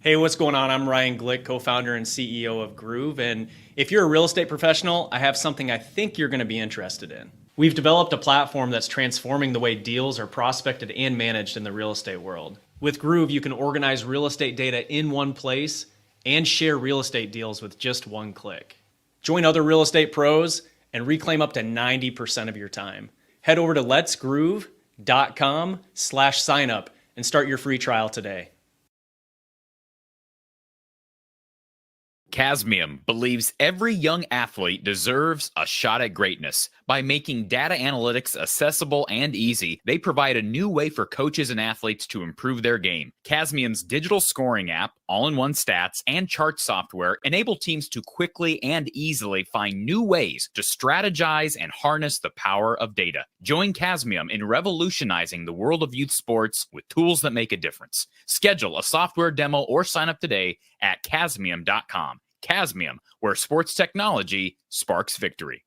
Hey, what's going on? I'm Ryan Glick, co-founder and CEO of Groove. And if you're a real estate professional, I have something I think you're going to be interested in. We've developed a platform that's transforming the way deals are prospected and managed in the real estate world. With Groove, you can organize real estate data in one place and share real estate deals with just one click. Join other real estate pros and reclaim up to 90% of your time. Head over to letsgroove.com/signup and start your free trial today. Chasmium believes every young athlete deserves a shot at greatness. By making data analytics accessible and easy, they provide a new way for coaches and athletes to improve their game. Chasmium's digital scoring app, all-in-one stats, and chart software enable teams to quickly and easily find new ways to strategize and harness the power of data. Join Chasmium in revolutionizing the world of youth sports with tools that make a difference. Schedule a software demo or sign up today at chasmium.com. Chasmium, where sports technology sparks victory.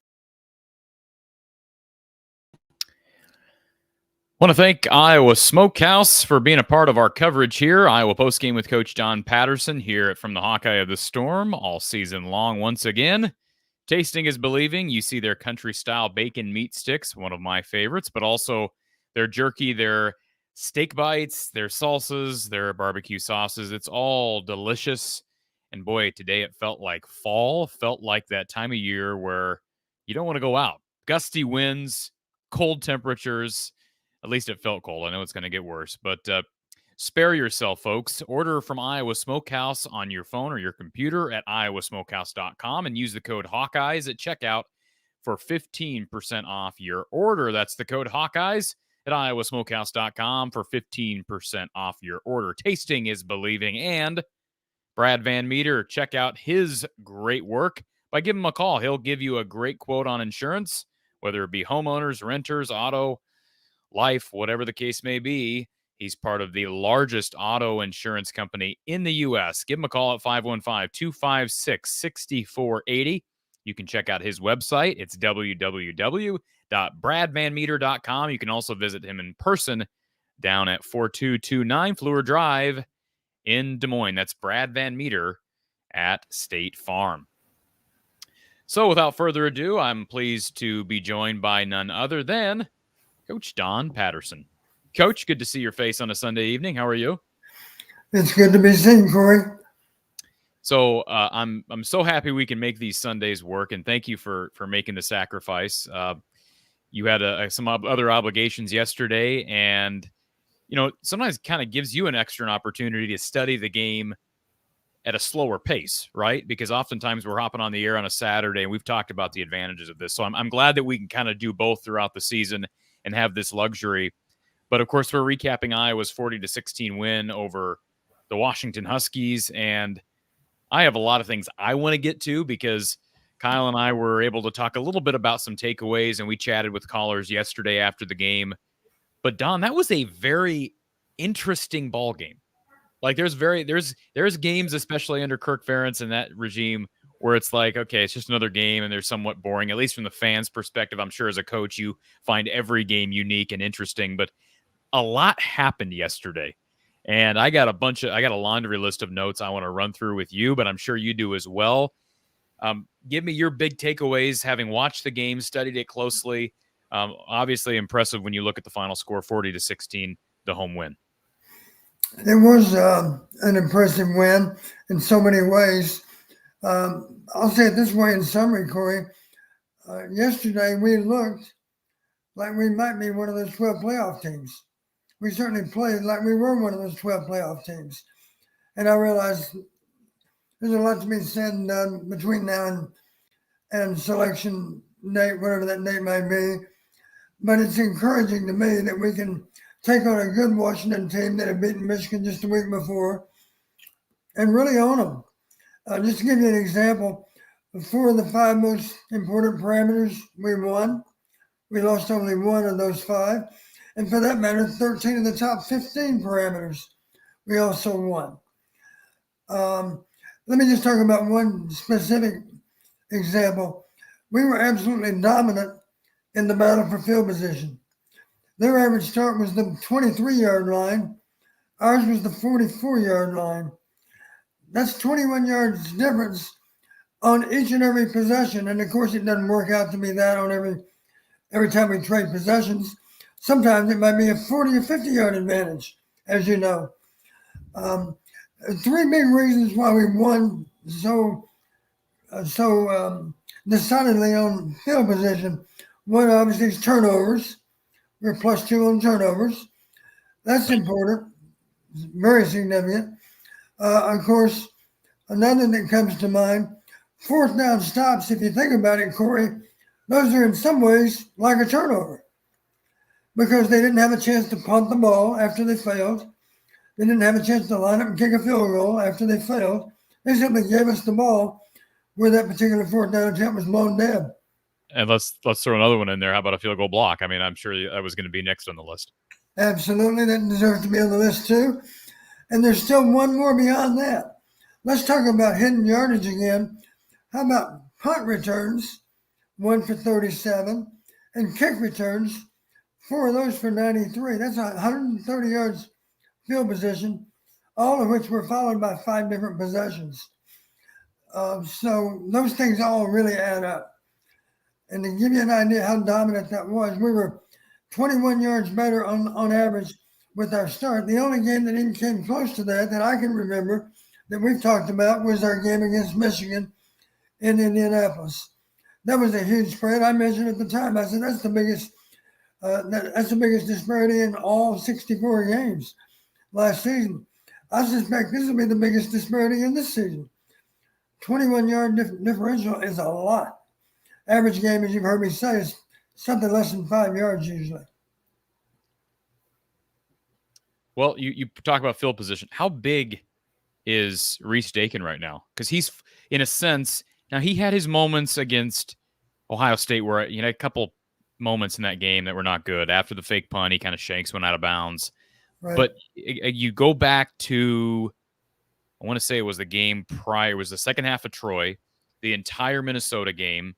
I want to thank Iowa Smokehouse for being a part of our coverage here. Iowa Postgame with Coach John Patterson here from the Hawkeye of the Storm all season long once again. Tasting is believing. You see their country-style bacon meat sticks, one of my favorites, but also their jerky, their steak bites, their salsas, their barbecue sauces. It's all delicious. And boy, today it felt like fall, felt like that time of year where you don't want to go out. Gusty winds, cold temperatures. At least it felt cold. I know it's going to get worse, but spare yourself, folks. Order from Iowa Smokehouse on your phone or your computer at iowasmokehouse.com and use the code Hawkeyes at checkout for 15% off your order. That's the code Hawkeyes at iowasmokehouse.com for 15% off your order. Tasting is believing. And Brad Van Meter, check out his great work by giving him a call. He'll give you a great quote on insurance, whether it be homeowners, renters, auto, life, whatever the case may be. He's part of the largest auto insurance company in the U.S. Give him a call at 515-256-6480. You can check out his website. It's www.bradvanmeter.com. You can also visit him in person down at 4229 Fleur Drive in Des Moines. That's Brad Van Meter at State Farm. So without further ado, I'm pleased to be joined by none other than Coach Don Patterson. Coach, good to see your face on a Sunday evening. How are you? It's good to be seen, Corey. So I'm so happy we can make these Sundays work, and thank you for making the sacrifice. You had some other obligations yesterday, and sometimes it kind of gives you an extra opportunity to study the game at a slower pace, right? Because oftentimes we're hopping on the air on a Saturday, and we've talked about the advantages of this. So I'm glad that we can kind of do both throughout the season and have this luxury. But of course, we're recapping Iowa's 40-16 win over the Washington Huskies, and I have a lot of things I want to get to because Kyle and I were able to talk a little bit about some takeaways, and we chatted with callers yesterday after the game. But Don, that was a very interesting ball game. Like there's games, especially under Kirk Ferentz and that regime, where it's like, okay, it's just another game and they're somewhat boring, at least from the fans' perspective. I'm sure as a coach, you find every game unique and interesting, but a lot happened yesterday. And I got a laundry list of notes I want to run through with you, but I'm sure you do as well. Give me your big takeaways, having watched the game, studied it closely. Obviously impressive when you look at the final score, 40-16, the home win. It was an impressive win in so many ways. I'll say it this way in summary, Corey. Yesterday, we looked like we might be one of those 12 playoff teams. We certainly played like we were one of those 12 playoff teams. And I realized there's a lot to be said between now and selection date, whatever that date might be. But it's encouraging to me that we can take on a good Washington team that had beaten Michigan just a week before and really own them. Just to give you an example, 4 of the 5 most important parameters we won. We lost only 1 of those 5. And for that matter, 13 of the top 15 parameters we also won. Let me just talk about one specific example. We were absolutely dominant in the battle for field position. Their average start was the 23-yard line. Ours was the 44-yard line. That's 21 yards difference on each and every possession. And of course, it doesn't work out to be that on every time we trade possessions. Sometimes it might be a 40 or 50-yard advantage, as you know. 3 big reasons why we won so decidedly on field position. One, obviously, is turnovers. We're +2 on turnovers. That's important, very significant. Of course, another that comes to mind, 4th down stops, if you think about it, Corey, those are in some ways like a turnover because they didn't have a chance to punt the ball after they failed. They didn't have a chance to line up and kick a field goal after they failed. They simply gave us the ball where that particular 4th down attempt was blown dead. And let's throw another one in there. How about a field goal block? I mean, I'm sure that was going to be next on the list. Absolutely. That deserves to be on the list too. And there's still one more beyond that. Let's talk about hidden yardage again. How about punt returns, 1 for 37, and kick returns, 4 of those for 93. That's 130 yards field position, all of which were followed by 5 different possessions. So those things all really add up. And to give you an idea how dominant that was, we were 21 yards better on average with our start. The only game that even came close to that I can remember that we've talked about was our game against Michigan in Indianapolis. That was a huge spread. I mentioned at the time, I said, that's the biggest disparity in all 64 games last season. I suspect this will be the biggest disparity in this season. 21-yard differential is a lot. Average game, as you've heard me say, is something less than 5 yards usually. Well, you talk about field position. How big is Reese Dakin right now? Because he's, in a sense, now he had his moments against Ohio State where he had a couple moments in that game that were not good. After the fake punt, he kind of shanks one out of bounds. Right. But you go back to, I want to say it was the game prior, it was the second half of Troy, the entire Minnesota game,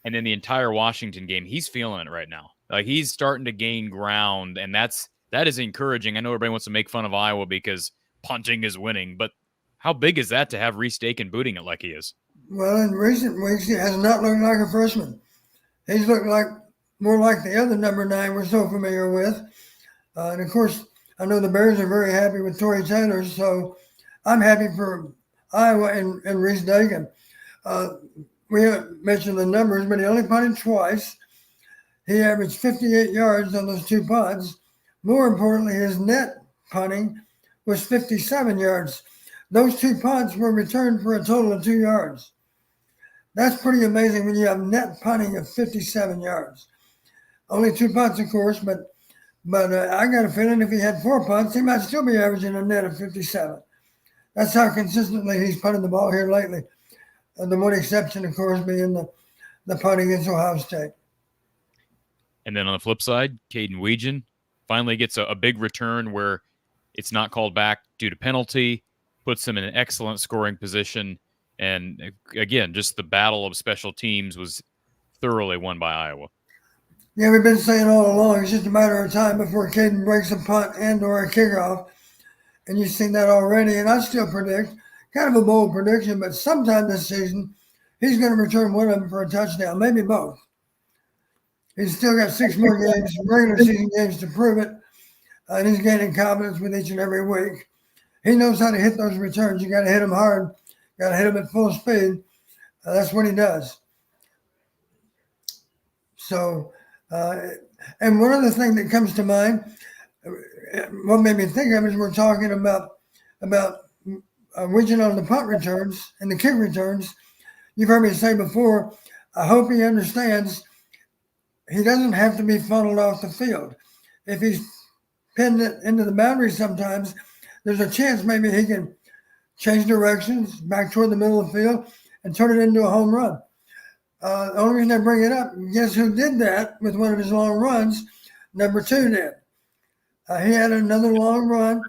and then the entire Washington game. He's feeling it right now. Like he's starting to gain ground, and that is encouraging. I know everybody wants to make fun of Iowa because punting is winning, but how big is that to have Reese Dakin booting it like he is? Well, in recent weeks, he has not looked like a freshman. He's looked like more like the other number 9 we're so familiar with. And of course, I know the Bears are very happy with Torrey Taylor, so I'm happy for Iowa and Reese Dagan. We haven't mentioned the numbers, but he only punted twice. He averaged 58 yards on those 2 punts. More importantly, his net punting was 57 yards. Those 2 punts were returned for a total of 2 yards. That's pretty amazing when you have net punting of 57 yards. Only 2 punts, of course, but I got a feeling if he had 4 punts, he might still be averaging a net of 57. That's how consistently he's punted the ball here lately. The one exception, of course, being the punt against Ohio State. And then on the flip side, Caden Weegan finally gets a big return where it's not called back due to penalty, puts him in an excellent scoring position. And again, just the battle of special teams was thoroughly won by Iowa. Yeah, we've been saying all along, it's just a matter of time before Caden breaks a punt and or a kickoff. And you've seen that already. And I still predict, kind of a bold prediction, but sometime this season, he's going to return one of them for a touchdown, maybe both. He's still got 6 more games, regular season games to prove it. And he's gaining confidence with each and every week. He knows how to hit those returns. You got to hit them hard. Got to hit them at full speed. That's what he does. So, and one other thing that comes to mind, what made me think of is we're talking about Weegan on the punt returns and the kick returns. You've heard me say before, I hope he understands he doesn't have to be funneled off the field. If he's pinned it into the boundary sometimes, there's a chance maybe he can change directions back toward the middle of the field and turn it into a home run. The only reason I bring it up, guess who did that with one of his long runs? Number 2 did. He had another long run.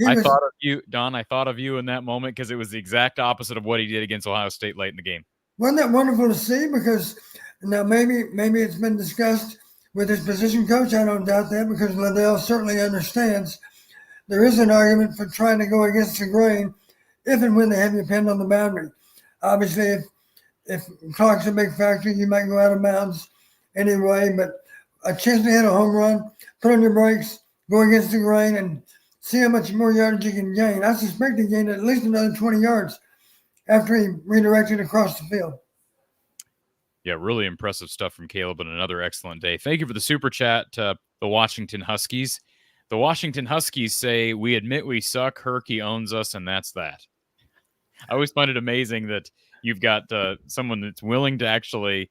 Thought of you, Don. I thought of you in that moment because it was the exact opposite of what he did against Ohio State late in the game. Wasn't that wonderful to see? Because now maybe it's been discussed with his position coach. I don't doubt that because Liddell certainly understands there is an argument for trying to go against the grain if and when they have you pinned on the boundary. Obviously, if clock's a big factor, you might go out of bounds anyway, but a chance to hit a home run, put on your brakes, go against the grain, and see how much more yardage you can gain. I suspect he gained at least another 20 yards after he redirected across the field. Yeah, really impressive stuff from Caleb and another excellent day. Thank you for the super chat to the Washington Huskies. The Washington Huskies say, "We admit we suck. Herky owns us, and that's that." I always find it amazing that you've got someone that's willing to actually,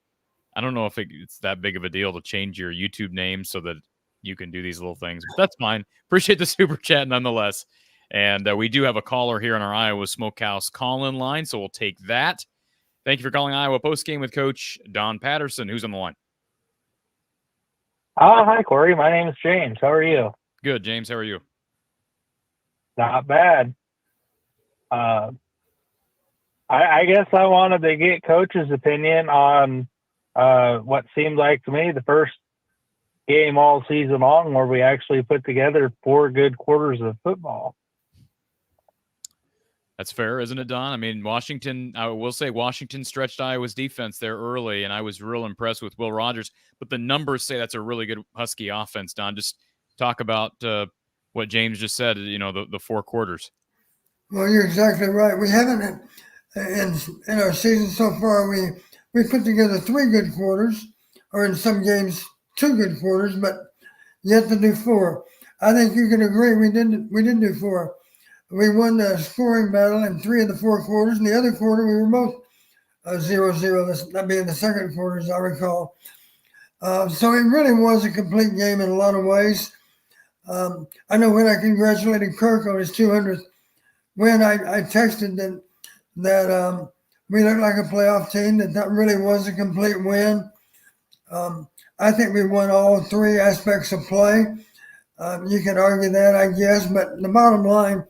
I don't know if it's that big of a deal to change your YouTube name so that you can do these little things, but that's fine. Appreciate the super chat nonetheless. And we do have a caller here on our Iowa Smokehouse call-in line, so we'll take that. Thank you for calling Iowa Postgame with Coach Don Patterson. Who's on the line? Hi, Corey. My name is James. How are you? Good, James. How are you? Not bad. I guess I wanted to get Coach's opinion on what seemed like to me the first game all season long where we actually put together 4 good quarters of football. That's fair, isn't it, Don? I mean, Washington, I will say Washington stretched Iowa's defense there early, and I was real impressed with Will Rogers. But the numbers say that's a really good Husky offense, Don. Just talk about what James just said, the 4 quarters. Well, you're exactly right. We haven't, in our season so far, we put together 3 good quarters, or in some games 2 good quarters, but yet to do 4. I think you can agree we did do 4. We won the scoring battle in 3 of the 4 quarters. In the other quarter, we were both 0-0, that being the second quarter, as I recall. So it really was a complete game in a lot of ways. I know when I congratulated Kirk on his 200th win, I texted that we looked like a playoff team, that really was a complete win. I think we won all 3 aspects of play. You can argue that, I guess, but the bottom line,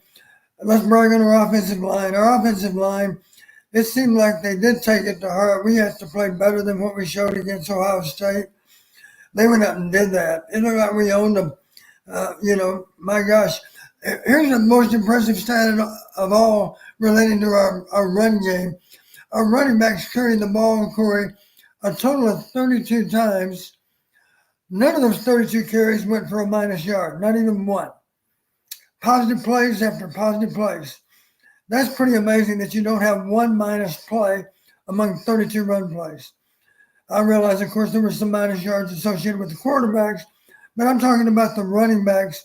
let's brag on our offensive line. Our offensive line, it seemed like they did take it to heart. We had to play better than what we showed against Ohio State. They went out and did that. It looked like we owned them. My gosh. Here's the most impressive stat of all relating to our run game. our running backs carried the ball, Corey, a total of 32 times. None of those 32 carries went for a minus yard, not even one. Positive plays after positive plays. That's pretty amazing that you don't have one minus play among 32 run plays. I realize, of course, there were some minus yards associated with the quarterbacks, but I'm talking about the running backs.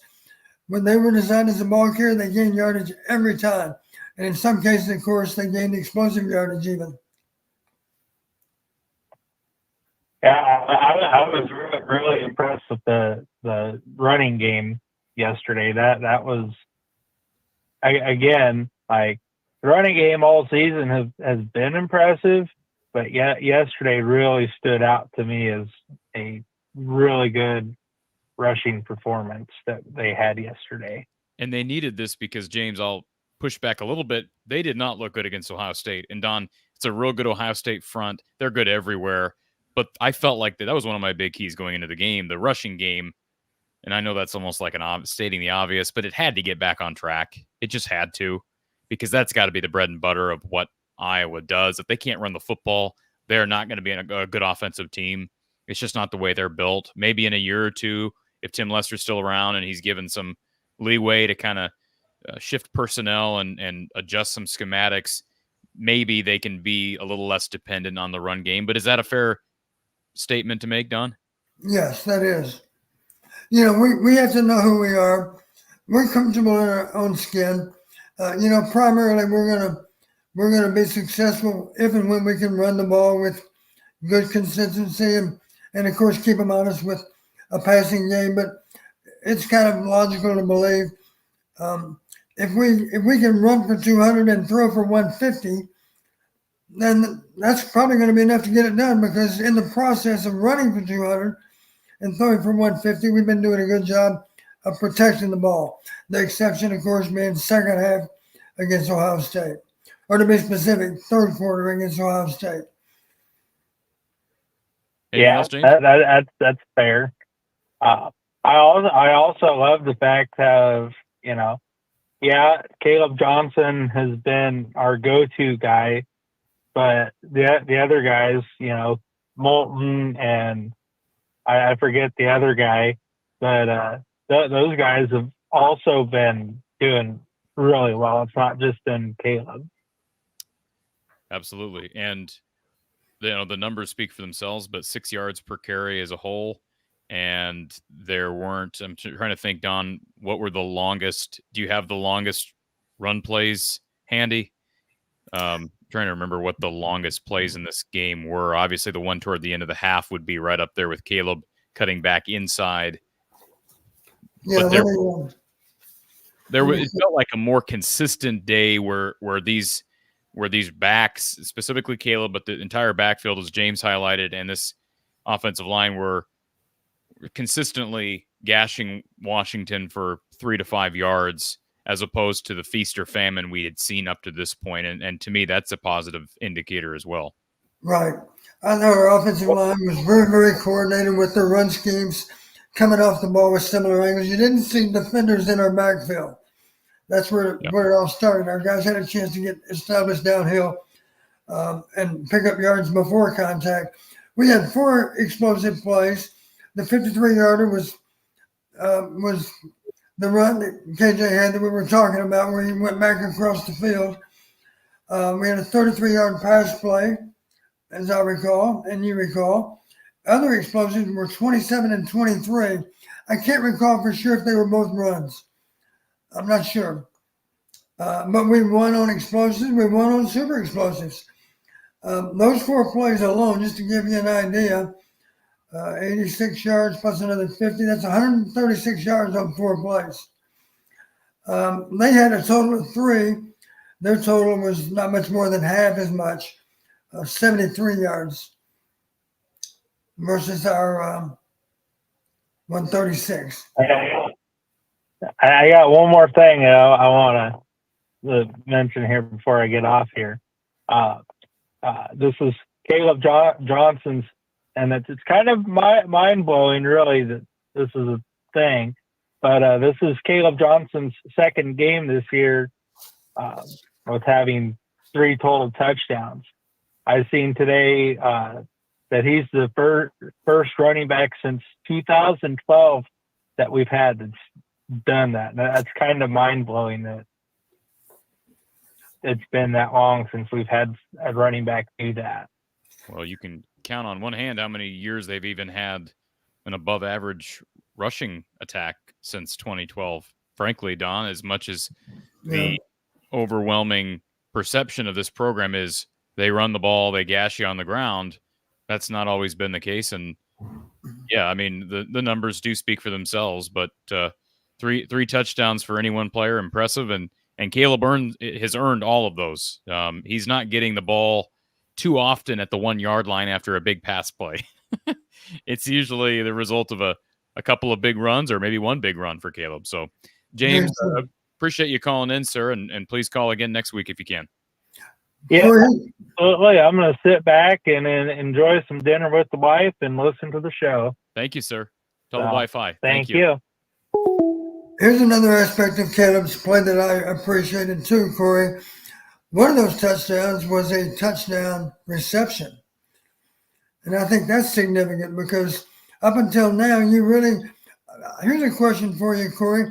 When they were designed as a ball carrier, they gained yardage every time. And in some cases, of course, they gained explosive yardage even. Yeah, I was really impressed with the running game yesterday. That was, again, like the running game all season has been impressive, but yesterday really stood out to me as a really good rushing performance that they had yesterday. And they needed this because, James, I'll push back a little bit. They did not look good against Ohio State. And Don, it's a real good Ohio State front. They're good everywhere. But I felt like that was one of my big keys going into the game, the rushing game. And I know that's almost like stating the obvious, but it had to get back on track. It just had to, because that's got to be the bread and butter of what Iowa does. If they can't run the football, they're not going to be a good offensive team. It's just not the way they're built. Maybe in a year or two, if Tim Lester's still around and he's given some leeway to kind of shift personnel and adjust some schematics, maybe they can be a little less dependent on the run game. But is that a fair statement to make, Don? Yes, that is. You know, we have to know who we are. We're comfortable in our own skin. Primarily we're gonna be successful if and when we can run the ball with good consistency and of course keep them honest with a passing game. But it's kind of logical to believe if we can run for 200 and throw for 150, then that's probably going to be enough to get it done, because in the process of running for 200 and throwing for 150, we've been doing a good job of protecting the ball. The exception, of course, being second half against Ohio State, or to be specific, third quarter against Ohio State. Anything else, James? That's fair. I also love the fact of, Caleb Johnson has been our go-to guy, but the other guys, Moulton and I forget the other guy, but those guys have also been doing really well. It's not just been Caleb. Absolutely. And the numbers speak for themselves, but 6 yards per carry as a whole. And there weren't, I'm trying to think, Don, what were the longest? Do you have the longest run plays handy? Trying to remember what the longest plays in this game were. Obviously, the one toward the end of the half would be right up there with Caleb cutting back inside. Yeah, but it felt like a more consistent day where these backs, specifically Caleb, but the entire backfield, as James highlighted, and this offensive line were consistently gashing Washington for 3 to 5 yards, as opposed to the feast or famine we had seen up to this point. And to me, that's a positive indicator as well. Right. I know our offensive line was very, very coordinated with their run schemes, coming off the ball with similar angles. You didn't see defenders in our backfield. That's where it all started. Our guys had a chance to get established downhill and pick up yards before contact. We had 4 explosive plays. The 53-yarder was the run that KJ had that we were talking about, where he went back across the field. We had a 33-yard pass play, as I recall, and you recall. Other explosives were 27 and 23. I can't recall for sure if they were both runs. I'm not sure. But we won on explosives. We won on super explosives. Those 4 plays alone, just to give you an idea, 86 yards plus another 50. That's 136 yards on 4 plays. They had a total of 3. Their total was not much more than half as much, 73 yards versus our 136. I got one more thing I want to mention here before I get off here. This is Caleb Johnson's, and it's kind of mind-blowing, really, that this is a thing. But this is Caleb Johnson's second game this year with having 3 total touchdowns. I've seen today that he's the first running back since 2012 that we've had that's done that. That's kind of mind-blowing that it's been that long since we've had a running back do that. Well, you can count on one hand how many years they've even had an above-average rushing attack since 2012. Frankly, Don, as much as the overwhelming perception of this program is they run the ball, they gash you on the ground, that's not always been the case. And yeah, I mean, the numbers do speak for themselves, but three touchdowns for any one player, impressive. And Caleb has earned all of those. He's not getting the ball too often at the 1 yard line after a big pass play. It's usually the result of a couple of big runs or maybe one big run for Caleb. So, James, appreciate you calling in, sir, and please call again next week if you can. Yeah, absolutely. I'm going to sit back and enjoy some dinner with the wife and listen to the show. Thank you, sir. Tell the Wi-Fi. Thank you. Here's another aspect of Caleb's play that I appreciated too, Corey. One of those touchdowns was a touchdown reception. And I think that's significant because up until now, here's a question for you, Corey.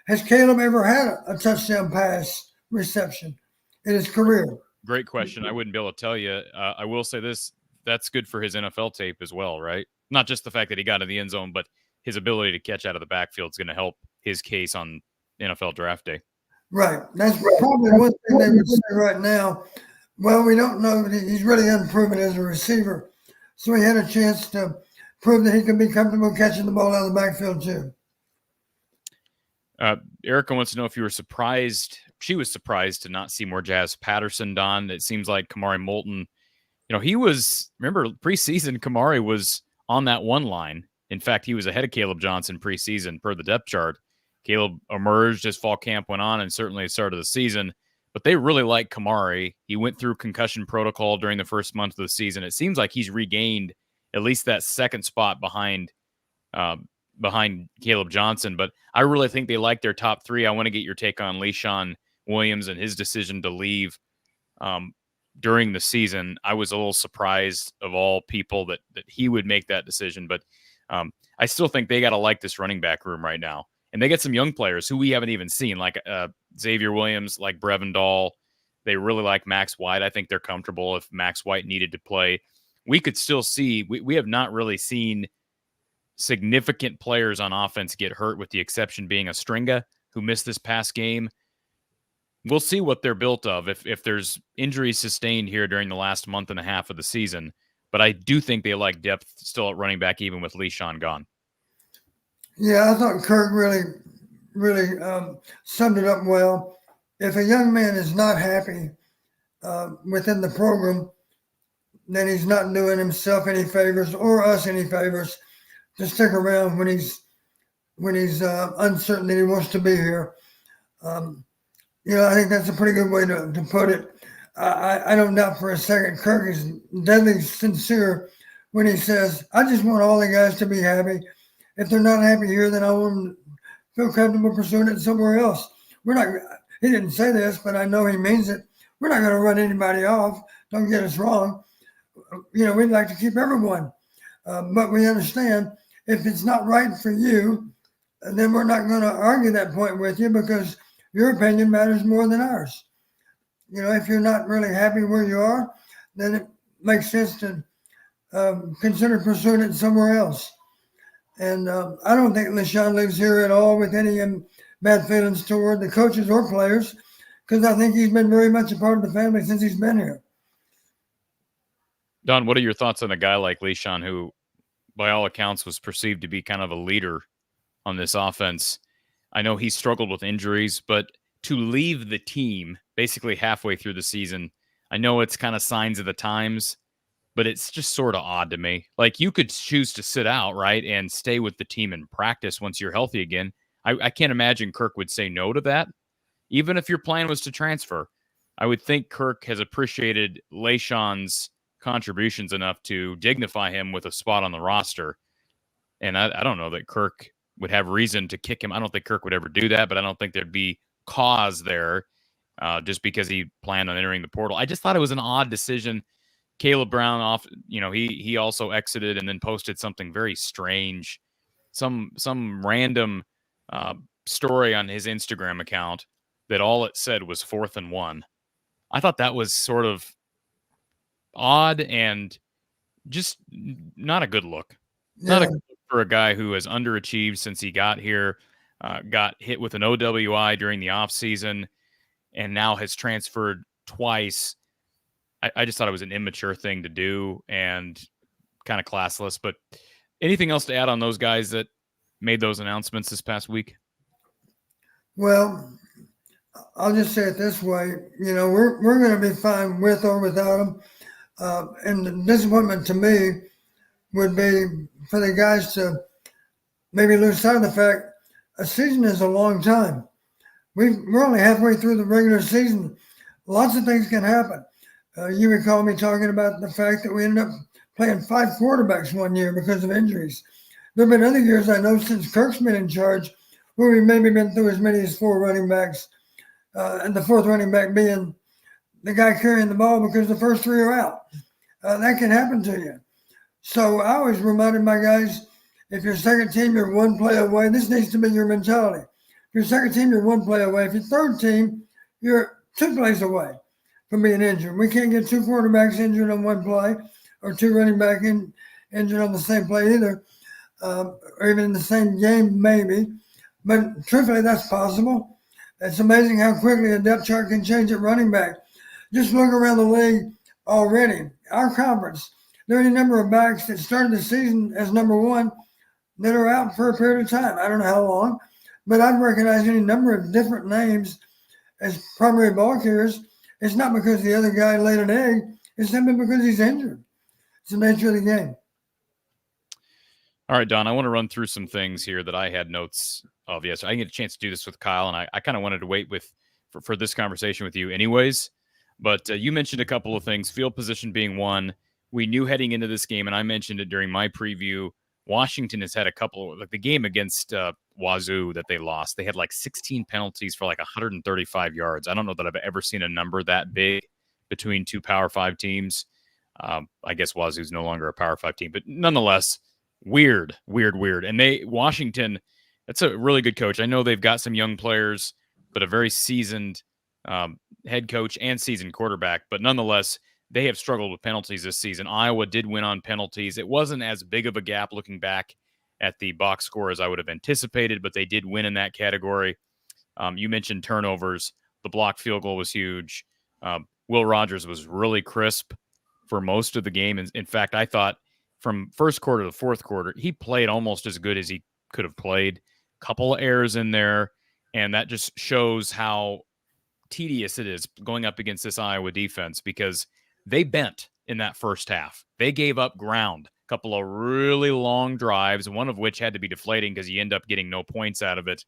Has Caleb ever had a touchdown pass reception in his career? Great question. I wouldn't be able to tell you. I will say this. That's good for his NFL tape as well, right? Not just the fact that he got in the end zone, but his ability to catch out of the backfield is going to help his case on NFL draft day. Right. That's probably one thing they would say right now. Well, we don't know. He's really unproven as a receiver. So he had a chance to prove that he can be comfortable catching the ball out of the backfield too. Erica wants to know if you were surprised. She was surprised to not see more Jazz Patterson, Don. It seems like Kamari Moulton, he was, remember preseason, Kamari was on that one line. In fact, he was ahead of Caleb Johnson preseason per the depth chart. Caleb emerged as fall camp went on and certainly at the start of the season. But they really like Kamari. He went through concussion protocol during the first month of the season. It seems like he's regained at least that second spot behind Caleb Johnson. But I really think they like their top three. I want to get your take on Le'Shawn Williams and his decision to leave during the season. I was a little surprised of all people that he would make that decision. But I still think they got to like this running back room right now. And they get some young players who we haven't even seen, like Xavier Williams, like Brevin Dahl. They really like Max White. I think they're comfortable if Max White needed to play. We could still see, we have not really seen significant players on offense get hurt, with the exception being a Stringa, who missed this past game. We'll see what they're built of if there's injuries sustained here during the last month and a half of the season. But I do think they like depth still at running back, even with Le'Shawn gone. Yeah, I thought Kirk really summed it up well. If a young man is not happy within the program, then he's not doing himself any favors or us any favors to stick around when he's uncertain that he wants to be here. I think that's a pretty good way to put it. I don't doubt for a second Kirk is deadly sincere when he says, I just want all the guys to be happy. If they're not happy here, then I want them to feel comfortable pursuing it somewhere else. He didn't say this, but I know he means it. We're not going to run anybody off. Don't get us wrong. We'd like to keep everyone. But we understand if it's not right for you, then we're not going to argue that point with you because your opinion matters more than ours. If you're not really happy where you are, then it makes sense to consider pursuing it somewhere else. And I don't think Le'Shawn lives here at all with any bad feelings toward the coaches or players, because I think he's been very much a part of the family since he's been here. Don, what are your thoughts on a guy like Le'Shawn, who, by all accounts, was perceived to be kind of a leader on this offense? I know he struggled with injuries, but to leave the team basically halfway through the season, I know it's kind of signs of the times, but it's just sort of odd to me. Like, you could choose to sit out, right, and stay with the team in practice once you're healthy again. I can't imagine Kirk would say no to that, even if your plan was to transfer. I would think Kirk has appreciated Le'Shawn's contributions enough to dignify him with a spot on the roster. And I don't know that Kirk would have reason to kick him. I don't think Kirk would ever do that, but I don't think there'd be cause there just because he planned on entering the portal. I just thought it was an odd decision Caleb Brown off, he also exited and then posted something very strange, some random story on his Instagram account that all it said was 4th and 1. I thought that was sort of odd and just not a good look. Yeah. Not a good look for a guy who has underachieved since he got here, got hit with an OWI during the offseason, and now has transferred twice. I just thought it was an immature thing to do and kind of classless. But anything else to add on those guys that made those announcements this past week? Well, I'll just say it this way. We're going to be fine with or without them. And the disappointment to me would be for the guys to maybe lose sight of the fact a season is a long time. We're only halfway through the regular season. Lots of things can happen. You recall me talking about the fact that we ended up playing 5 quarterbacks one year because of injuries. There have been other years I know since Kirk's been in charge where we've maybe been through as many as 4 running backs, and the 4th running back being the guy carrying the ball because the first 3 are out. That can happen to you. So I always reminded my guys, if you're second team, you're 1 play away. This needs to be your mentality. If you're second team, you're 1 play away. If you're third team, you're 2 plays away from being injured. We can't get 2 quarterbacks injured on 1 play or 2 running back injured on the same play either, or even in the same game maybe. But truthfully, that's possible. It's amazing how quickly a depth chart can change at running back. Just look around the league already. Our conference, there are any number of backs that started the season as number 1 that are out for a period of time. I don't know how long, but I've recognized any number of different names as primary ball carriers. It's not because the other guy laid an egg. It's simply because he's injured. It's the nature of the game. All right, Don, I want to run through some things here that I had notes of. Yes, I didn't get a chance to do this with Kyle, and I kind of wanted to wait for this conversation with you anyways. But you mentioned a couple of things, field position being one. We knew heading into this game, and I mentioned it during my preview, Washington has had a couple, like the game against Wazoo that they lost. They had like 16 penalties for like 135 yards. I don't know that I've ever seen a number that big between 2 Power 5 teams. I guess Wazoo's no longer a Power 5 team, but nonetheless, weird. And Washington, that's a really good coach. I know they've got some young players, but a very seasoned head coach and seasoned quarterback. But nonetheless, they have struggled with penalties this season. Iowa did win on penalties. It wasn't as big of a gap looking back at the box score as I would have anticipated, but they did win in that category. You mentioned turnovers. The blocked field goal was huge. Will Rogers was really crisp for most of the game. In fact, I thought from first quarter to fourth quarter, he played almost as good as he could have played. Couple of errors in there, and that just shows how tedious it is going up against this Iowa defense because they bent in that first half. They gave up ground. A couple of really long drives, one of which had to be deflating because you end up getting no points out of it.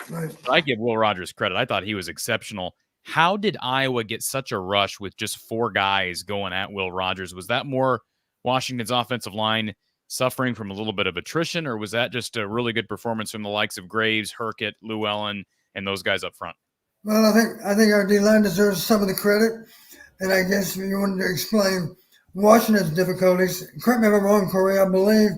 Right. But I give Will Rogers credit. I thought he was exceptional. How did Iowa get such a rush with just 4 guys going at Will Rogers? Was that more Washington's offensive line suffering from a little bit of attrition, or was that just a really good performance from the likes of Graves, Herkett, Llewellyn, and those guys up front? Well, I think our D-line deserves some of the credit. And I guess if you wanted to explain Washington's difficulties, correct me if I'm wrong, Corey, I believe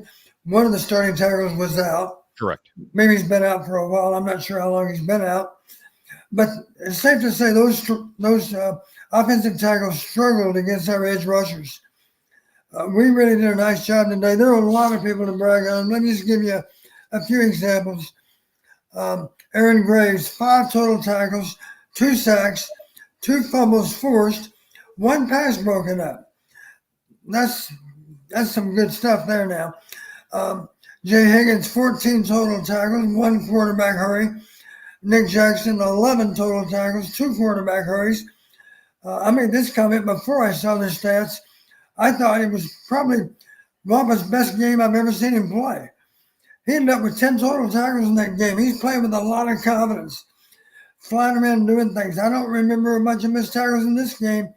one of the starting tackles was out. Correct. Maybe he's been out for a while. I'm not sure how long he's been out. But it's safe to say those offensive tackles struggled against our edge rushers. We really did a nice job today. There are a lot of people to brag on. Let me just give you a few examples. Aaron Graves, 5 total tackles, 2 sacks, 2 fumbles forced, 1 pass broken up. That's some good stuff there now. Jay Higgins, 14 total tackles, 1 quarterback hurry. Nick Jackson, 11 total tackles, 2 quarterback hurries. I made this comment before I saw the stats. I thought it was probably Wampa's best game I've ever seen him play. He ended up with 10 total tackles in that game. He's playing with a lot of confidence, flying around and doing things. I don't remember a bunch of missed tackles in this game.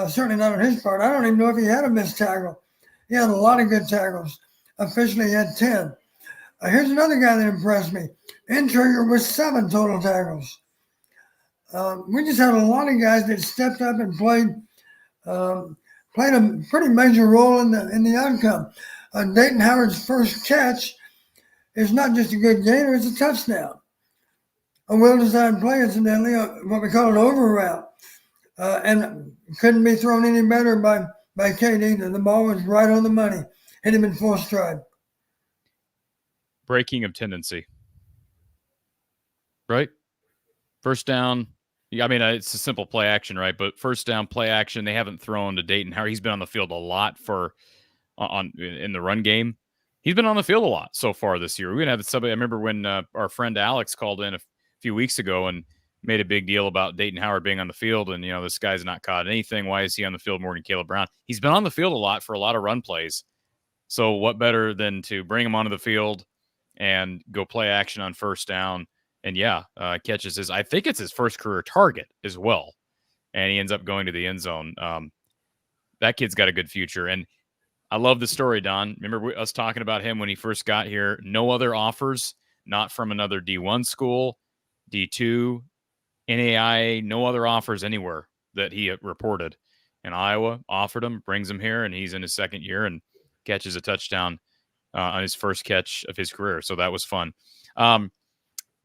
Certainly not on his part. I don't even know if he had a missed tackle. He had a lot of good tackles. Officially, he had 10. Here's another guy that impressed me. Intrigger with 7 total tackles. We just had a lot of guys that stepped up and played played a pretty major role in the outcome. Dayton Howard's first catch is not just a good gainer; it's a touchdown. A well-designed play, incidentally, what we call an over route, and couldn't be thrown any better by Cade either. The ball was right on the money, hit him in full stride. Breaking of tendency, right? First down. I mean, it's a simple play action, right? But first down play action, they haven't thrown to Dayton Howard. He's been on the field a lot in the run game. He's been on the field a lot so far this year. We're gonna have somebody. I remember when our friend Alex called in a few weeks ago and made a big deal about Dayton Howard being on the field, and this guy's not caught anything. Why is he on the field more than Caleb Brown? He's been on the field a lot for a lot of run plays. So what better than to bring him onto the field and go play action on first down? And catches I think it's his first career target as well. And he ends up going to the end zone. That kid's got a good future. And I love the story, Don. Remember us talking about him when he first got here? No other offers, not from another D1 school, D2, NAIA, no other offers anywhere that he reported. And Iowa offered him, brings him here, and he's in his second year and catches a touchdown on his first catch of his career. So that was fun.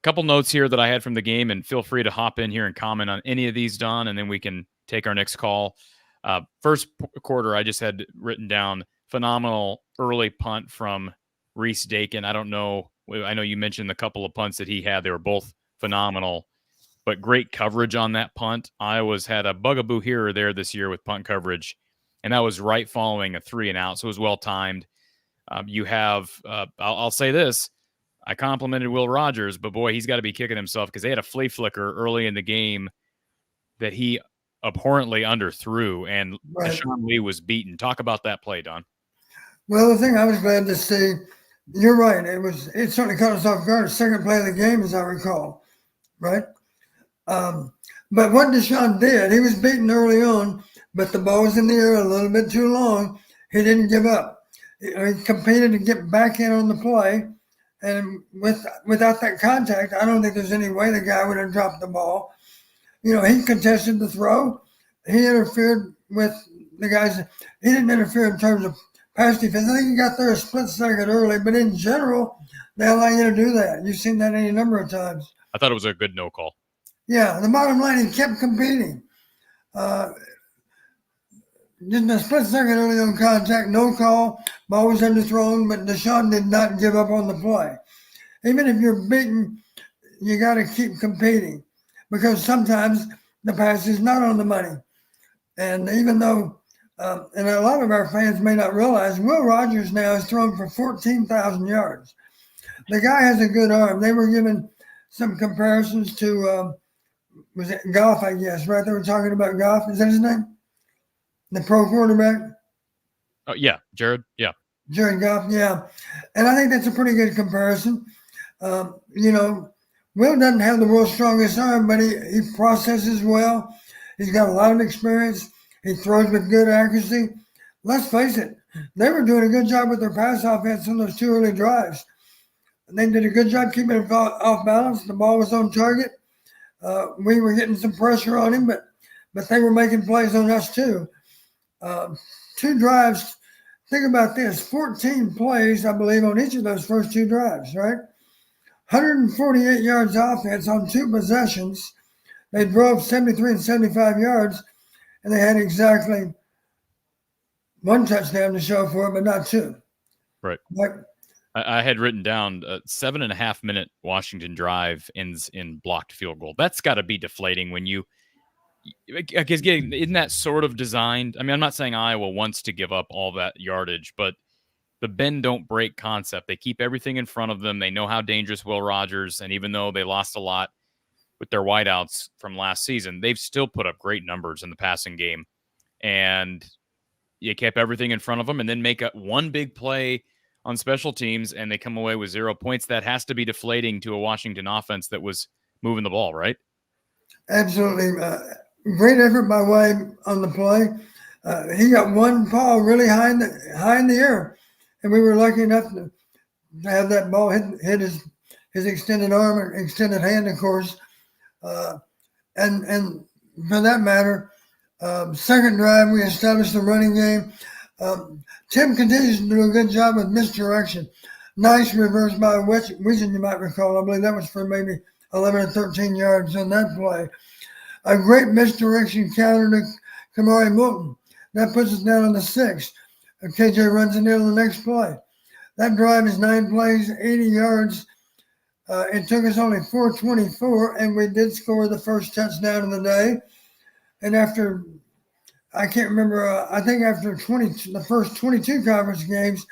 Couple notes here that I had from the game, and feel free to hop in here and comment on any of these, Don, and then we can take our next call. First quarter, I just had written down phenomenal early punt from Reese Dakin. I don't know. I know you mentioned the couple of punts that he had. They were both phenomenal, but great coverage on that punt. Iowa's had a bugaboo here or there this year with punt coverage, and that was right following a 3-and-out, so it was well-timed. You have, I'll say this, I complimented Will Rogers, but boy, he's got to be kicking himself because they had a flea flicker early in the game that he abhorrently underthrew, and Right. Deshaun Lee was beaten. Talk about that play, Don. Well, the thing I was glad to see, you're right. It certainly caught us off guard. Second play of the game, as I recall, right? But what Deshaun did, he was beaten early on, but the ball was in the air a little bit too long. He didn't give up. He competed to get back in on the play. And without that contact, I don't think there's any way the guy would have dropped the ball. He contested the throw. He interfered with the guys. He didn't interfere in terms of pass defense. I think he got there a split second early, but in general, they allow you to do that. You've seen that any number of times. I thought it was a good no call. Yeah, the bottom line, he kept competing. Just a split second early on contact, no call, ball was underthrown, but Deshaun did not give up on the play. Even if you're beaten, you got to keep competing because sometimes the pass is not on the money. And even though, and a lot of our fans may not realize, Will Rogers now has thrown for 14,000 yards. The guy has a good arm. They were given some comparisons to, was it Goff, I guess, right? They were talking about Goff. Is that his name? The pro quarterback? Oh, yeah, Jared. Yeah. Jared Goff, yeah. And I think that's a pretty good comparison. Will doesn't have the world's strongest arm, but he processes well. He's got a lot of experience. He throws with good accuracy. Let's face it, they were doing a good job with their pass offense on those two early drives. They did a good job keeping it off balance. The ball was on target. We were getting some pressure on him, but they were making plays on us too. 2 drives. Think about this: 14 plays, I believe, on each of those first 2 drives, right? 148 yards offense on 2 possessions. They drove 73 and 75 yards, and they had exactly 1 touchdown to show for it, but not 2. Right. Like, I had written down a 7.5-minute Washington drive ends in blocked field goal. That's got to be deflating when you. I guess isn't that sort of designed? I mean, I'm not saying Iowa wants to give up all that yardage, but the bend don't break concept. They keep everything in front of them. They know how dangerous Will Rogers, and even though they lost a lot with their wideouts from last season, they've still put up great numbers in the passing game. And you kept everything in front of them and then make one big play on special teams, and they come away with 0 points. That has to be deflating to a Washington offense that was moving the ball, right? Absolutely. Great effort by Wade on the play. He got one paw really high in the air, and we were lucky enough to have that ball hit his extended arm or extended hand, of course. And for that matter, Second drive, we established the running game. Tim continues to do a good job with misdirection. Nice reverse by Wiesen, you might recall. I believe that was for maybe 11 or 13 yards on that play. A great misdirection counter to Kamari Moulton. That puts us down on the 6. KJ runs it in on the next play. That drive is 9 plays, 80 yards. It took us only 4:24, and we did score the first touchdown of the day. And after, I can't remember, I think after the first 22 conference games,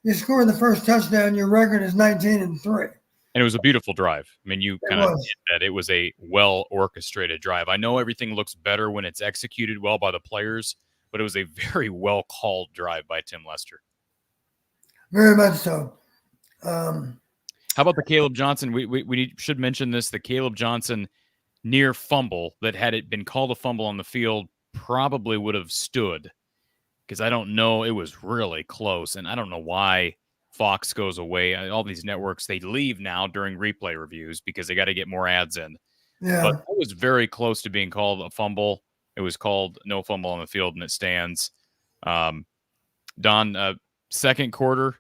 you score the first touchdown, your record is 19-3. And it was a beautiful drive. I mean, you kind of hit that. It was a well-orchestrated drive. I know everything looks better when it's executed well by the players, but it was a very well-called drive by Tim Lester. Very much so. How about the Caleb Johnson? We should mention this, the Caleb Johnson near fumble that, had it been called a fumble on the field, probably would have stood, because I don't know. It was really close, and I don't know why Fox goes away. All these networks, they leave now during replay reviews because they got to get more ads in. Yeah. But it was very close to being called a fumble. It was called no fumble on the field, and it stands. Don, second quarter.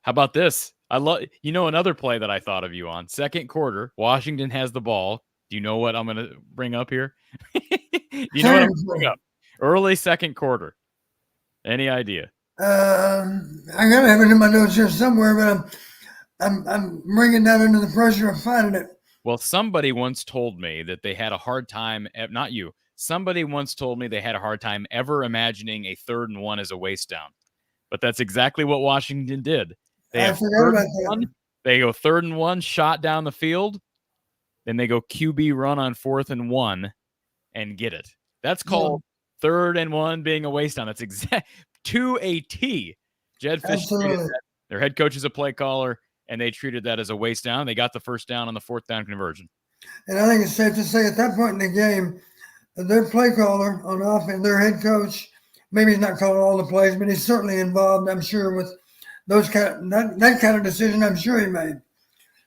How about this? I love, another play that I thought of you on. Second quarter, Washington has the ball. Do you know what I'm going to bring up here? Do you know what I'm going to bring up? Early second quarter. Any idea? I gotta have it in my notes here somewhere, but I'm bringing that under the pressure of finding it. Well, somebody once told me that they had a hard time. Not you. Somebody once told me they had a hard time ever imagining a 3rd and 1 as a waste down. But that's exactly what Washington did. They have third and one. They go 3rd and 1, shot down the field. Then they go QB run on 4th and 1 and get it. That's called 3rd and 1 being a waste down. That's exact to a T. Jed Fish treated that. Their head coach is a play caller, and they treated that as a waste down. They got the first down on the 4th down conversion. And I think it's safe to say at that point in the game, their play caller on offense, their head coach, maybe he's not calling all the plays, but he's certainly involved, I'm sure, with those that kind of decision. I'm sure he made.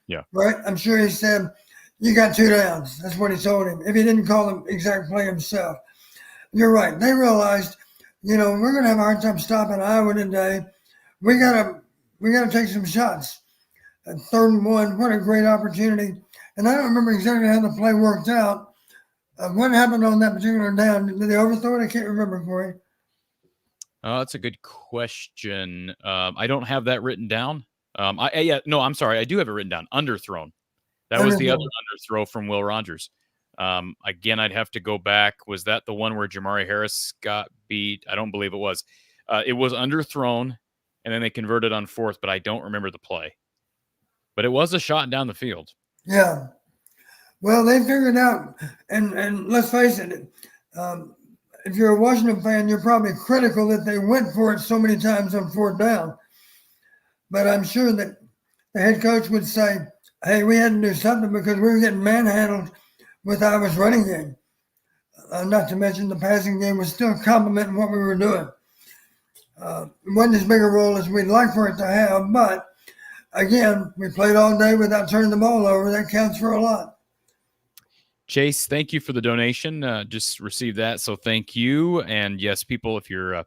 Yeah. Right. I'm sure he said, "You got 2 downs." That's what he told him. If he didn't call the exact play himself, you're right. They realized, we're going to have a hard time stopping Iowa today. We gotta take some shots. At 3rd and 1, what a great opportunity. And I don't remember exactly how the play worked out. What happened on that particular down? Did they overthrow it? I can't remember, Corey. That's a good question. I don't have that written down. I'm sorry. I do have it written down. Underthrown. That was the other underthrow from Will Rogers. Again, I'd have to go back. Was that the one where Jamari Harris got beat? I don't believe it was. It was underthrown, and then they converted on 4th, but I don't remember the play. But it was a shot down the field. Yeah. Well, they figured out, and let's face it, if you're a Washington fan, you're probably critical that they went for it so many times on 4th down. But I'm sure that the head coach would say, hey, we had to do something because we were getting manhandled with Iowa's running game. Not to mention the passing game was still complementing what we were doing. It wasn't as big a role as we'd like for it to have, but again, we played all day without turning the ball over. That counts for a lot. Chase, thank you for the donation. Just received that, so thank you. And yes, people, if you're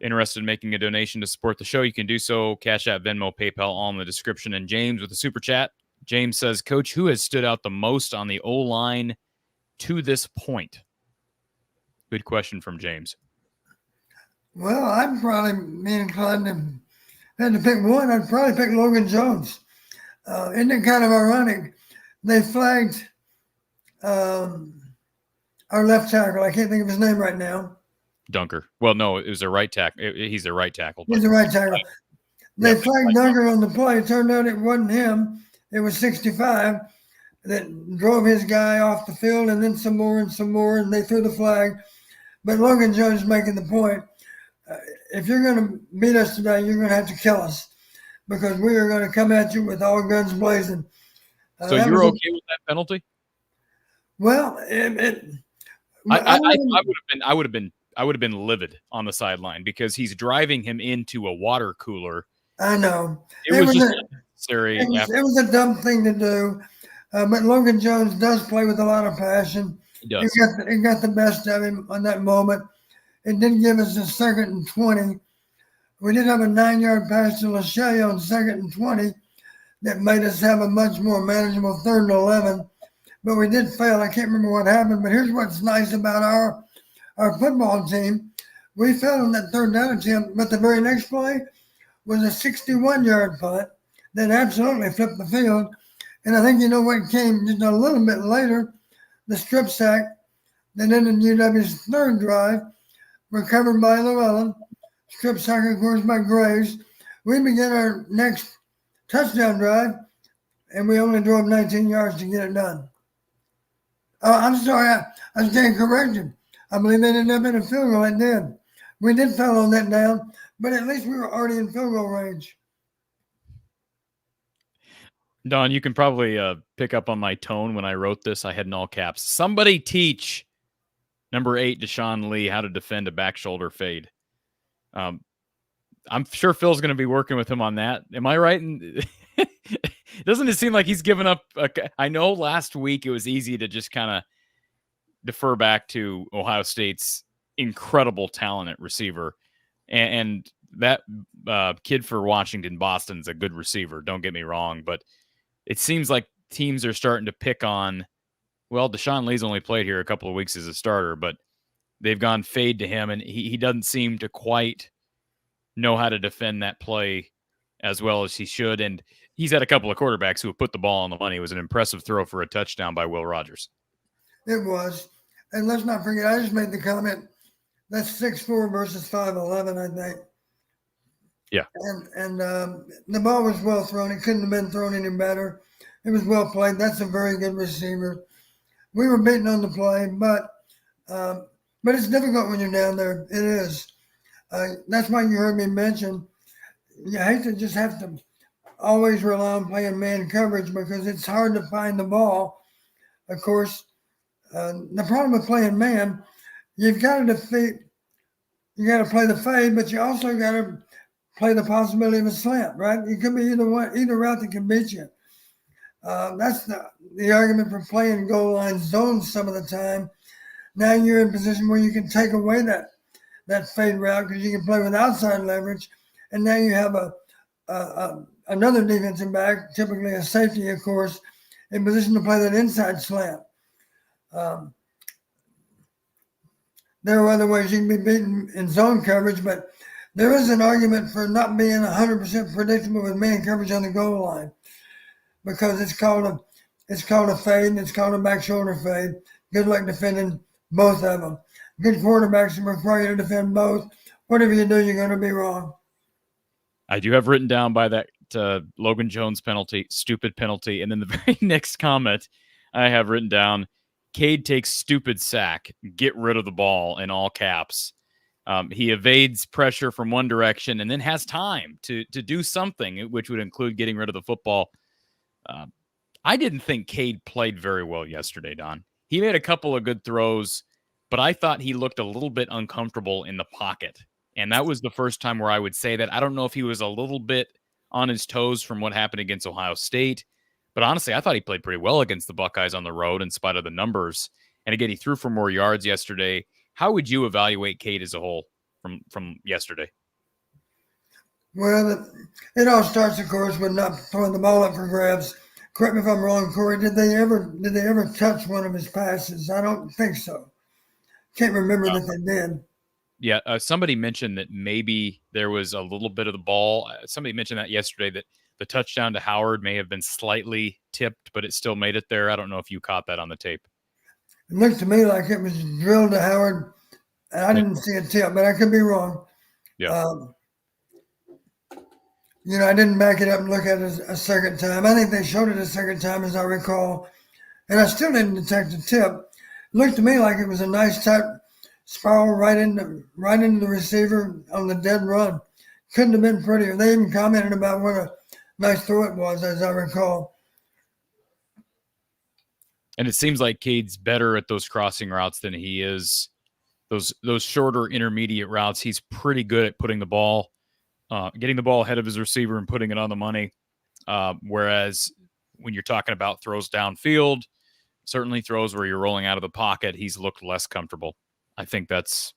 interested in making a donation to support the show, you can do so. Cash App, Venmo, PayPal, all in the description. And James with a super chat. James says, Coach, who has stood out the most on the O-line to this point? Good question from James. Well, I'd probably be inclined to had to pick one. I'd probably pick Logan Jones. Isn't it kind of ironic? They flagged our left tackle. I can't think of his name right now. Dunker. Well, no, it was a right tackle. He's a right tackle. He's a right tackle. They flagged Dunker on the play. It turned out it wasn't him. It was 65 that drove his guy off the field, and then some more, and they threw the flag. But Logan Jones is making the point. If you're going to beat us today, you're going to have to kill us because we are going to come at you with all guns blazing. So you're okay with that penalty? Well, I would have been livid on the sideline because he's driving him into a water cooler. I know. It was just unnecessary. It was a dumb thing to do. But Logan Jones does play with a lot of passion. He does. It got the best of him on that moment. It did give us a 2nd and 20. We did have a 9-yard pass to Lachey on 2nd and 20 that made us have a much more manageable 3rd and 11. But we did fail. I can't remember what happened. But here's what's nice about our football team. We failed on that 3rd down attempt, but the very next play was a 61-yard punt that absolutely flipped the field. And I think you know what came just a little bit later, the strip sack that ended UW's 3rd drive, recovered by Llewellyn, strip sack, of course, by Graves. We began our next touchdown drive, and we only drove 19 yards to get it done. I'm sorry, I stand corrected. I believe they ended up in a field goal. It did. We did foul on that down, but at least we were already in field goal range. Don, you can probably pick up on my tone when I wrote this. I had in all caps. Somebody teach number 8, Deshaun Lee, how to defend a back shoulder fade. I'm sure Phil's going to be working with him on that. Am I right? Doesn't it seem like he's given up? I know last week it was easy to just kind of defer back to Ohio State's incredible talent at receiver. And that kid for Washington, Boston's a good receiver. Don't get me wrong. But it seems like teams are starting to pick on, well, Deshaun Lee's only played here a couple of weeks as a starter, but they've gone fade to him, and he doesn't seem to quite know how to defend that play as well as he should. And he's had a couple of quarterbacks who have put the ball on the money. It was an impressive throw for a touchdown by Will Rogers. It was. And let's not forget, I just made the comment, that's 6'4" versus 5'11", I think. Yeah. And the ball was well thrown. It couldn't have been thrown any better. It was well played. That's a very good receiver. We were beaten on the play, but it's difficult when you're down there. It is. That's why you heard me mention, you hate to just have to always rely on playing man coverage because it's hard to find the ball. Of course, the problem with playing man, you've got to play the fade, but you also got to play the possibility of a slant, right? It could be either route that can beat you. That's the argument for playing goal line zones some of the time. Now you're in a position where you can take away that fade route because you can play with outside leverage, and now you have another defensive back, typically a safety, of course, in position to play that inside slant. There are other ways you can be beaten in zone coverage, but there is an argument for not being 100% predictable with man coverage on the goal line because it's called a fade and it's called a back shoulder fade. Good luck defending both of them. Good quarterbacks require you to defend both. Whatever you do, you're going to be wrong. I do have written down by that Logan Jones penalty, stupid penalty. And then the very next comment I have written down, Cade takes stupid sack, get rid of the ball in all caps. He evades pressure from one direction and then has time to do something, which would include getting rid of the football. I didn't think Cade played very well yesterday, Don. He made a couple of good throws, but I thought he looked a little bit uncomfortable in the pocket. And that was the first time where I would say that. I don't know if he was a little bit on his toes from what happened against Ohio State, but honestly, I thought he played pretty well against the Buckeyes on the road in spite of the numbers. And again, he threw for more yards yesterday. How would you evaluate Cade as a whole from yesterday? Well, it all starts, of course, with not throwing the ball up for grabs. Correct me if I'm wrong, Corey. Did they ever touch one of his passes? I don't think so. Can't remember that they did. Yeah, somebody mentioned that maybe there was a little bit of the ball. Somebody mentioned that yesterday, that the touchdown to Howard may have been slightly tipped, but it still made it there. I don't know if you caught that on the tape. It looked to me like it was drilled to Howard. I didn't see a tip, but I could be wrong. Yeah. I didn't back it up and look at it a second time. I think they showed it a second time, as I recall, and I still didn't detect a tip. It looked to me like it was a nice tight spiral right into the receiver on the dead run. Couldn't have been prettier. They even commented about what a nice throw it was, as I recall. And it seems like Cade's better at those crossing routes than he is those shorter intermediate routes. He's pretty good at putting the ball, getting the ball ahead of his receiver and putting it on the money. Whereas when you're talking about throws downfield, certainly throws where you're rolling out of the pocket, he's looked less comfortable. I think that's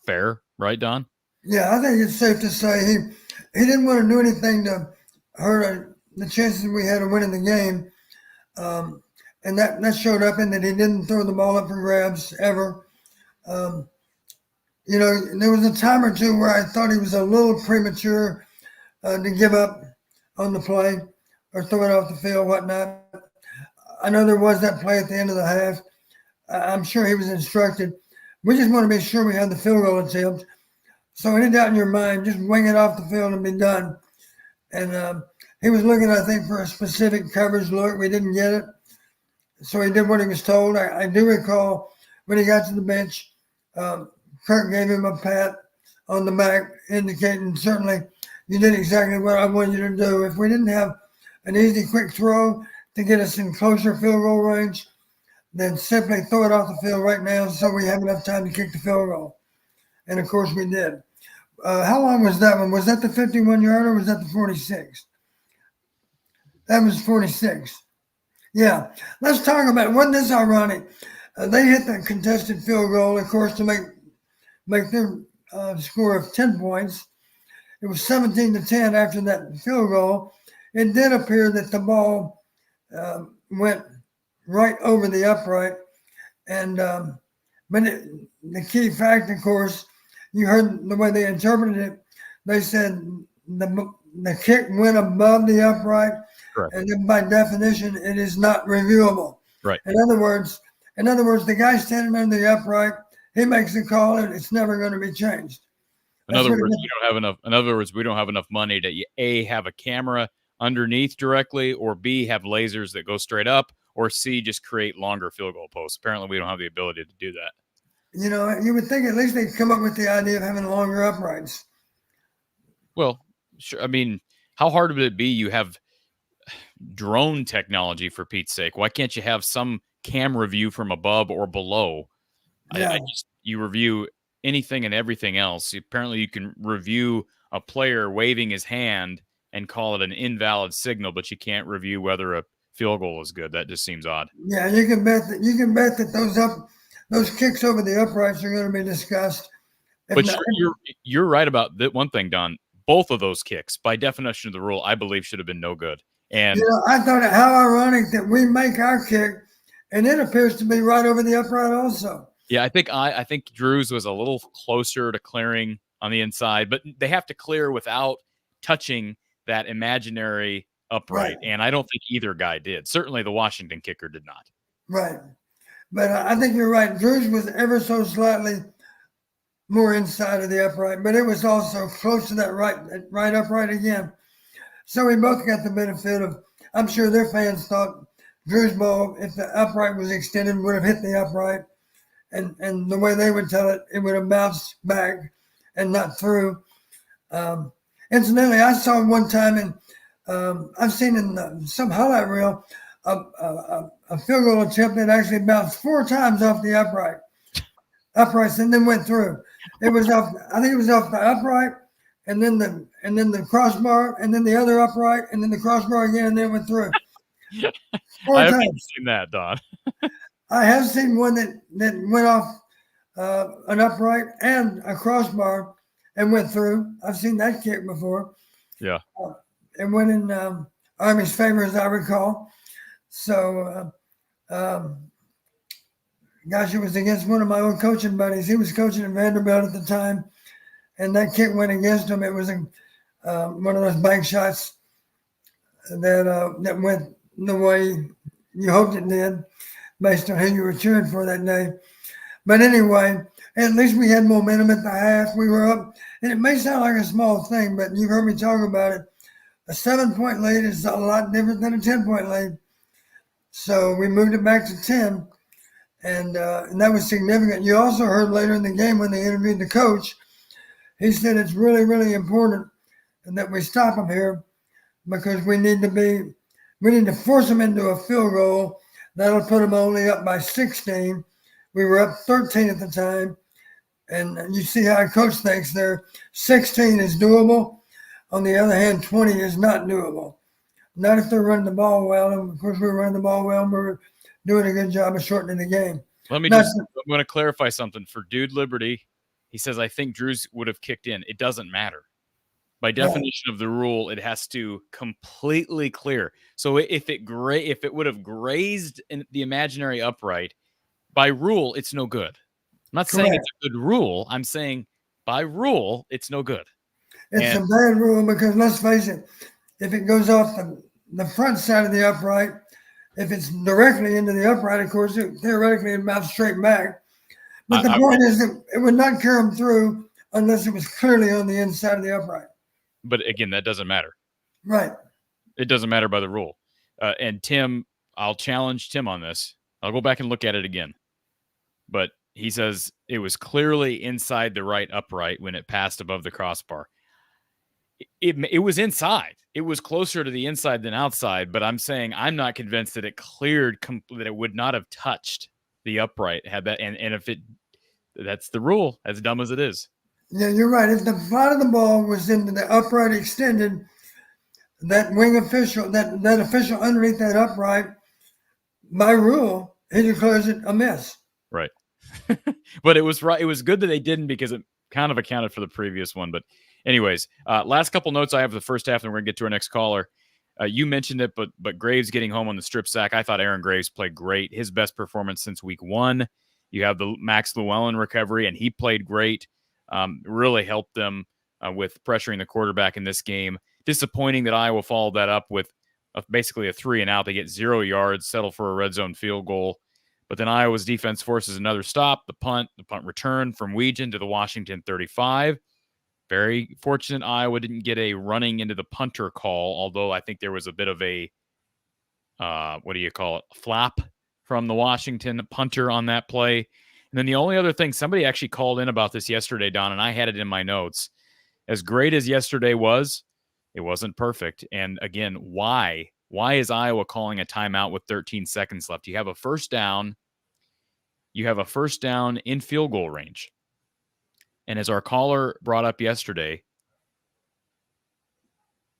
fair, right, Don? Yeah, I think it's safe to say he didn't want to do anything to hurt the chances we had of winning the game. And that showed up in that he didn't throw the ball up for grabs ever. There was a time or two where I thought he was a little premature to give up on the play or throw it off the field, whatnot. I know there was that play at the end of the half. I'm sure he was instructed. We just want to be sure we had the field goal attempt. So any doubt in your mind, just wing it off the field and be done. And he was looking, I think, for a specific coverage look. We didn't get it. So he did what he was told. I do recall when he got to the bench, Kirk gave him a pat on the back, indicating certainly you did exactly what I wanted you to do. If we didn't have an easy, quick throw to get us in closer field goal range, then simply throw it off the field right now so we have enough time to kick the field goal. And, of course, we did. How long was that one? Was that the 51-yarder or was that the 46? That was 46. Yeah. Let's talk about it. Wasn't this ironic? They hit the contested field goal, of course, to make their score of 10 points. It was 17-10 after that field goal. It did appear that the ball went right over the upright. And but the key fact, of course, you heard the way they interpreted it. They said the kick went above the upright, Correct. and then by definition, it is not reviewable. Right. In other words, the guy standing under the upright, he makes the call, and it's never going to be changed. In other words, we don't have enough money to A, have a camera underneath directly, or B, have lasers that go straight up, or C, just create longer field goal posts. Apparently, we don't have the ability to do that. You would think at least they'd come up with the idea of having longer uprights. Well, sure. I mean, how hard would it be? You have drone technology, for Pete's sake. Why can't you have some camera view from above or below? Yeah. You review anything and everything else. Apparently, you can review a player waving his hand and call it an invalid signal, but you can't review whether a field goal is good. That just seems odd. Yeah, you can bet that those kicks over the uprights are going to be discussed. But you're right about that one thing, Don. Both of those kicks, by definition of the rule, I believe should have been no good. And I thought it how ironic that we make our kick, and it appears to be right over the upright also. Yeah, I think Drew's was a little closer to clearing on the inside, but they have to clear without touching that imaginary upright, Right. and I don't think either guy did. Certainly, the Washington kicker did not. Right. But I think you're right. Drew's was ever so slightly more inside of the upright, but it was also close to that right upright again. So we both got the benefit of, I'm sure their fans thought Drew's ball, if the upright was extended, would have hit the upright. And the way they would tell it, it would have bounced back and not through. Incidentally, I saw one time, and I've seen in some highlight reel, a field goal attempt that actually bounced 4 times off the uprights, and then went through. It was off. I think it was off the upright, and then the crossbar, and then the other upright, and then the crossbar again, and then went through. 4 I haven't times. seen that, Don. I have seen one that went off an upright and a crossbar and went through. I've seen that kick before. Yeah. It went in Army's favor, as I recall. So, gosh, it was against one of my old coaching buddies. He was coaching at Vanderbilt at the time, and that kick went against him. It was one of those bank shots that went the way you hoped it did, based on who you were cheering for that day. But anyway, at least we had momentum at the half. We were up, and it may sound like a small thing, but you've heard me talk about it. A 7-point lead is a lot different than a 10-point lead. So we moved it back to 10, and that was significant. You also heard later in the game when they interviewed the coach, he said it's really, really important that we stop them here because we need to force them into a field goal. That'll put them only up by 16. We were up 13 at the time, and you see how a coach thinks there. 16 is doable. On the other hand, 20 is not doable. Not if they're running the ball well, and of course we were running the ball well, and we were doing a good job of shortening the game. I'm going to clarify something for Dude Liberty. He says, I think Drews would have kicked in. It doesn't matter. By definition of the rule, it has to completely clear. So if it would have grazed in the imaginary upright, by rule, it's no good. I'm not saying it's a good rule. I'm saying by rule, it's no good. It's a bad rule because let's face it, if it goes off the front side of the upright, if it's directly into the upright, of course, theoretically it bounce straight back. But the point is that it would not carry them through unless it was clearly on the inside of the upright. But again, that doesn't matter. Right. It doesn't matter by the rule. And Tim, I'll challenge Tim on this. I'll go back and look at it again. But he says it was clearly inside the right upright when it passed above the crossbar. It was inside. It was closer to the inside than outside, but I'm saying I'm not convinced that it cleared, that it would not have touched the upright had that. And if that's the rule, as dumb as it is. Yeah, you're right. If the flat of the ball was into the upright extended, that wing official, that official underneath that upright, by rule, he declares it a miss. Right. But it was right. It was good that they didn't because it kind of accounted for the previous one. But anyways, last couple notes I have for the first half, and we're going to get to our next caller. You mentioned it, but Graves getting home on the strip sack. I thought Aaron Graves played great. His best performance since week 1. You have the Max Llewellyn recovery, and he played great. Really helped them with pressuring the quarterback in this game. Disappointing that Iowa followed that up with basically a 3-and-out. They get 0 yards, settle for a red zone field goal. But then Iowa's defense forces another stop, the punt return from Weegan to the Washington 35. Very fortunate Iowa didn't get a running into the punter call, although I think there was a bit of a, flap from the Washington punter on that play. And then the only other thing, somebody actually called in about this yesterday, Don, and I had it in my notes. As great as yesterday was, it wasn't perfect. And again, why? Why is Iowa calling a timeout with 13 seconds left? You have a first down. You have a first down in field goal range. And as our caller brought up yesterday,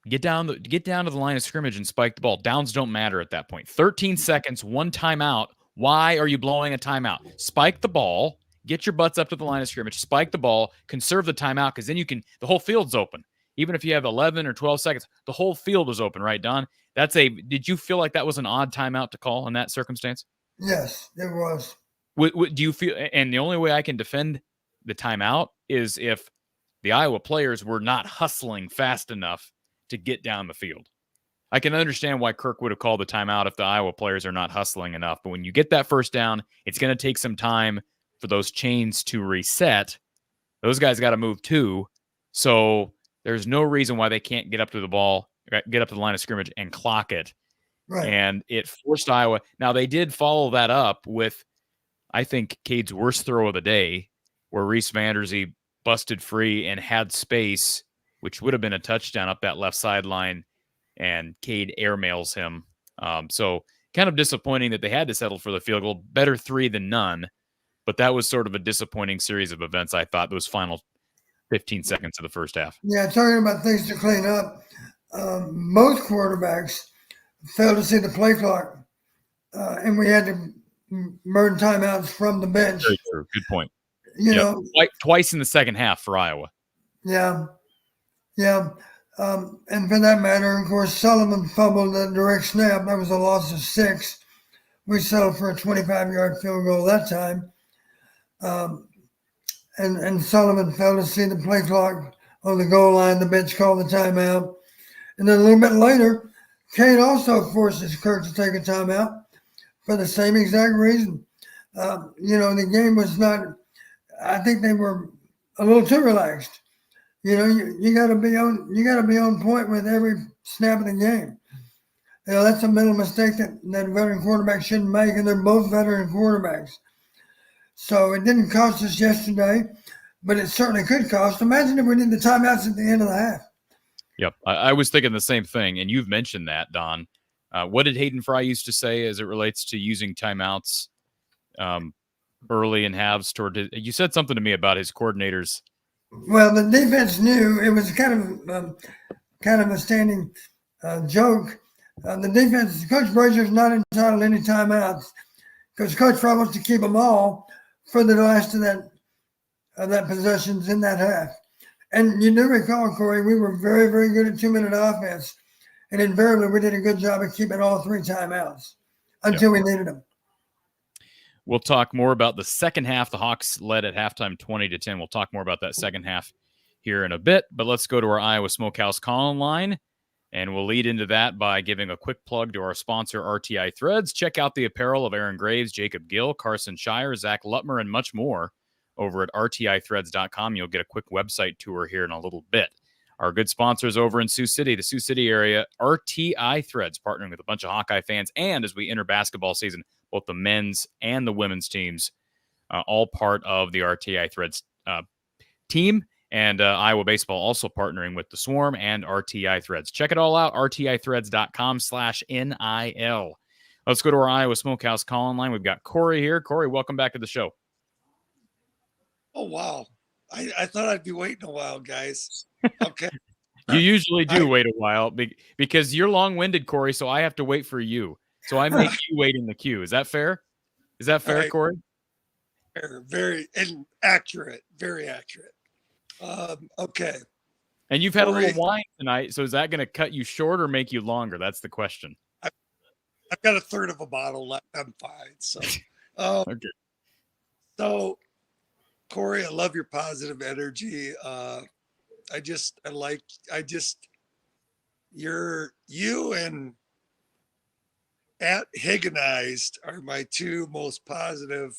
get down to the line of scrimmage and spike the ball. Downs don't matter at that point. 13 seconds, 1 timeout. Why are you blowing a timeout? Spike the ball, get your butts up to the line of scrimmage, spike the ball, conserve the timeout, because then the whole field's open. Even if you have 11 or 12 seconds, the whole field is open, right, Don? Did you feel like that was an odd timeout to call in that circumstance? Yes, it was. Do you feel, and the only way I can defend the timeout is if the Iowa players were not hustling fast enough to get down the field. I can understand why Kirk would have called the timeout if the Iowa players are not hustling enough. But when you get that first down, it's going to take some time for those chains to reset. Those guys got to move too. So there's no reason why they can't get up to the ball, get up to the line of scrimmage and clock it. Right. And it forced Iowa. Now, they did follow that up with, I think, Cade's worst throw of the day, where Reese Vanderzee busted free and had space, which would have been a touchdown up that left sideline, and Cade airmails him. So kind of disappointing that they had to settle for the field goal. Better 3 than none, but that was sort of a disappointing series of events, I thought, those final 15 seconds of the first half. Yeah, talking about things to clean up, most quarterbacks failed to see the play clock, and we had to burn timeouts from the bench. Very true. Good point. You know, twice in the second half for Iowa. Yeah. And for that matter, of course, Sullivan fumbled the direct snap. That was a loss of 6. We settled for a 25-yard field goal that time. And Sullivan failed to see the play clock on the goal line. The bench called the timeout. And then a little bit later, Cade also forces Kirk to take a timeout for the same exact reason. The game was not, I think they were a little too relaxed. You got to be on point with every snap of the game. That's a mental mistake that veteran quarterbacks shouldn't make, and they're both veteran quarterbacks. So it didn't cost us yesterday, but it certainly could cost. Imagine if we did the timeouts at the end of the half. Yep, I was thinking the same thing, and you've mentioned that, Don. What did Hayden Fry used to say as it relates to using timeouts early in halves? You said something to me about his coordinators. Well, the defense knew it was kind of a standing joke. The defense, Coach Brazier's not entitled to any timeouts. because Coach Fry wants to keep them all for the last of that possessions in that half. And you do recall, Corey, we were very, very good at 2-minute offense. And invariably, we did a good job of keeping all 3 timeouts until we needed them. We'll talk more about the second half. The Hawks led at halftime 20-10. We'll talk more about that second half here in a bit. But let's go to our Iowa Smokehouse call-in line. And we'll lead into that by giving a quick plug to our sponsor, RTI Threads. Check out the apparel of Aaron Graves, Jacob Gill, Carson Shire, Zach Lutmer, and much more over at rtithreads.com. You'll get a quick website tour here in a little bit. Our good sponsors over in Sioux City, the Sioux City area, RTI Threads, partnering with a bunch of Hawkeye fans. And as we enter basketball season, both the men's and the women's teams, all part of the RTI Threads team. And Iowa Baseball also partnering with the Swarm and RTI Threads. Check it all out, rtithreads.com/NIL. Let's go to our Iowa Smokehouse call-in line. We've got Corey here. Corey, welcome back to the show. Oh, wow. I thought I'd be waiting a while, guys. Okay. You usually do wait a while because you're long-winded, Corey, so I have to wait for you. So I make you wait in the queue. Is that fair? Is that fair, Right. Corey? Very accurate. Very accurate. Okay. And you've had Corey, a little wine tonight, so is that going to cut you short or make you longer? That's the question. I've got a third of a bottle left. I'm fine. So, Okay. So, Corey, I love your positive energy. You and at Higginized are my 2 most positive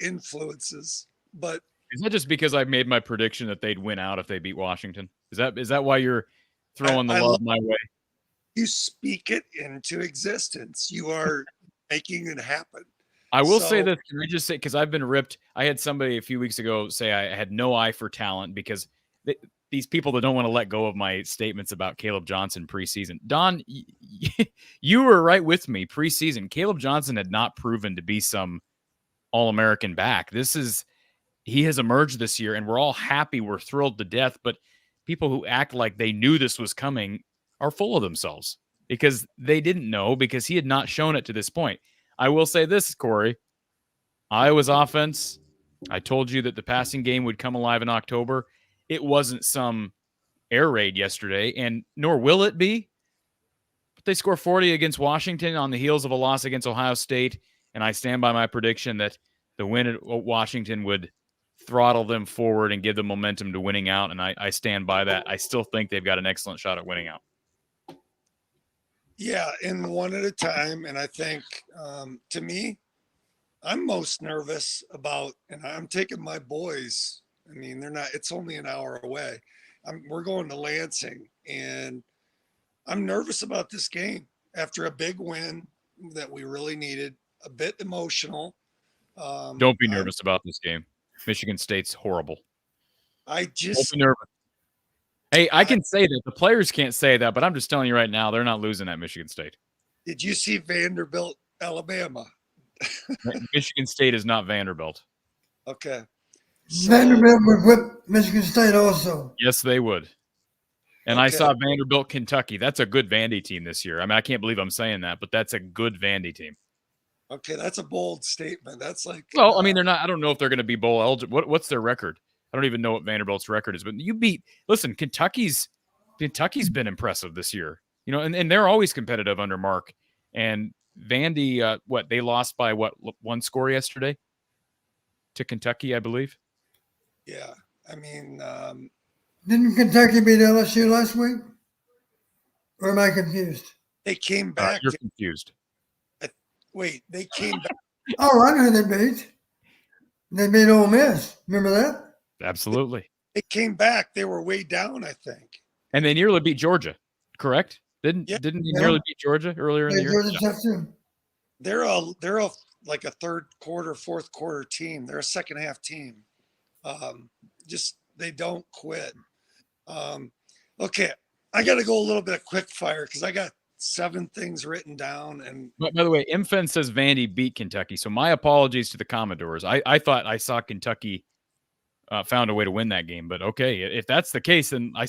influences. But Is that just because I made my prediction that they'd win out if they beat Washington? Is that why you're throwing the love my way? you speak it into existence. You are making it happen. I will say this. Can I just say, because I've been ripped. I had somebody a few weeks ago say I had no eye for talent because these people that don't want to let go of my statements about Caleb Johnson preseason. Don, you were right with me preseason. Caleb Johnson had not proven to be some All-American back. He has emerged this year, and we're all happy. We're thrilled to death. But people who act like they knew this was coming are full of themselves because they didn't know because he had not shown it to this point. I will say this, Corey. Iowa's offense, I told you that the passing game would come alive in October. It wasn't some air raid yesterday, and nor will it be. But they score 40 against Washington on the heels of a loss against Ohio State, and I stand by my prediction that the win at Washington would throttle them forward and give them momentum to winning out, and I stand by that. I still think they've got an excellent shot at winning out. Yeah, and one at a time. And I think, to me, I'm most nervous about, and I'm taking my boys. I mean, it's only an hour away. We're going to Lansing, and I'm nervous about this game after a big win that we really needed, a bit emotional. Don't be nervous about this game. Michigan State's horrible. Don't be nervous. Hey, I can say that. The players can't say that, but I'm just telling you right now, they're not losing at Michigan State. Did you see Vanderbilt, Alabama? Michigan State is not Vanderbilt. Okay. Vanderbilt would whip Michigan State also. Yes, they would. And I saw Vanderbilt, Kentucky. That's a good Vandy team this year. I mean, I can't believe I'm saying that, but that's a good Vandy team. Okay, that's a bold statement. That's like, well, I mean, they're not. I don't know if they're going to be bowl eligible. What's their record? I don't even know what Vanderbilt's record is. But listen, Kentucky's been impressive this year. You know, and they're always competitive under Mark. And Vandy, they lost by one score yesterday to Kentucky, I believe. Yeah, I mean, didn't Kentucky beat LSU last week? Or am I confused? They came back. You're confused. Wait, they came back. Oh, I know they beat. They beat Ole Miss. Remember that? Absolutely. They came back. They were way down, I think. And they nearly beat Georgia, correct? Didn't they nearly beat Georgia earlier in the year? Georgia tough too. They're a like a third quarter, fourth quarter team. They're a second half team. Just they don't quit. Okay, I got to go a little bit of quick fire because I got 7 things written down. And by the way, MFN says Vandy beat Kentucky. So my apologies to the Commodores. I thought I saw Kentucky found a way to win that game. But okay, if that's the case, then I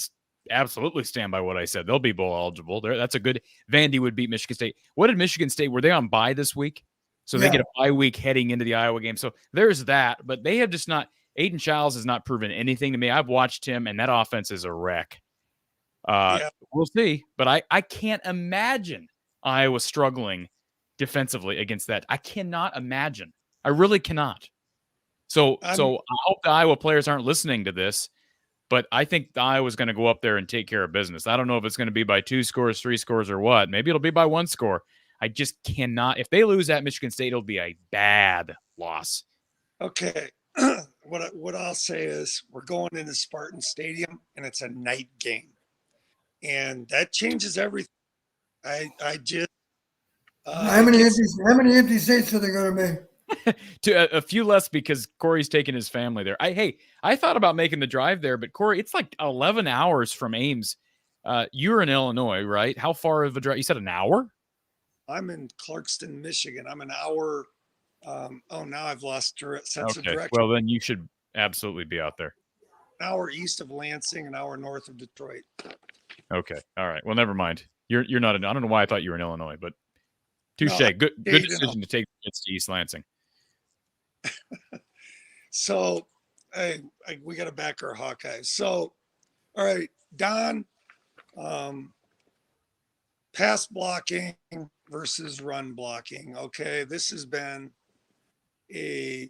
absolutely stand by what I said. They'll be bowl eligible. That's a good. Vandy would beat Michigan State. What did Michigan State? Were they on bye this week? So they get a bye week heading into the Iowa game. So there's that. But they have just not – Aiden Childs has not proven anything to me. I've watched him, and that offense is a wreck. We'll see. But I can't imagine Iowa struggling defensively against that. I cannot imagine. I really cannot. So I hope the Iowa players aren't listening to this. But I think Iowa's going to go up there and take care of business. I don't know if it's going to be by 2 scores, 3 scores, or what. Maybe it'll be by 1 score. I just cannot. If they lose at Michigan State, it'll be a bad loss. Okay. What I'll say is we're going into Spartan Stadium, and it's a night game. And that changes everything. I just how many empty seats are there going to be? To a few less because Corey's taking his family there. I thought about making the drive there, but Corey, it's like 11 hours from Ames. You're in Illinois, right? How far of a drive? You said an hour? I'm in Clarkston, Michigan. I'm an hour. Now I've lost sense of direction. Well, then you should absolutely be out there. An hour east of Lansing, an hour north of Detroit. Okay. All right. Well, never mind. You're not. I don't know why I thought you were in Illinois, but touche. No, good decision to take the kids to East Lansing. So we got to back our Hawkeyes. So, all right, Don, pass blocking versus run blocking. Okay, this has been a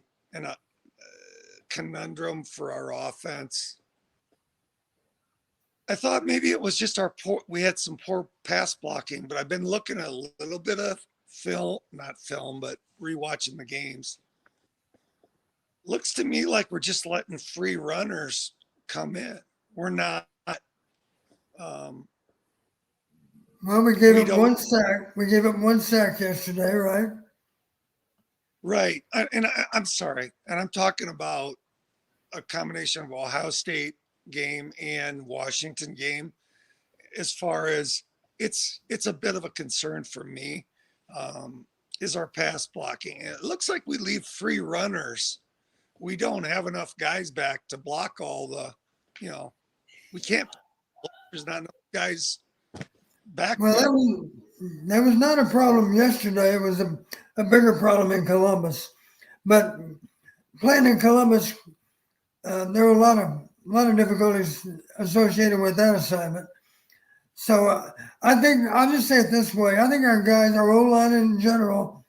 conundrum for our offense. I thought maybe it was just we had some poor pass blocking, but I've been looking at a little bit of but rewatching the games. Looks to me like we're just letting free runners come in. We're not. Well, we gave up 1 sack. We gave up 1 sack yesterday, right? Right. I'm sorry. And I'm talking about a combination of Ohio State game and Washington game. As far as it's a bit of a concern for me, is our pass blocking. And it looks like we leave free runners. We don't have enough guys back to block all the, we can't. There's not enough guys back. Well, that was not a problem yesterday. It was a bigger problem in Columbus. But playing in Columbus, there were a lot of difficulties associated with that assignment. So I think I'll just say it this way: I think our guys, our O-line in general,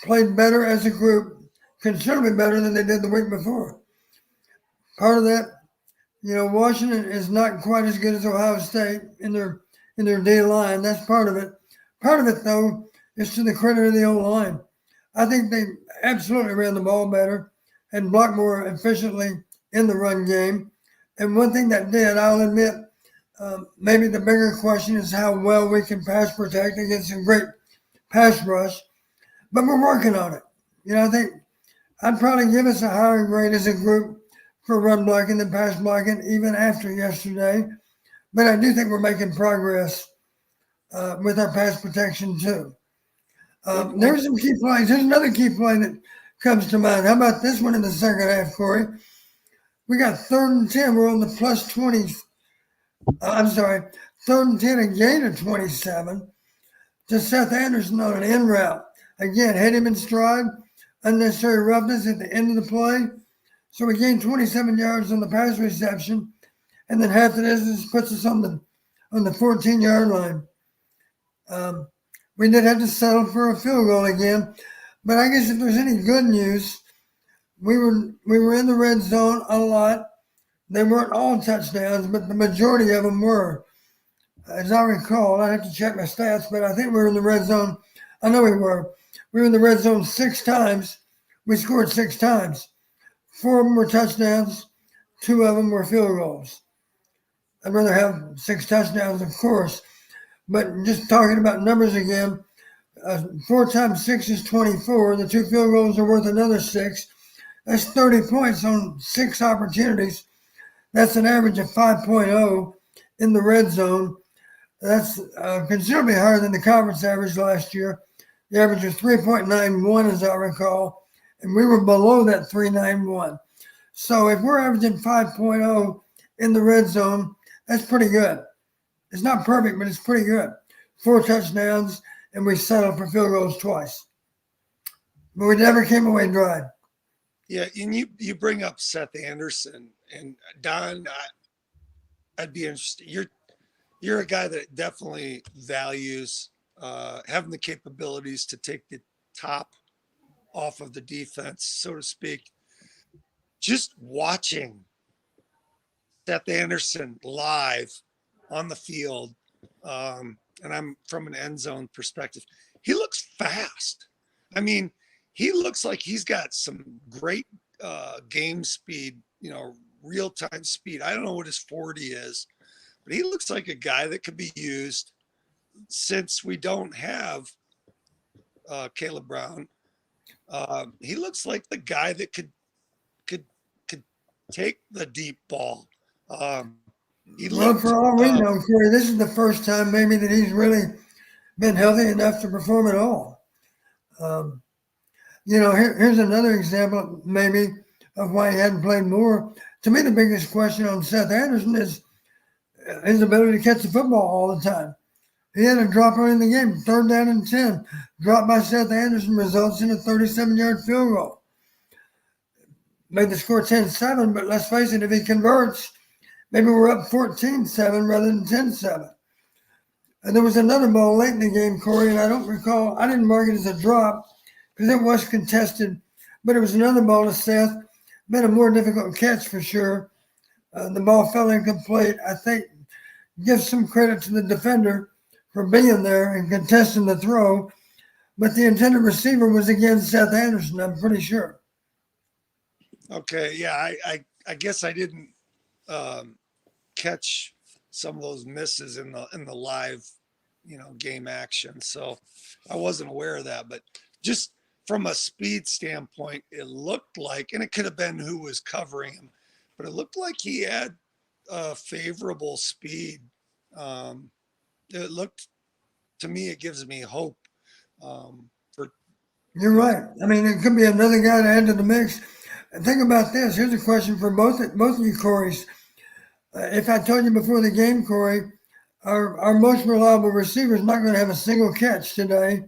played better as a group. Considerably better than they did the week before. Part of that, Washington is not quite as good as Ohio State in their D line. That's part of it. Part of it, though, is to the credit of the O-line. I think they absolutely ran the ball better and blocked more efficiently in the run game. And one thing that did, I'll admit, maybe the bigger question is how well we can pass protect against a great pass rush. But we're working on it. I think I'd probably give us a higher grade as a group for run blocking than pass blocking, even after yesterday. But I do think we're making progress with our pass protection, too. There's some key plays. There's another key play that comes to mind. How about this one in the second half, Corey? We got 3rd and 10. We're on the plus 20. 3rd and 10, a gain of 27 to Seth Anderson on an in route. Again, hit him in stride. Unnecessary roughness at the end of the play. So we gained 27 yards on the pass reception, and then half the distance puts us on the 14-yard line. We did have to settle for a field goal again, but I guess if there's any good news, we were in the red zone a lot. They weren't all touchdowns, but the majority of them were. As I recall, I have to check my stats, but I think we were in the red zone. I know we were. We were in the red zone 6 times. We scored 6 times. 4 of them were touchdowns. 2 of them were field goals. I'd rather have 6 touchdowns, of course. But just talking about numbers again, 4 times 6 is 24. The 2 field goals are worth another 6. That's 30 points on 6 opportunities. That's an average of 5.0 in the red zone. That's considerably higher than the conference average last year. The average was 3.91, as I recall, and we were below that 3.91. So if we're averaging 5.0 in the red zone, that's pretty good. It's not perfect, but it's pretty good. 4 touchdowns, and we settled for field goals twice. but we never came away dry. Yeah, and you bring up Seth Anderson and Don. I'd be interested. You're a guy that definitely values having the capabilities to take the top off of the defense, so to speak. Just watching Seth Anderson live on the field, and I'm from an end zone perspective, he looks fast. I mean, he looks like he's got some great game speed, real time speed. I don't know what his 40 is, but he looks like a guy that could be used since we don't have Caleb Brown. He looks like the guy that could take the deep ball. For all we know, Corey, this is the first time maybe that he's really been healthy enough to perform at all. Here's another example maybe of why he hadn't played more. To me, the biggest question on Seth Anderson is his ability to catch the football all the time. He had a drop early in the game, 3rd down and 10. Drop by Seth Anderson results in a 37-yard field goal. Made the score 10-7, but let's face it, if he converts, maybe we're up 14-7 rather than 10-7. And there was another ball late in the game, Corey, and I didn't mark it as a drop because it was contested, but it was another ball to Seth. Been a more difficult catch for sure. The ball fell incomplete. I think give some credit to the defender for being there and contesting the throw, but the intended receiver was again Seth Anderson, I'm pretty sure. Okay, yeah, I guess I didn't catch some of those misses in the live, game action, so I wasn't aware of that. But just from a speed standpoint, it looked like, and it could have been who was covering him, but it looked like he had favorable speed. It looked to me, it gives me hope. You're right. I mean, it could be another guy to add to the mix. And think about this. Here's a question for both of you, Corey's. If I told you before the game, Corey, our most reliable receiver is not going to have a single catch today,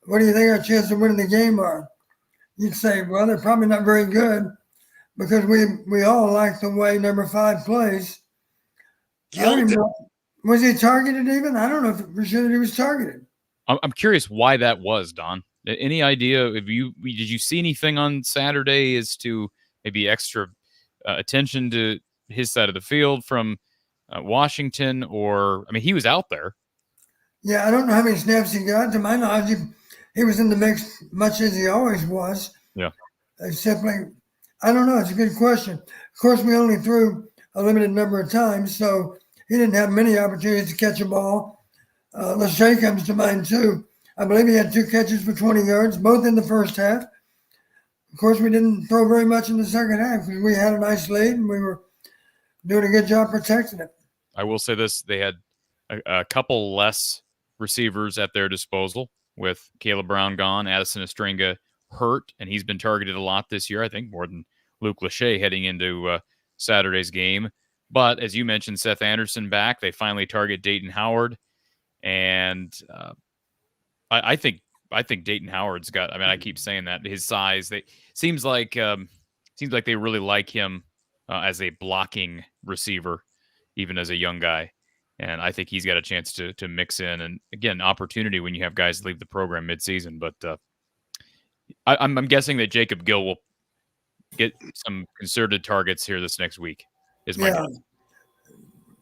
what do you think our chances of winning the game are? You'd say, well, they're probably not very good because we all like the way number 5 plays. Was he targeted even? I don't know for sure that he was targeted. I'm curious why that was, Don. Any idea? Did you see anything on Saturday as to maybe extra attention to his side of the field from Washington? Or, I mean, he was out there. Yeah, I don't know how many snaps he got. To my knowledge, he was in the mix much as he always was. Yeah. Simply, I don't know. It's a good question. Of course, we only threw a limited number of times, so he didn't have many opportunities to catch a ball. Lachey comes to mind, too. I believe he had 2 catches for 20 yards, both in the first half. Of course, we didn't throw very much in the second half because we had a nice lead and we were doing a good job protecting it. I will say this. They had a couple less receivers at their disposal with Caleb Brown gone, Addison Estringa hurt, and he's been targeted a lot this year, I think, more than Luke Lachey heading into Saturday's game. But as you mentioned, Seth Anderson back. They finally target Dayton Howard. And I think Dayton Howard's got. I mean, I keep saying that his size. Seems like they really like him as a blocking receiver, even as a young guy. And I think he's got a chance to mix in. And again, opportunity when you have guys leave the program midseason. But I'm guessing that Jacob Gill will get some concerted targets here this next week. Is my guess.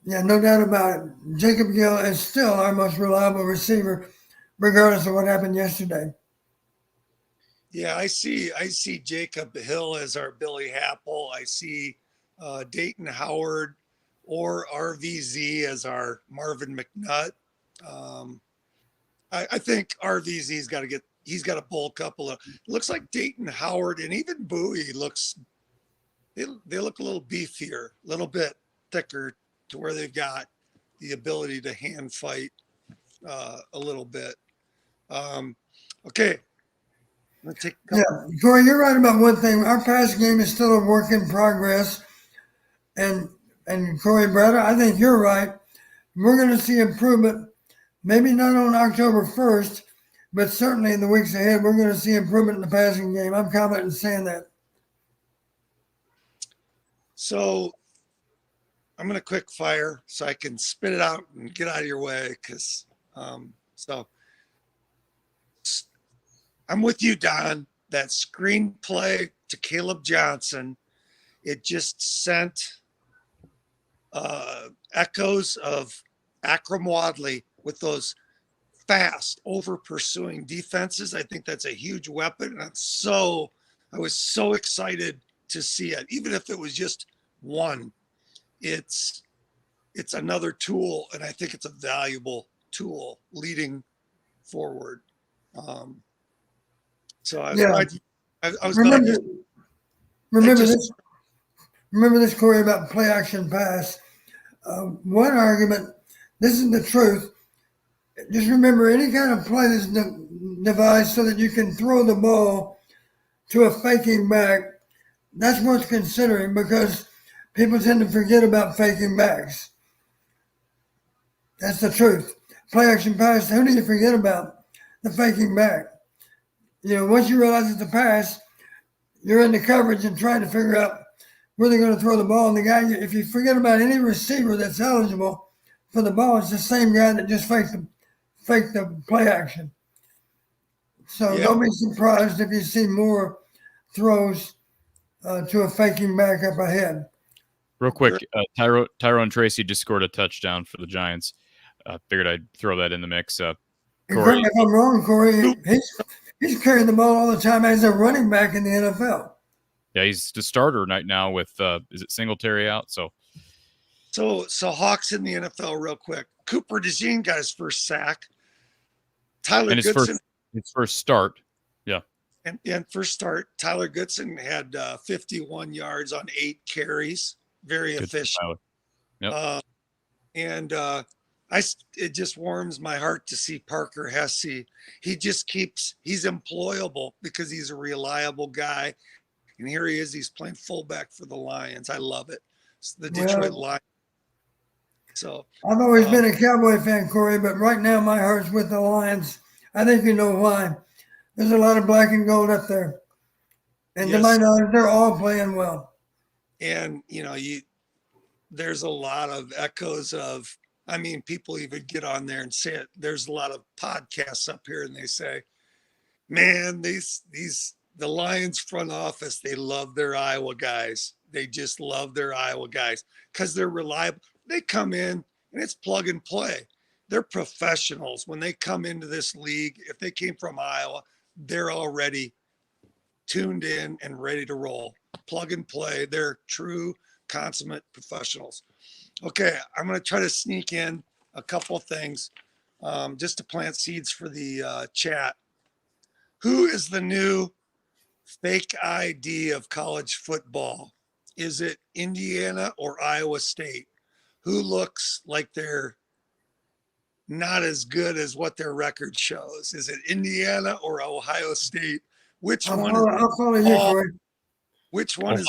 Yeah, no doubt about it. Jacob Gill is still our most reliable receiver, regardless of what happened yesterday. Yeah, I see Jacob Hill as our Billy Happel. I see Dayton Howard or RVZ as our Marvin McNutt. I think RVZ's got to bulk up a little. It looks like Dayton Howard and even Bowie they look a little beefier, a little bit thicker, to where they've got the ability to hand fight a little bit. Okay. Corey, you're right about one thing. Our pass game is still a work in progress. And Corey Brad, I think you're right. We're going to see improvement, maybe not on October 1st, But certainly in the weeks ahead, we're going to see improvement in the passing game. I'm confident in saying that. So I'm going to quick fire so I can spit it out and get out of your way. So I'm with you, Don. That screenplay to Caleb Johnson, it just sent echoes of Akram Wadley with those fast, over pursuing defenses. I think that's a huge weapon. And I was so excited to see it, even if it was just one. It's another tool, and I think it's a valuable tool leading forward. So I was glad. I was glad you. Remember this, Corey, about play action pass. One argument. This is the truth. Just remember, any kind of play that's devised so that you can throw the ball to a faking back. That's worth considering because people tend to forget about faking backs. That's the truth. Play action pass. Who do you forget about? The faking back. Once you realize it's a pass, you're in the coverage and trying to figure out where they're going to throw the ball. And the guy, if you forget about any receiver that's eligible for the ball, it's the same guy that just faked the play action. So Don't be surprised if you see more throws to a faking back up ahead. Real quick, Tyrone Tracy just scored a touchdown for the Giants. Figured I'd throw that in the mix. Corey, if I'm wrong, Corey, he's carrying the ball all the time as a running back in the NFL. Yeah, he's the starter right now with is it Singletary out? So Hawks in the NFL real quick. Cooper DeJean got his first sack. Tyler and Goodson. His first start. Yeah. And first start, Tyler Goodson had 51 yards on 8 carries. Very efficient. Yep. It just warms my heart to see Parker Hesse. He's employable because he's a reliable guy. And here he is. He's playing fullback for the Lions. I love it. It's the Detroit Lions. So I've always been a Cowboy fan, Corey, but right now my heart's with the Lions. I think you know why. There's a lot of black and gold up there. And to my knowledge, they're all playing well. And, there's a lot of echoes of, people even get on there and say it. There's a lot of podcasts up here and they say, man, the Lions front office, they love their Iowa guys. They just love their Iowa guys because they're reliable. They come in and it's plug and play. They're professionals. When they come into this league, if they came from Iowa, they're already tuned in and ready to roll. Plug and play. They're true, consummate professionals. Okay, I'm going to try to sneak in a couple of things just to plant seeds for the chat. Who is the new fake ID of college football? Is it Indiana or Iowa State? Who looks like they're not as good as what their record shows? Is it Indiana or Ohio State? I'll follow you, Corey. Which one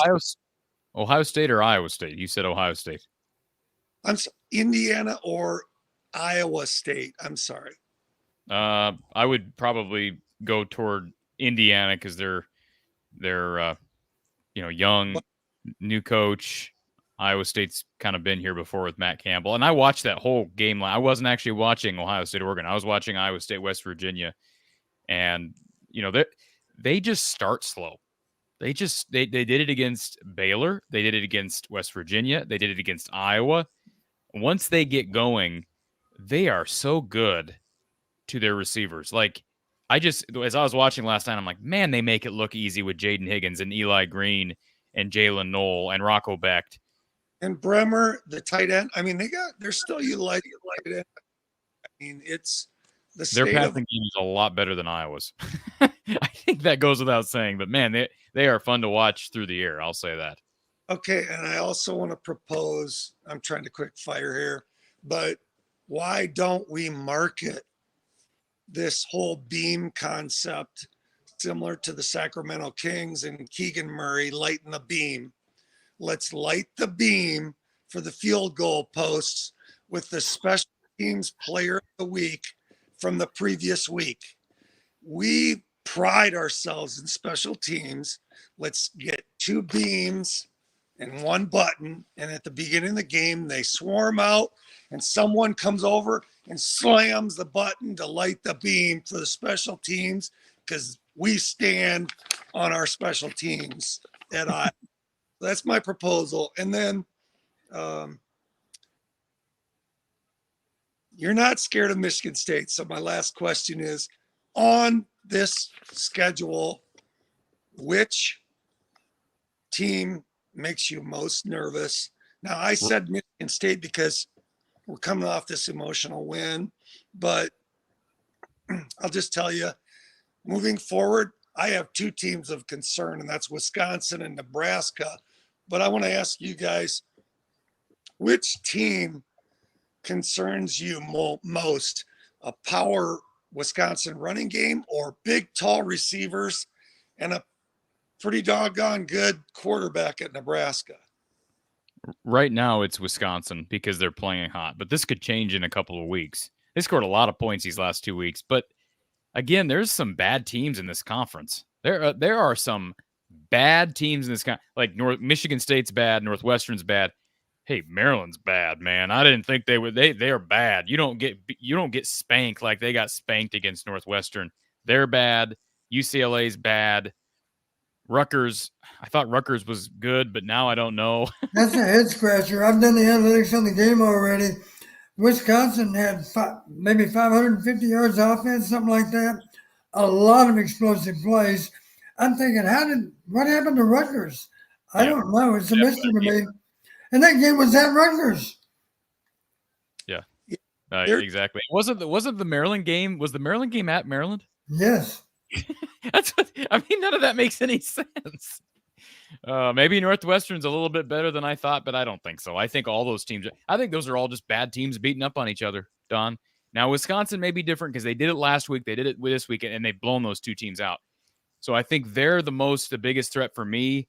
Ohio State or Iowa State? You said Ohio State. Indiana or Iowa State? I'm sorry. I would probably go toward Indiana because they're young, new coach. Iowa State's kind of been here before with Matt Campbell. And I watched that whole game. I wasn't actually watching Ohio State, Oregon. I was watching Iowa State, West Virginia. And, they just start slow. They did it against Baylor. They did it against West Virginia. They did it against Iowa. Once they get going, they are so good to their receivers. As I was watching last night, I'm like, man, they make it look easy with Jaden Higgins and Eli Green and Jalen Knoll and Rocco Becht. And Bremer, the tight end. They're still utilizing tight end. It's the their passing game is a lot better than Iowa's. I think that goes without saying, but man, they are fun to watch through the air. I'll say that. Okay, and I also want to propose, I'm trying to quick fire here, but why don't we market this whole beam concept similar to the Sacramento Kings and Keegan Murray lighting the beam? Let's light the beam for the field goal posts with the special teams player of the week from the previous week. we pride ourselves in special teams. Let's get 2 beams and 1 button. And at the beginning of the game, they swarm out and someone comes over and slams the button to light the beam for the special teams, because we stand on our special teams at I. That's my proposal. And then you're not scared of Michigan State. So my last question is, on this schedule, which team makes you most nervous? Now, I said Michigan State because we're coming off this emotional win, but I'll just tell you, moving forward, I have 2 teams of concern, and that's Wisconsin and Nebraska. But I want to ask you guys, which team concerns you most? A power Wisconsin running game, or big, tall receivers and a pretty doggone good quarterback at Nebraska? Right now, it's Wisconsin because they're playing hot, but this could change in a couple of weeks. They scored a lot of points these last 2 weeks, but again, there's some bad teams in this conference. There are some bad teams in this like Michigan State's bad, Northwestern's bad. Hey, Maryland's bad, man. I didn't think they would. They are bad. You don't get spanked like they got spanked against Northwestern. They're bad. UCLA's bad. Rutgers, I thought Rutgers was good, but now I don't know. That's a head scratcher. I've done the analytics on the game already. Wisconsin had maybe 550 yards offense, something like that. A lot of explosive plays. I'm thinking, what happened to Rutgers? I don't know. It's a mystery to me. And that game was at Rutgers. Yeah, exactly. Wasn't the Maryland game? Was the Maryland game at Maryland? Yes. That's what I mean. None of that makes any sense. Maybe Northwestern's a little bit better than I thought, but I don't think so. I think all those teams, I think those are all just bad teams beating up on each other, Don. Now, Wisconsin may be different because they did it last week. They did it this week, and they've blown those 2 teams out. So I think they're the biggest threat for me.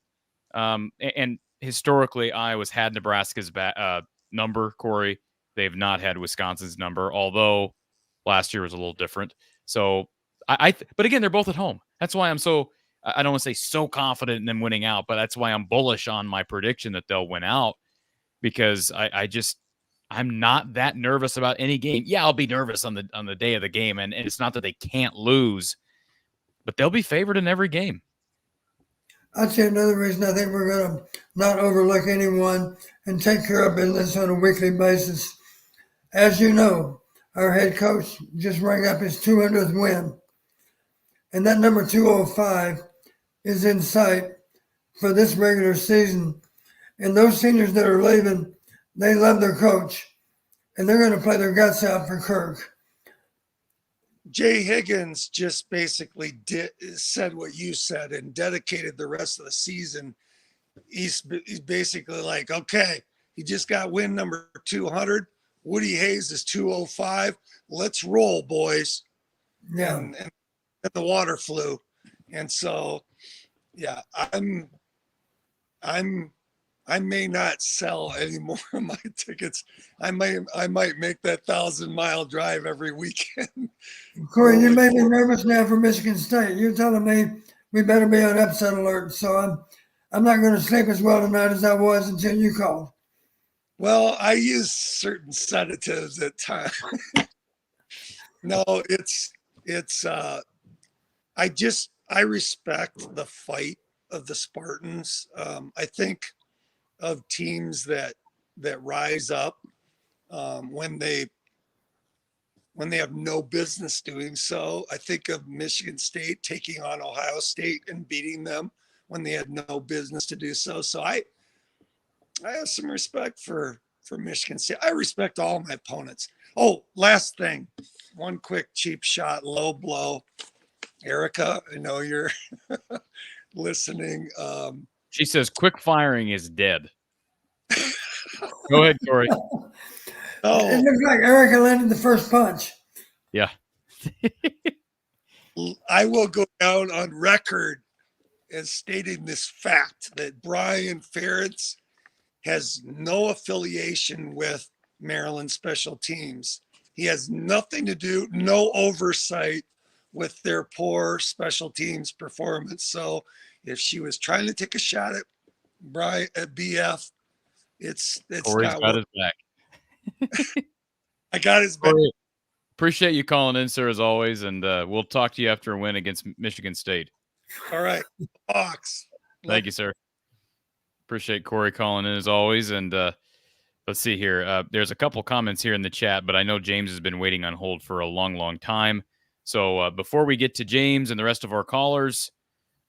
And historically, Iowa's had Nebraska's number, Corey. They've not had Wisconsin's number, although last year was a little different. So but again, they're both at home. That's why I'm so, I don't want to say so confident in them winning out, but that's why I'm bullish on my prediction that they'll win out, because I'm not that nervous about any game. Yeah, I'll be nervous on the day of the game, and it's not that they can't lose, but they'll be favored in every game. I'd say another reason I think we're going to not overlook anyone and take care of business on a weekly basis. As you know, our head coach just rang up his 200th win. And that number 205 is in sight for this regular season. And those seniors that are leaving, they love their coach. And they're going to play their guts out for Kirk. Jay Higgins just basically said what you said and dedicated the rest of the season. He's basically like, okay, he just got win number 200. Woody Hayes is 205. Let's roll, boys. Yeah. And the water flew. And so, yeah, I may not sell any more of my tickets. I might make that 1,000-mile drive every weekend. Corey, you made me nervous now for Michigan State. You're telling me we better be on upset alert. So I'm not going to sleep as well tonight as I was until you called. Well, I use certain sedatives at times. No, I respect the fight of the Spartans. I think of teams that rise up when they have no business doing so. I think of Michigan State taking on Ohio State and beating them when they had no business to do so. So I have some respect for Michigan State. I respect all my opponents. Oh, last thing, one quick cheap shot, low blow. Erica, I know you're listening. She says quick firing is dead. Go ahead, Corey. Oh, it looks like Erica landed the first punch. Yeah. I will go down on record as stating this fact that Brian Ferentz has no affiliation with Maryland special teams. He has nothing to do, no oversight with their poor special teams performance. So if she was trying to take a shot at BF, it's Corey's not got working. his back. I got his back. Corey, appreciate you calling in, sir, as always, and we'll talk to you after a win against Michigan State. All right, Hawks. Thank you, sir. Appreciate Corey calling in as always, and let's see here. There's a couple comments here in the chat, but I know James has been waiting on hold for a long, long time. So before we get to James and the rest of our callers,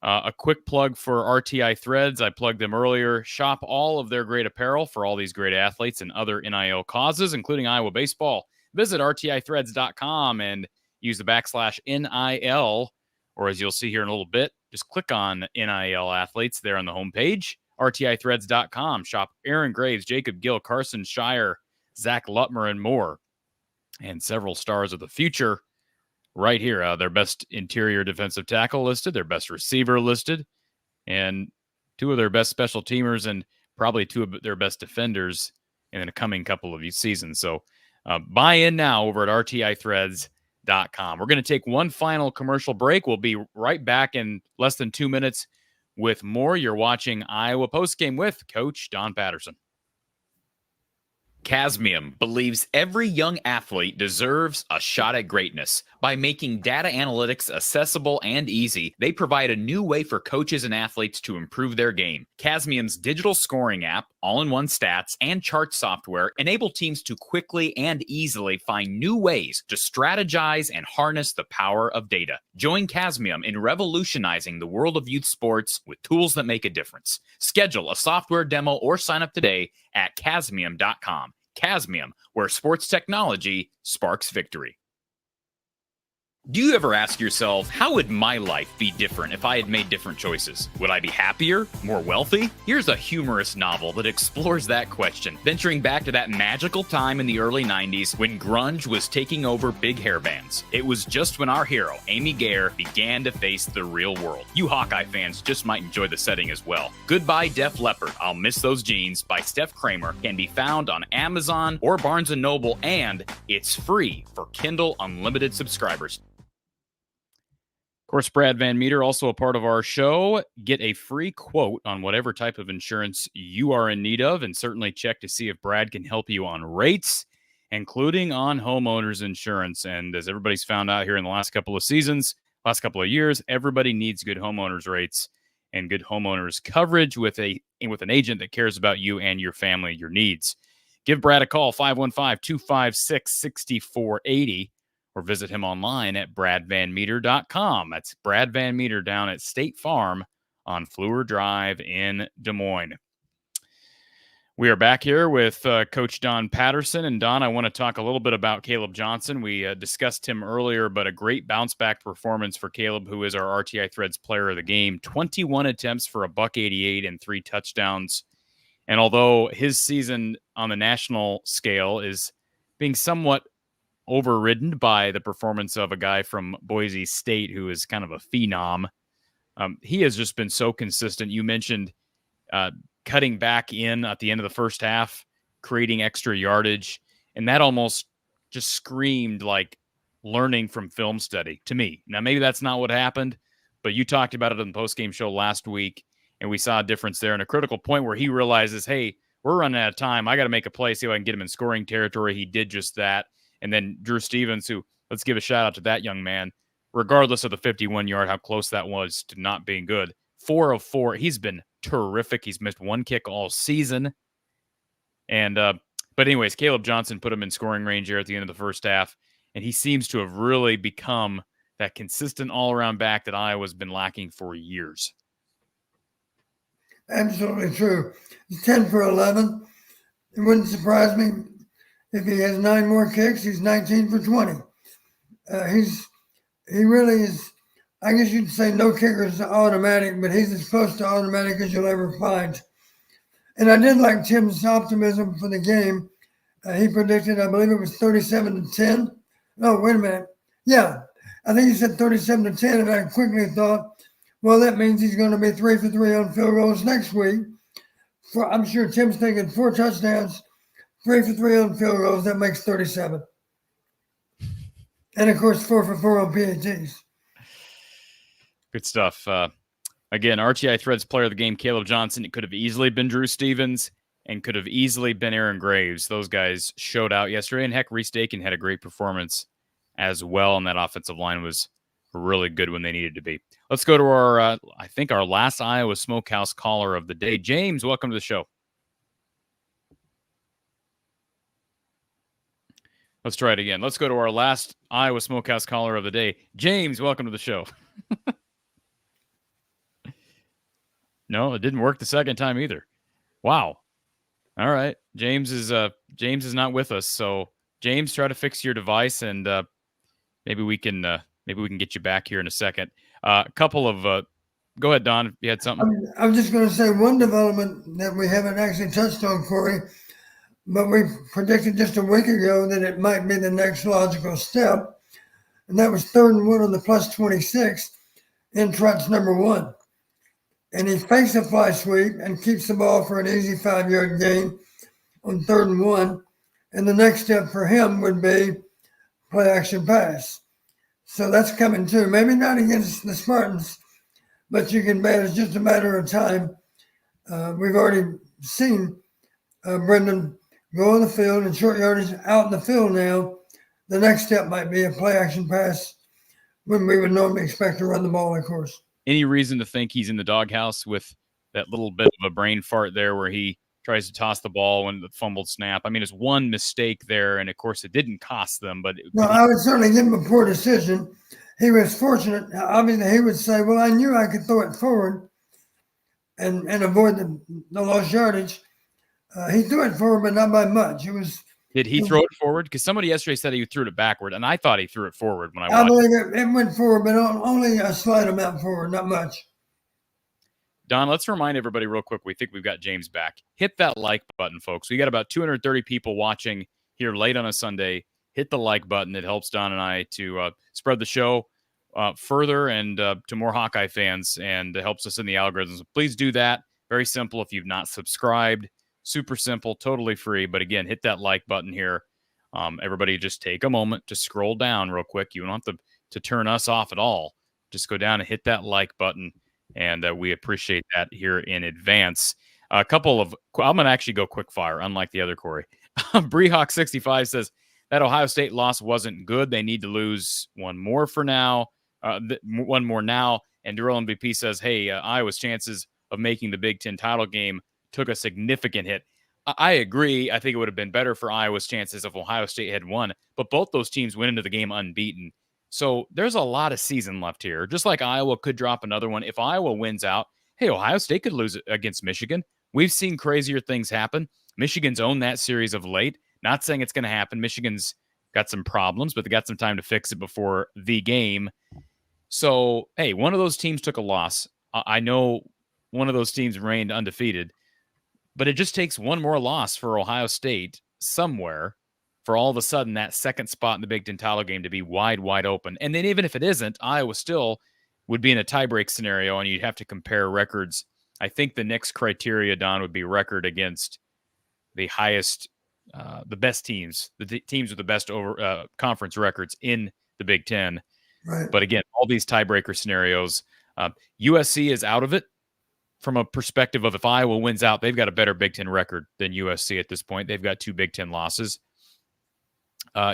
a quick plug for RTI Threads. I plugged them earlier. Shop all of their great apparel for all these great athletes and other NIL causes, including Iowa baseball. Visit rtithreads.com and use the /NIL, or as you'll see here in a little bit, just click on NIL athletes there on the homepage. rtithreads.com. Shop Aaron Graves, Jacob Gill, Carson Shire, Zach Lutmer, and more. And several stars of the future right here. Their best interior defensive tackle listed, their best receiver listed, and two of their best special teamers and probably two of their best defenders in the coming couple of seasons. So buy in now over at rtithreads.com. We're going to take one final commercial break. We'll be right back in less than 2 minutes with more. You're watching Iowa Postgame with Coach Don Patterson. Chasmium believes every young athlete deserves a shot at greatness. By making data analytics accessible and easy, they provide a new way for coaches and athletes to improve their game. Chasmium's digital scoring app, all-in-one stats, and chart software enable teams to quickly and easily find new ways to strategize and harness the power of data. Join Chasmium in revolutionizing the world of youth sports with tools that make a difference. Schedule a software demo or sign up today at chasmium.com. Chasmium, where sports technology sparks victory. Do you ever ask yourself, how would my life be different if I had made different choices? Would I be happier? More wealthy? Here's a humorous novel that explores that question, venturing back to that magical time in the early 90s when grunge was taking over big hairbands. It was just when our hero, Amy Gare, began to face the real world. You Hawkeye fans just might enjoy the setting as well. Goodbye Def Leppard, I'll Miss Those Jeans by Steph Kramer can be found on Amazon or Barnes & Noble, and it's free for Kindle Unlimited subscribers. Of course, Brad Van Meter, also a part of our show. Get a free quote on whatever type of insurance you are in need of, and certainly check to see if Brad can help you on rates, including on homeowners insurance. And as everybody's found out here in the last couple of seasons, last couple of years, everybody needs good homeowners rates and good homeowners coverage with an agent that cares about you and your family, your needs. Give Brad a call, 515-256-6480. Or visit him online at bradvanmeter.com. That's Brad Van Meter down at State Farm on Fleur Drive in Des Moines. We are back here with Coach Don Patterson. And Don, I want to talk a little bit about Caleb Johnson. We discussed him earlier, but a great bounce-back performance for Caleb, who is our RTI Threads player of the game. 21 attempts for $188 and 3 touchdowns. And although his season on the national scale is being somewhat overridden by the performance of a guy from Boise State who is kind of a phenom, he has just been so consistent. You mentioned cutting back in at the end of the first half, creating extra yardage, and that almost just screamed like learning from film study to me. Now, maybe that's not what happened, but you talked about it on the postgame show last week, and we saw a difference there, and a critical point where he realizes, hey, we're running out of time. I got to make a play, see if I can get him in scoring territory. He did just that. And then Drew Stevens, who, let's give a shout out to that young man, regardless of the 51-yard, how close that was to not being good. 4 of 4. He's been terrific. He's missed one kick all season. And but anyways, Caleb Johnson put him in scoring range here at the end of the first half, and he seems to have really become that consistent all-around back that Iowa's been lacking for years. Absolutely true. He's 10 for 11. It wouldn't surprise me if he has 9 more kicks. He's 19 for 20. He really is. I guess you'd say no kicker is automatic, but he's as close to automatic as you'll ever find. And I did like Tim's optimism for the game. He predicted, I believe it was 37-10. Oh, wait a minute. Yeah, I think he said 37-10, and I quickly thought, well, that means he's going to be 3 for 3 on field goals next week. I'm sure Tim's thinking 4 touchdowns, 3 for 3 on field goals. That makes 37. And, of course, 4 for 4 on PATs. Good stuff. Again, RTI Threads player of the game, Caleb Johnson. It could have easily been Drew Stevens and could have easily been Aaron Graves. Those guys showed out yesterday. And heck, Reese Dakin had a great performance as well. And that offensive line was really good when they needed to be. Let's go to our, I think, our last Iowa Smokehouse caller of the day. James, welcome to the show. Let's try it again. Let's go to our last Iowa Smokehouse caller of the day. James, welcome to the show. No, it didn't work the second time either. Wow. All right. James is not with us. So James, try to fix your device and maybe we can get you back here in a second. Couple of go ahead, Don, if you had something. I'm just going to say one development that we haven't actually touched on, Corey, but we predicted just a week ago that it might be the next logical step, and that was 3rd and 1 on the plus 26 in Trot's number 1. And he fakes a fly sweep and keeps the ball for an easy 5-yard gain on 3rd and 1. And the next step for him would be play action pass. So that's coming too. Maybe not against the Spartans, but you can bet it's just a matter of time. We've already seen Brendan go on the field and short yardage out in the field now. The next step might be a play action pass when we would normally expect to run the ball, of course. Any reason to think he's in the doghouse with that little bit of a brain fart there where he tries to toss the ball when the fumbled snap? I mean, it's one mistake there, and of course it didn't cost them. But no, I would certainly give him a poor decision. He was fortunate. Obviously, he would say, well, I knew I could throw it forward and avoid the lost yardage. He threw it forward, but not by much. Did he throw it forward? Because somebody yesterday said he threw it backward, and I thought he threw it forward when I watched. I believe it went forward, but only a slight amount forward, not much. Don, let's remind everybody real quick. We think we've got James back. Hit that like button, folks. We got about 230 people watching here late on a Sunday. Hit the like button. It helps Don and I to spread the show further and to more Hawkeye fans, and it helps us in the algorithms. Please do that. Very simple. If you've not subscribed, super simple, totally free. But again, hit that like button here. Everybody just take a moment to scroll down real quick. You don't have to turn us off at all. Just go down and hit that like button. And we appreciate that here in advance. I'm going to actually go quick fire, unlike the other Corey. Breehawk65 says that Ohio State loss wasn't good. They need to lose one more for now. One more now. And Durrell MVP says, hey, Iowa's chances of making the Big Ten title game took a significant hit. I agree. I think it would have been better for Iowa's chances if Ohio State had won. But both those teams went into the game unbeaten. So there's a lot of season left here. Just like Iowa could drop another one. If Iowa wins out, hey, Ohio State could lose against Michigan. We've seen crazier things happen. Michigan's owned that series of late. Not saying it's going to happen. Michigan's got some problems, but they got some time to fix it before the game. So, hey, one of those teams took a loss. I know one of those teams remained undefeated, but it just takes one more loss for Ohio State somewhere for all of a sudden that second spot in the Big Ten title game to be wide open. And then even if it isn't, Iowa still would be in a tiebreak scenario, and you'd have to compare records. I think the next criteria, Don, would be record against the highest, the best teams, the teams with the best conference records in the Big Ten. Right. But again, all these tiebreaker scenarios, USC is out of it from a perspective of if Iowa wins out, they've got a better Big Ten record than USC at this point. They've got 2 Big Ten losses.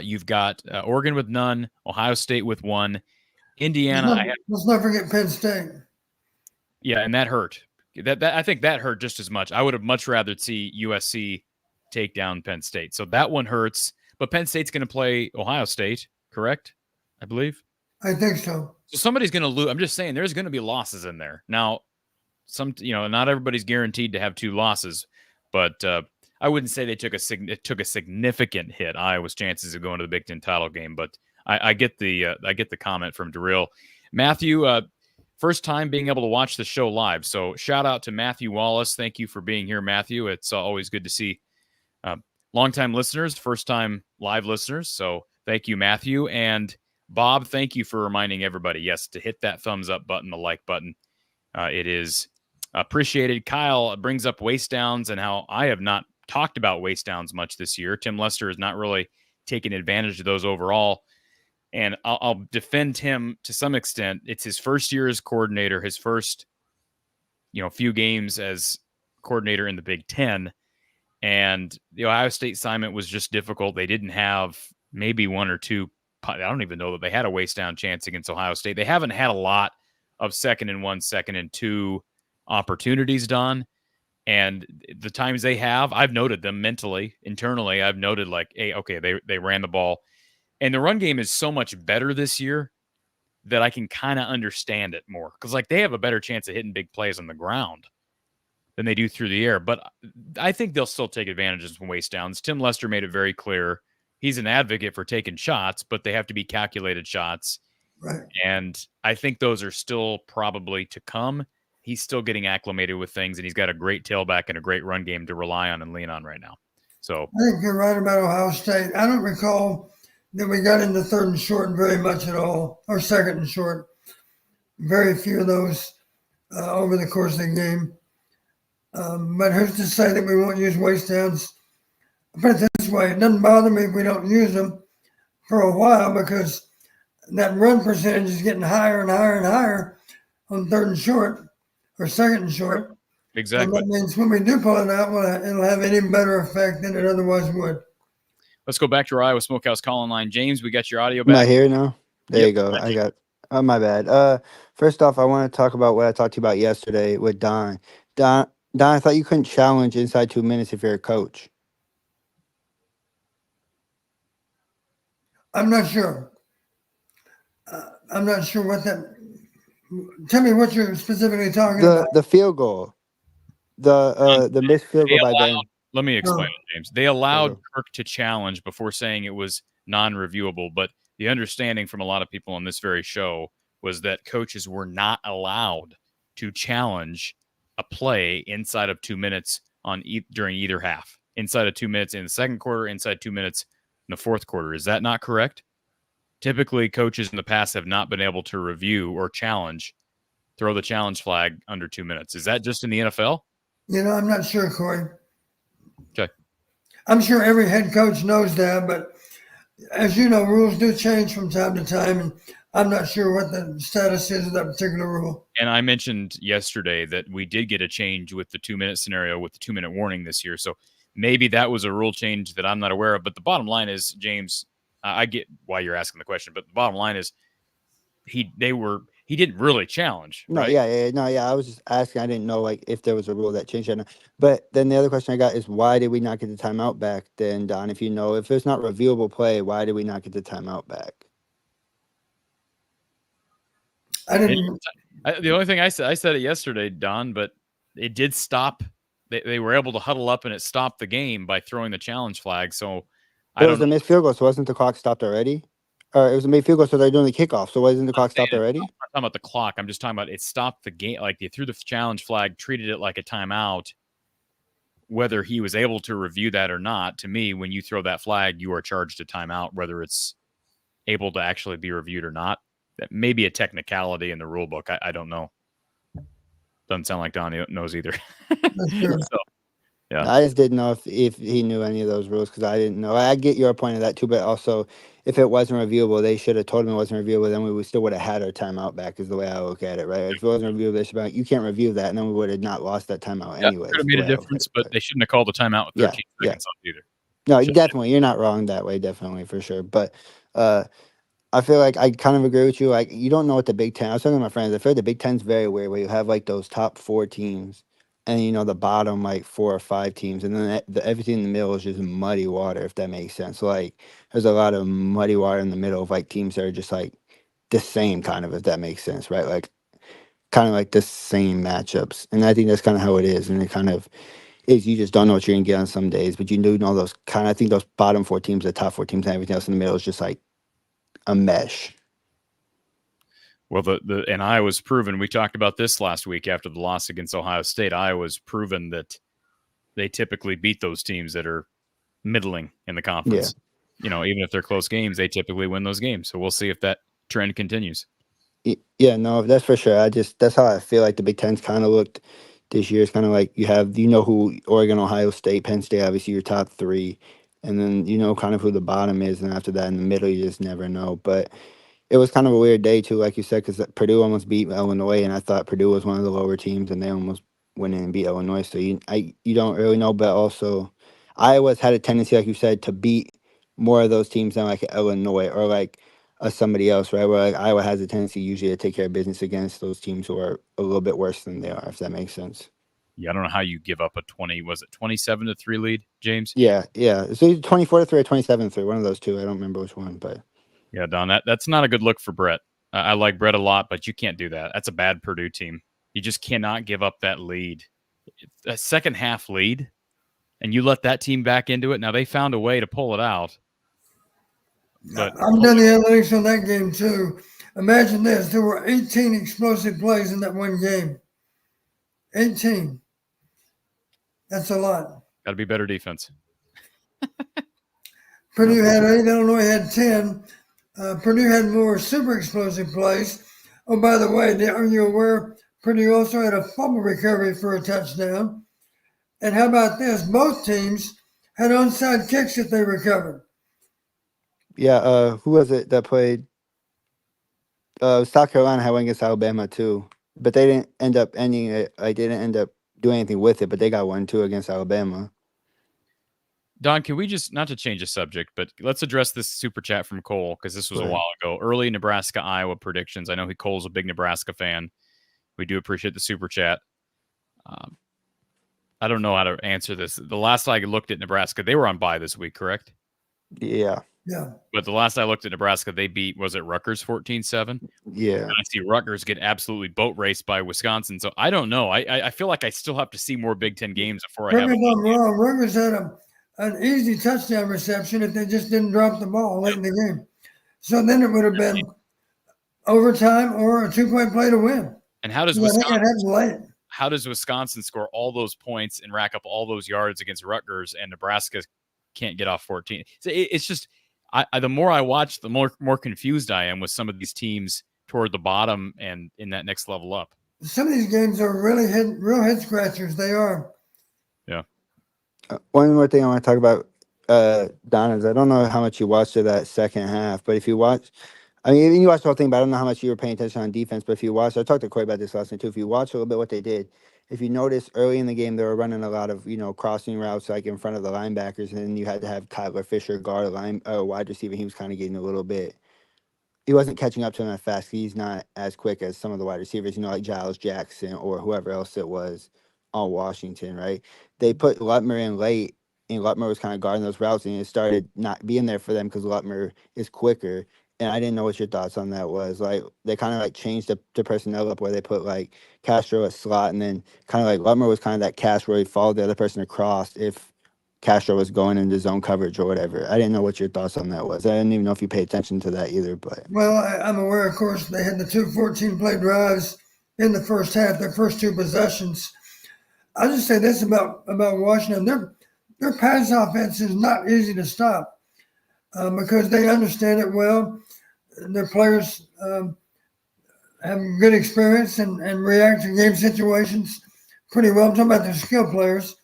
You've got Oregon with none, Ohio State with 1, Indiana. Let's not forget Penn State. Yeah, and that hurt. I think that hurt just as much. I would have much rather see USC take down Penn State. So that one hurts. But Penn State's going to play Ohio State, correct? I believe. I think so. So somebody's going to lose. I'm just saying there's going to be losses in there. Now, not everybody's guaranteed to have 2 losses, but I wouldn't say they took a significant hit, Iowa's chances of going to the Big Ten title game. But I get the comment from Darrell. Matthew, first time being able to watch the show live. So shout out to Matthew Wallace. Thank you for being here, Matthew. It's always good to see longtime listeners, first time live listeners. So thank you, Matthew. And Bob, thank you for reminding everybody, yes, to hit that thumbs up button, the like button. It is appreciated. Kyle brings up waist downs and how I have not talked about waist downs much this year. Tim Lester has not really taken advantage of those overall. And I'll defend him to some extent. It's his first year as coordinator, his first, few games as coordinator in the Big Ten. And the Ohio State assignment was just difficult. They didn't have maybe one or two. I don't even know that they had a waist down chance against Ohio State. They haven't had a lot of 2nd and 1, 2nd and 2 opportunities done. And the times they have, I've noted them mentally, internally. I've noted like, hey, okay, they ran the ball. And the run game is so much better this year that I can kind of understand it more. Because like they have a better chance of hitting big plays on the ground than they do through the air. But I think they'll still take advantages from waist downs. Tim Lester made it very clear. He's an advocate for taking shots, but they have to be calculated shots. Right. And I think those are still probably to come. He's still getting acclimated with things, and he's got a great tailback and a great run game to rely on and lean on right now. So I think you're right about Ohio State. I don't recall that we got into 3rd and short very much at all, or 2nd and short. Very few of those over the course of the game. But who's to say that we won't use waist downs? Put it this way, it doesn't bother me if we don't use them for a while because that run percentage is getting higher and higher and higher on 3rd and short or 2nd and short. exactly. And that means when we do pull it out, it'll have an even better effect than it otherwise would. Let's go back to our Iowa Smokehouse call line. James, we got your audio Am I back. here now? There Yep. you go. I got. Oh, my bad. First off, I want to talk about what I talked to you about yesterday with Don. Don, I thought you couldn't challenge inside 2 minutes if you're a coach. I'm not sure. I'm not sure what that. Tell me what you're specifically talking about. The field goal, the missed field goal by Ben. Let me explain it, James. They allowed Okay. Kirk to challenge before saying it was non-reviewable, but the understanding from a lot of people on this very show was that coaches were not allowed to challenge a play inside of 2 minutes during either half. Inside of 2 minutes in the second quarter, inside 2 minutes in the fourth quarter. Is that not correct? Typically, coaches in the past have not been able to review or throw the challenge flag under 2 minutes. Is that just in the NFL? I'm not sure, Corey. Okay. I'm sure every head coach knows that, but as you know, rules do change from time to time, and I'm not sure what the status is of that particular rule. And I mentioned yesterday that we did get a change with the 2 minute scenario with the 2 minute warning this year. So maybe that was a rule change that I'm not aware of. But the bottom line is, James, I get why you're asking the question, but the bottom line is he didn't really challenge. No, right? yeah. I was just asking. I didn't know if there was a rule that changed that. But then the other question I got is why did we not get the timeout back? Then Don, if it's not reviewable play, why did we not get the timeout back? I didn't. The only thing I said it yesterday, Don, but it did stop. They were able to huddle up and it stopped the game by throwing the challenge flag. So It was a missed field goal, so wasn't the clock stopped already? Or it was a made field goal, so they're doing the kickoff. So wasn't the clock stopped already? I'm not talking about the clock. I'm just talking about it stopped the game. Like they threw the challenge flag, treated it like a timeout. Whether he was able to review that or not, to me, when you throw that flag, you are charged a timeout, whether it's able to actually be reviewed or not. That may be a technicality in the rule book. I don't know. Doesn't sound like Don knows either. Sure. So, yeah. I just didn't know if he knew any of those rules because I didn't know. I get your point of that too, but also if it wasn't reviewable, they should have told him it wasn't reviewable. Then we still would have had our timeout back. Is the way I look at it, right? If it wasn't reviewable, they should be like, you can't review that, and then we would have not lost that timeout anyway. Could have made a difference, but they shouldn't have called the timeout with 13 seconds off either. No, Should- definitely, you're not wrong that way, definitely for sure. But I feel like I kind of agree with you. Like you don't know what the Big Ten. I was talking to my friends. I feel like the Big Ten's very weird, where you have like those top 4 teams, and the bottom like 4 or 5 teams, and then everything in the middle is just muddy water, if that makes sense. So like there's a lot of muddy water in the middle of like teams that are just like the same kind of, if that makes sense, right? Like kind of like the same matchups, and I think that's kind of how it is, and it kind of is. You just don't know what you're gonna get on some days, but you do know those kind of. I think those bottom 4 teams, the top 4 teams, and everything else in the middle is just like a mesh. Well, and Iowa's proven. We talked about this last week after the loss against Ohio State. Iowa's proven that they typically beat those teams that are middling in the conference. Yeah. Even if they're close games, they typically win those games. So we'll see if that trend continues. Yeah, no, that's for sure. That's how I feel like the Big Ten's kind of looked this year. It's kind of like you have, who Oregon, Ohio State, Penn State, obviously your top 3. and then you know kind of who the bottom is, and after that in the middle you just never know. But it was kind of a weird day too, like you said, because Purdue almost beat Illinois, and I thought Purdue was one of the lower teams, and they almost went in and beat Illinois. So you don't really know, but also Iowa's had a tendency, like you said, to beat more of those teams than like Illinois or like somebody else, right? Where like Iowa has a tendency usually to take care of business against those teams who are a little bit worse than they are, if that makes sense. Yeah, I don't know how you give up a 27-3 lead, James? Yeah. So 24-3 or 27-3, one of those two. I don't remember which one, but Yeah, Don, that's not a good look for Brett. I like Brett a lot, but you can't do that. That's a bad Purdue team. You just cannot give up that lead. A second half lead, and you let that team back into it. Now, they found a way to pull it out. But I've done the analytics on that game too. Imagine this: there were 18 explosive plays in that one game. 18. That's a lot. got to be better defense. Purdue had 8. Illinois had 10. Purdue had more super explosive plays. Oh, by the way, are you aware Purdue also had a fumble recovery for a touchdown? And how about this? Both teams had onside kicks that they recovered. yeah, who was it that played? South Carolina had one against Alabama too, but they didn't end up ending it. Like they didn't end up doing anything with it, but they got one too against Alabama. Don, can we just, not to change the subject, but let's address this super chat from Cole, because this was a Right. while ago. Early Nebraska-Iowa predictions. I know Cole's a big Nebraska fan. We do appreciate the super chat. I don't know how to answer this. The last I looked at Nebraska, they were on bye this week, correct? Yeah. Yeah. But the last I looked at Nebraska, they beat, was it Rutgers 14-7? Yeah. And I see Rutgers get absolutely boat raced by Wisconsin. So I don't know. I feel like I still have to see more Big Ten games before I have. Correct me if I'm wrong. Rutgers had an easy touchdown reception if they just didn't drop the ball late in the game. So then it would have been overtime or a 2-point play to win. And how does So I think that Wisconsin? happened late. How does Wisconsin score all those points and rack up all those yards against Rutgers, and Nebraska can't get off 14? So it's just, the more I watch, the more confused I am with some of these teams toward the bottom and in that next level up. Some of these games are really real head scratchers. They are. Yeah. One more thing I want to talk about, Don, is I don't know how much you watched of that second half, but if you watch, I mean, even you watched the whole thing, but I don't know how much you were paying attention on defense. But if you watch, I talked to Corey about this last night too. If you watch a little bit what they did, if you notice early in the game, they were running a lot of crossing routes like in front of the linebackers, and then you had to have Tyler Fisher guard wide receiver. He was kind of getting a little bit. He wasn't catching up to him that fast. He's not as quick as some of the wide receivers, like Giles Jackson or whoever else it was on Washington, right? They put Lutmer in late, and Lutmer was kind of guarding those routes, and it started not being there for them because Lutmer is quicker. And I didn't know what your thoughts on that was. Like they kind of like changed the personnel up where they put like Castro at slot, and then kind of like Lutmer was kind of that cast where he followed the other person across if Castro was going into zone coverage or whatever. I didn't know what your thoughts on that was. I didn't even know if you paid attention to that either. But Well, I'm aware, of course, they had the 2 14-play drives in the first half, their first 2 possessions. I'll just say this about Washington. Their pass offense is not easy to stop because they understand it well. Their players have good experience and react to game situations pretty well. I'm talking about their skill players.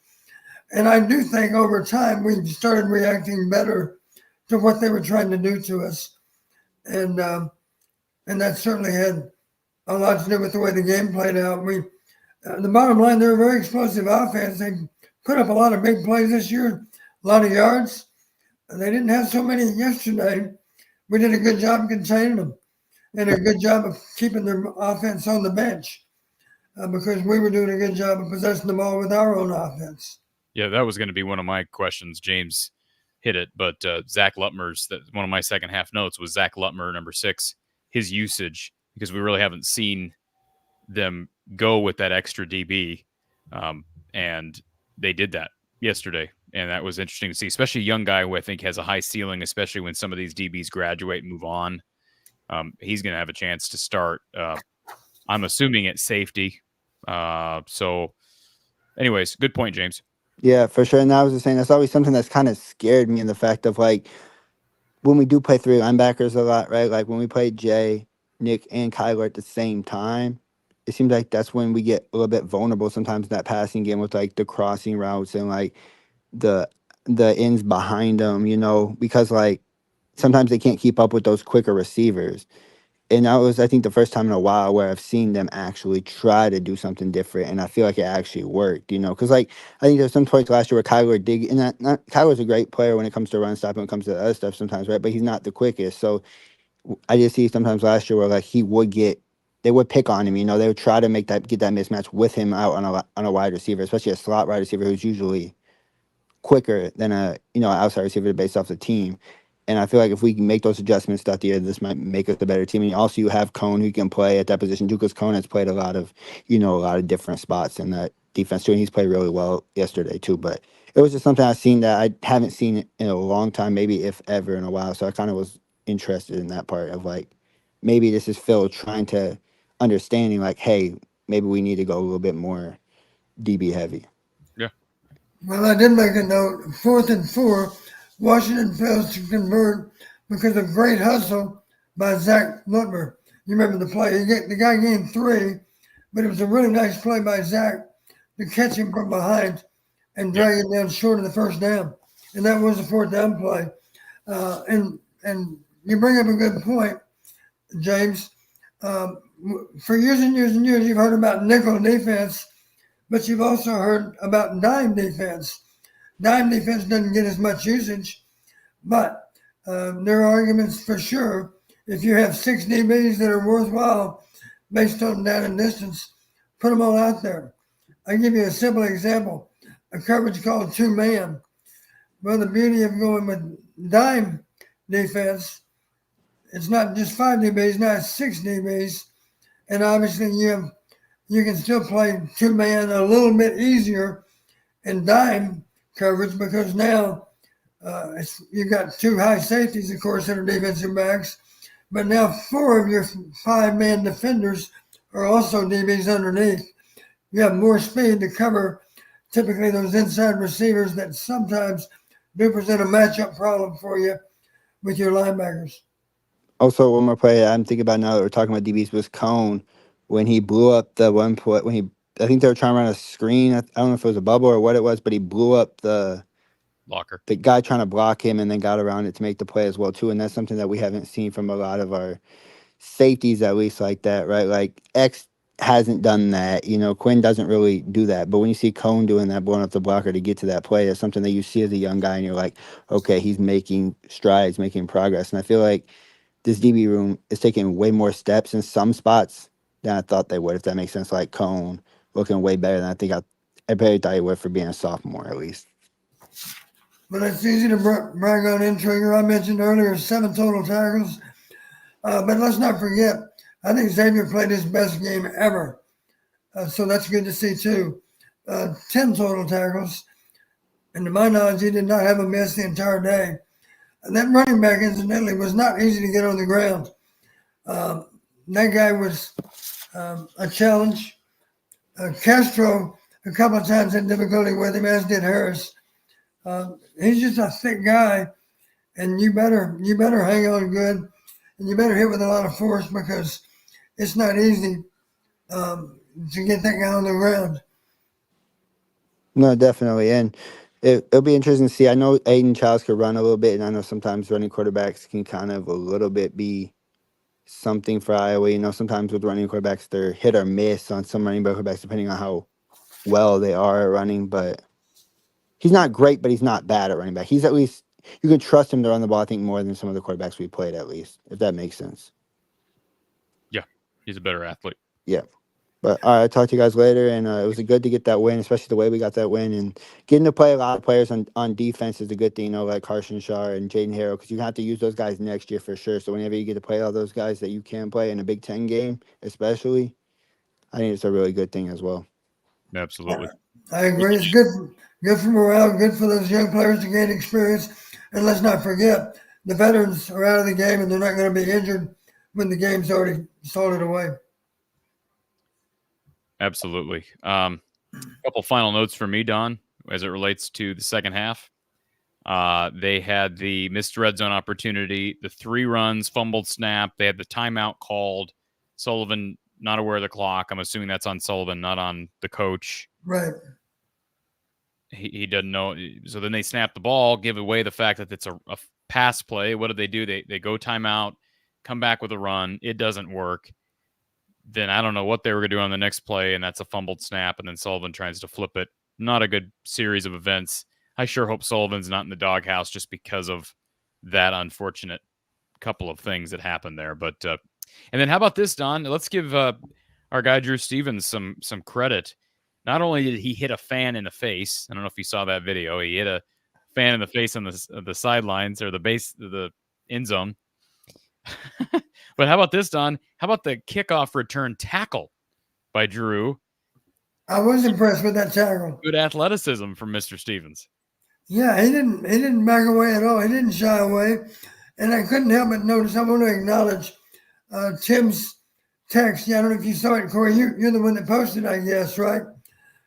And I do think over time we've started reacting better to what they were trying to do to us. And that certainly had a lot to do with the way the game played out. The bottom line, they're a very explosive offense. They put up a lot of big plays this year, a lot of yards. They didn't have so many yesterday. We did a good job containing them and a good job of keeping their offense on the bench because we were doing a good job of possessing the ball with our own offense. Yeah, that was going to be one of my questions. James hit it, but Zach Lutmer's, one of my second half notes was Zach Lutmer, number 6, his usage, because we really haven't seen them go with that extra DB, and they did that yesterday, and that was interesting to see, especially a young guy who I think has a high ceiling, especially when some of these DBs graduate and move on. He's going to have a chance to start, I'm assuming, at safety. So anyways, good point, James. yeah, for sure. And I was just saying that's always something that's kind of scared me in the fact of like when we do play 3 linebackers a lot, right? Like when we play Jay, Nick, and Kyler at the same time, it seems like that's when we get a little bit vulnerable sometimes in that passing game with like the crossing routes and like the the ends behind them, because like sometimes they can't keep up with those quicker receivers. And that was, I think, the first time in a while where I've seen them actually try to do something different, and I feel like it actually worked. Because like I think there's some points last year where Kyler did, and Kyler's a great player when it comes to run stop and when it comes to the other stuff sometimes, right? But he's not the quickest. So I just see sometimes last year where like they would pick on him. They would try to get that mismatch with him out on a wide receiver, especially a slot wide receiver who's usually quicker than a outside receiver based off the team. And I feel like if we can make those adjustments throughout the year, this might make us a better team. And also you have Cone who can play at that position too, because Cone has played a lot of different spots in that defense too, and he's played really well yesterday too. But it was just something I've seen that I haven't seen in a long time, maybe if ever in a while. So I kind of was interested in that part of like maybe this is Phil trying to understanding like, hey, maybe we need to go a little bit more DB heavy. Yeah. Well, I did make a note. 4th and 4, Washington fails to convert because of great hustle by Zach Lutmer. You remember the play? The guy gained 3, but it was a really nice play by Zach to catch him from behind and drag him down short of the first down. And that was a 4th down play. And you bring up a good point, James. For years and years and years, you've heard about nickel defense, but you've also heard about dime defense. Dime defense doesn't get as much usage, but there are arguments for sure. If you have 6 DBs that are worthwhile based on down and distance, put them all out there. I'll give you a simple example. A coverage called 2-man. Well, the beauty of going with dime defense, it's not just 5 DBs, now it's 6 DBs. And obviously you can still play 2-man a little bit easier in dime coverage because now you've got 2 high safeties, of course, that are defensive backs, but now 4 of your 5-man defenders are also DBs underneath. You have more speed to cover typically those inside receivers that sometimes do present a matchup problem for you with your linebackers. Also, one more play I'm thinking about now that we're talking about DBs was Cone when he blew up the one play I think they were trying to run a screen. I don't know if it was a bubble or what it was, but he blew up the guy trying to block him and then got around it to make the play as well too. And that's something that we haven't seen from a lot of our safeties, at least like that, right? Like X hasn't done that. Quinn doesn't really do that. But when you see Cone doing that, blowing up the blocker to get to that play, it's something that you see as a young guy and you're like, okay, he's making strides, making progress. And I feel like this DB room is taking way more steps in some spots than I thought they would, if that makes sense. Like Cone looking way better than I barely thought he would for being a sophomore, at least. But it's easy to brag on Intriguer. I mentioned earlier 7 total tackles. But let's not forget, I think Xavier played his best game ever. So that's good to see too. 10 total tackles. And to my knowledge, he did not have a miss the entire day. And that running back, incidentally, was not easy to get on the ground. That guy was a challenge. Castro, a couple of times, had difficulty with him, as did Harris. He's just a thick guy, and you better hang on good, and you better hit with a lot of force because it's not easy to get that guy on the ground. No, definitely. And it'll be interesting to see. I know Aiden Childs could run a little bit, and I know sometimes running quarterbacks can kind of a little bit be something for Iowa. Sometimes with running quarterbacks, they're hit or miss on some running back quarterbacks, depending on how well they are at running. But he's not great, but he's not bad at running back. He's at least, you can trust him to run the ball, I think, more than some of the quarterbacks we played, at least, if that makes sense. Yeah, he's a better athlete. Yeah. But all right, I'll talk to you guys later. And it was good to get that win, especially the way we got that win. And getting to play a lot of players on defense is a good thing, like Carson Shaw and Jaden Harrell, because you have to use those guys next year for sure. So whenever you get to play all those guys that you can play in a Big Ten game, especially, I think it's a really good thing as well. Absolutely. I agree. It's good for morale, good for those young players to gain experience. And let's not forget, the veterans are out of the game and they're not going to be injured when the game's already salted away. Absolutely. A couple final notes for me, Don, as it relates to the second half. They had the missed red zone opportunity, the 3 runs, fumbled snap. They had the timeout called. Sullivan not aware of the clock. I'm assuming that's on Sullivan, not on the coach. Right. he doesn't know. So then they snap the ball, give away the fact that it's a pass play. What do? They go timeout, come back with a run. It doesn't work. Then I don't know what they were going to do on the next play, and that's a fumbled snap, and then Sullivan tries to flip it. Not a good series of events. I sure hope Sullivan's not in the doghouse just because of that unfortunate couple of things that happened there. But and then how about this, Don? Let's give our guy Drew Stevens some credit. Not only did he hit a fan in the face, I don't know if you saw that video. He hit a fan in the face on the sidelines or the end zone. But how about this, Don? How about the kickoff return tackle by Drew? I was impressed with that tackle. Good athleticism from Mr. Stevens. Yeah, he didn't back away at all. He didn't shy away. And I couldn't help but notice, I want to acknowledge Tim's text. Yeah, I don't know if you saw it, Corey. You're the one that posted, I guess, right?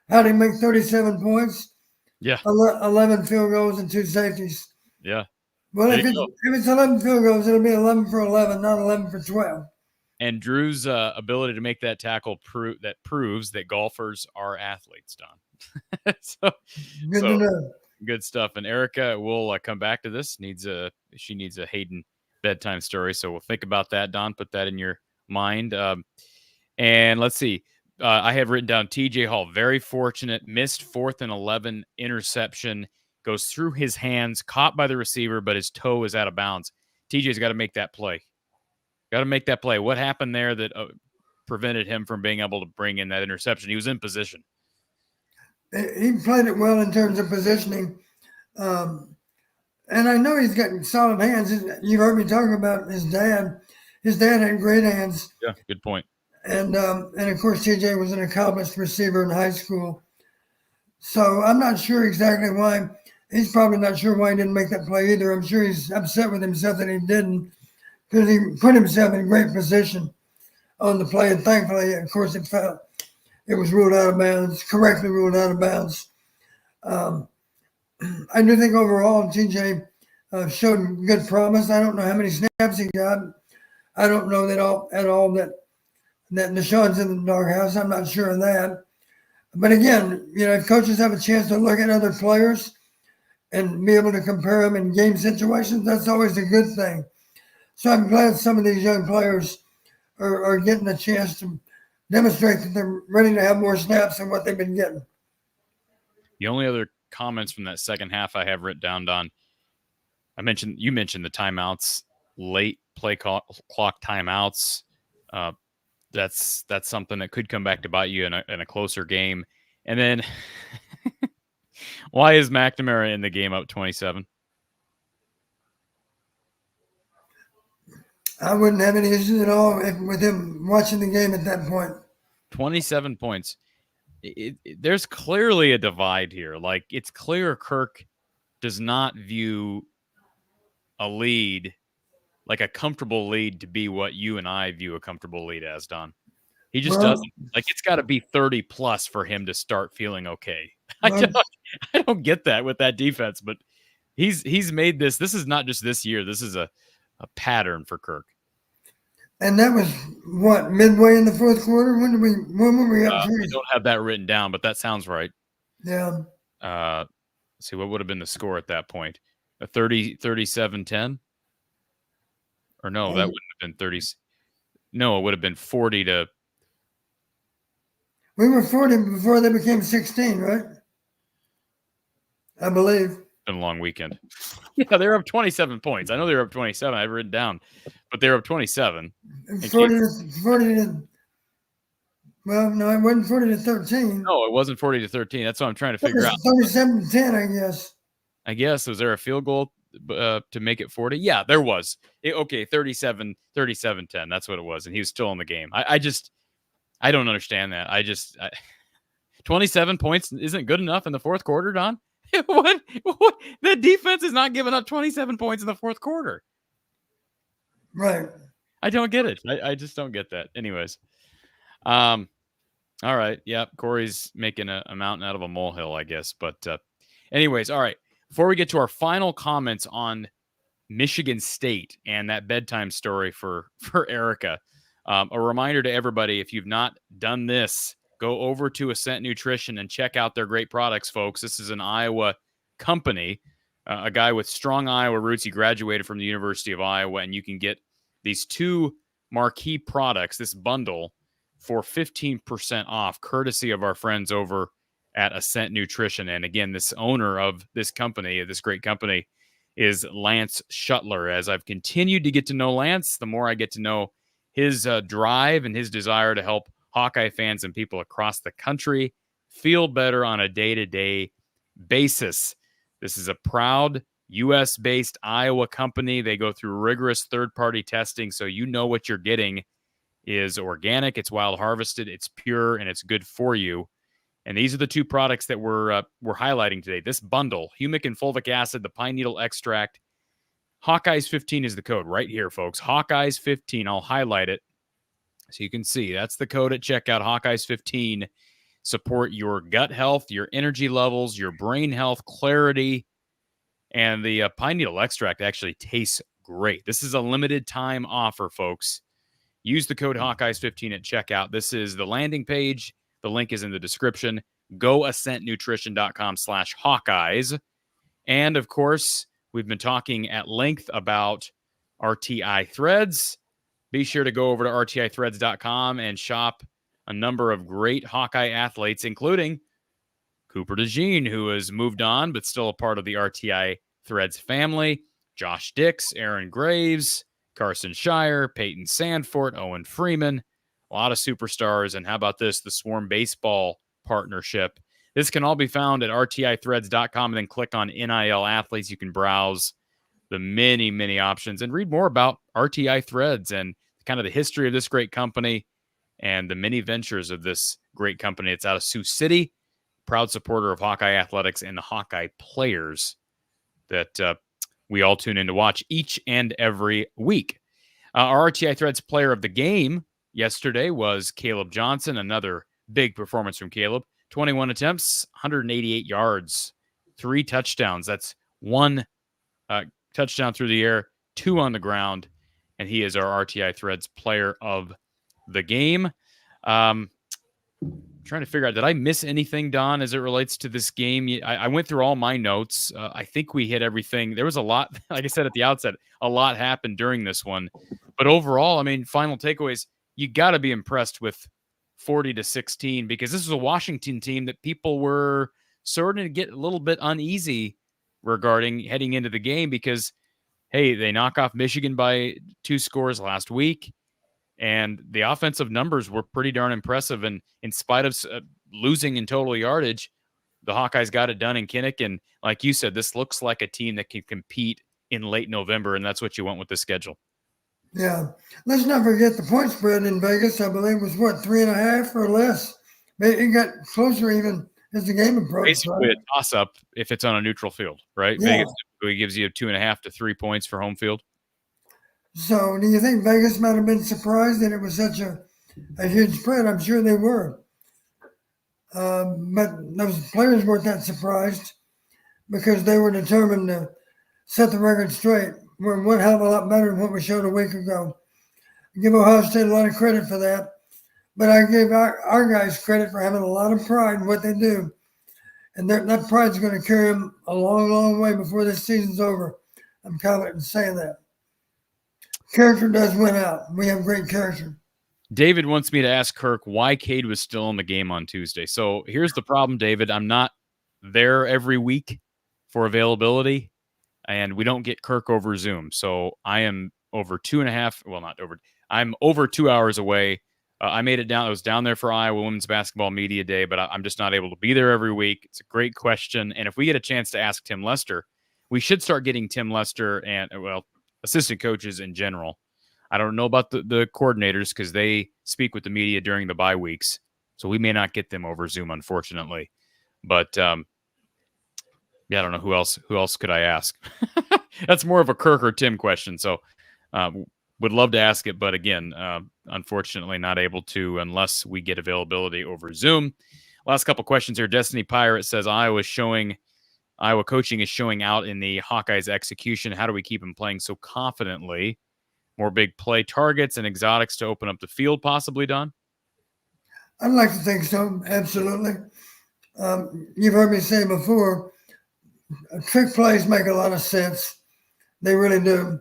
How did he make 37 points? Yeah. 11 field goals and 2 safeties. Yeah. Well, if it's 11 field goals, it'll be 11 for 11, not 11 for 12. And Drew's ability to make that tackle proves that golfers are athletes, Don. Good to know. Good stuff. And Erica will come back to this. She needs a Hayden bedtime story. So we'll think about that, Don. Put that in your mind. And let's see. I have written down TJ Hall. Very fortunate. Missed 4th and 11 interception. Goes through his hands, caught by the receiver, but his toe is out of bounds. TJ's got to make that play. Got to make that play. What happened there that prevented him from being able to bring in that interception? He was in position. He played it well in terms of positioning. And I know he's got solid hands. You've heard me talk about his dad. His dad had great hands. Yeah, good point. And of course, TJ was an accomplished receiver in high school. So I'm not sure exactly why. He's probably not sure why he didn't make that play either. I'm sure he's upset with himself that he didn't, because he put himself in great position on the play. And thankfully, of course, it was ruled out of bounds, correctly ruled out of bounds. I do think overall TJ showed good promise. I don't know how many snaps he got. I don't know that Deshaun's in the doghouse. I'm not sure of that. But again, if coaches have a chance to look at other players and be able to compare them in game situations, that's always a good thing. So I'm glad some of these young players are getting a chance to demonstrate that they're ready to have more snaps than what they've been getting. The only other comments from that second half I have written down, Don, you mentioned the timeouts, late play clock timeouts. That's something that could come back to bite you in a closer game. And then why is McNamara in the game up 27? I wouldn't have any issues at all with him watching the game at that point. 27 points. There's clearly a divide here. Like, it's clear Kirk does not view a lead, like a comfortable lead, to be what you and I view a comfortable lead as, Don. He just doesn't. Like, it's got to be 30 plus for him to start feeling okay. I don't get that with that defense, but he's made this. This is not just this year. This is a pattern for Kirk. And that was what, midway in the fourth quarter? When were we up? I don't have that written down, but that sounds right. Yeah. Let's see, what would have been the score at that point? A 37-10? Or no, that wouldn't have been 30. No, it would have been 40 to. We were 40 before they became 16, right? I believe. Been a long weekend. Yeah, they were up 27 points. I know they were up 27. I have written down, but they were up 27. 40 to, well, no, it wasn't 40 to 13. No, it wasn't 40 to 13. That's what I'm trying to figure out. 37 to 10, I guess. Was there a field goal to make it 40? Yeah, there was. 37-10. That's what it was. And he was still in the game. I don't understand that. 27 points isn't good enough in the fourth quarter, Don? What? The defense is not giving up 27 points in the fourth quarter. Right. I don't get it. I just don't get that. Anyways. All right. Yeah. Corey's making a mountain out of a molehill, I guess. But anyways, all right. Before we get to our final comments on Michigan State and that bedtime story for Erica, a reminder to everybody, if you've not done this, go over to Ascent Nutrition and check out their great products, folks. This is an Iowa company, a guy with strong Iowa roots. He graduated from the University of Iowa, and you can get these 2 marquee products, this bundle, for 15% off, courtesy of our friends over at Ascent Nutrition. And again, this owner of this company, this great company, is Lance Shuttler. As I've continued to get to know Lance, the more I get to know his drive and his desire to help Hawkeye fans and people across the country feel better on a day-to-day basis. This is a proud U.S.-based Iowa company. They go through rigorous third-party testing, so you know what you're getting is organic, it's wild harvested, it's pure, and it's good for you. And these are the 2 products that we're highlighting today. This bundle, humic and fulvic acid, the pine needle extract. Hawkeyes 15 is the code right here, folks. Hawkeyes 15. I'll highlight it so you can see. That's the code at checkout. Hawkeyes 15. Support your gut health, your energy levels, your brain health, clarity, and the pine needle extract actually tastes great. This is a limited time offer, folks. Use the code Hawkeyes 15 at checkout. This is the landing page. The link is in the description. Go ascentnutrition.com/Hawkeyes. And of course, we've been talking at length about RTI Threads. Be sure to go over to rtithreads.com and shop a number of great Hawkeye athletes, including Cooper DeJean, who has moved on but still a part of the RTI Threads family, Josh Dix, Aaron Graves, Carson Shire, Peyton Sandfort, Owen Freeman, a lot of superstars. And how about this, the Swarm Baseball partnership? This can all be found at rtithreads.com, and then click on NIL athletes. You can browse the many, many options and read more about RTI Threads and kind of the history of this great company and the many ventures of this great company. It's out of Sioux City, proud supporter of Hawkeye athletics and the Hawkeye players that we all tune in to watch each and every week. Our RTI Threads player of the game yesterday was Caleb Johnson, another big performance from Caleb. 21 attempts, 188 yards, 3 touchdowns. That's 1 touchdown through the air, 2 on the ground, and he is our RTI Threads player of the game. Trying to figure out, did I miss anything, Don, as it relates to this game? I went through all my notes. I think we hit everything. There was a lot, like I said at the outset, a lot happened during this one. But overall, I mean, final takeaways, you got to be impressed with 40-16, because this is a Washington team that people were starting to get a little bit uneasy regarding heading into the game because, hey, they knock off Michigan by 2 scores last week, and the offensive numbers were pretty darn impressive. And in spite of losing in total yardage, the Hawkeyes got it done in Kinnick. And like you said, this looks like a team that can compete in late November, and that's what you want with this schedule. Yeah. Let's not forget the point spread in Vegas, I believe, was what, 3.5 or less? It got closer even as the game approached. Basically right? a toss-up if it's on a neutral field, right? Yeah. Vegas typically gives you 2.5 to 3 points for home field. So do you think Vegas might have been surprised that it was such a huge spread? I'm sure they were. But those players weren't that surprised because they were determined to set the record straight. We're one hell of a lot better than what we showed a week ago. I give Ohio State a lot of credit for that, but I give our guys credit for having a lot of pride in what they do. And that pride's going to carry them a long, long way before this season's over. I'm confident in saying that. Character does win out. We have great character. David wants me to ask Kirk why Cade was still in the game on Tuesday. So here's the problem, David. I'm not there every week for availability, and we don't get Kirk over Zoom. So I am over 2.5. Well, not over. I'm over 2 hours away. I made it down. I was down there for Iowa Women's Basketball Media Day, but I'm just not able to be there every week. It's a great question. And if we get a chance to ask Tim Lester, we should start getting Tim Lester and, well, assistant coaches in general. I don't know about the coordinators because they speak with the media during the bye weeks. So we may not get them over Zoom, unfortunately. But yeah, I don't know who else could I ask? That's more of a Kirk or Tim question. So would love to ask it, but again, unfortunately not able to unless we get availability over Zoom. Last couple questions here. Destiny Pirate says Iowa coaching is showing out in the Hawkeyes execution. How do we keep them playing so confidently? More big play targets and exotics to open up the field, possibly, Don? I'd like to think so. Absolutely. You've heard me say before, trick plays make a lot of sense. They really do.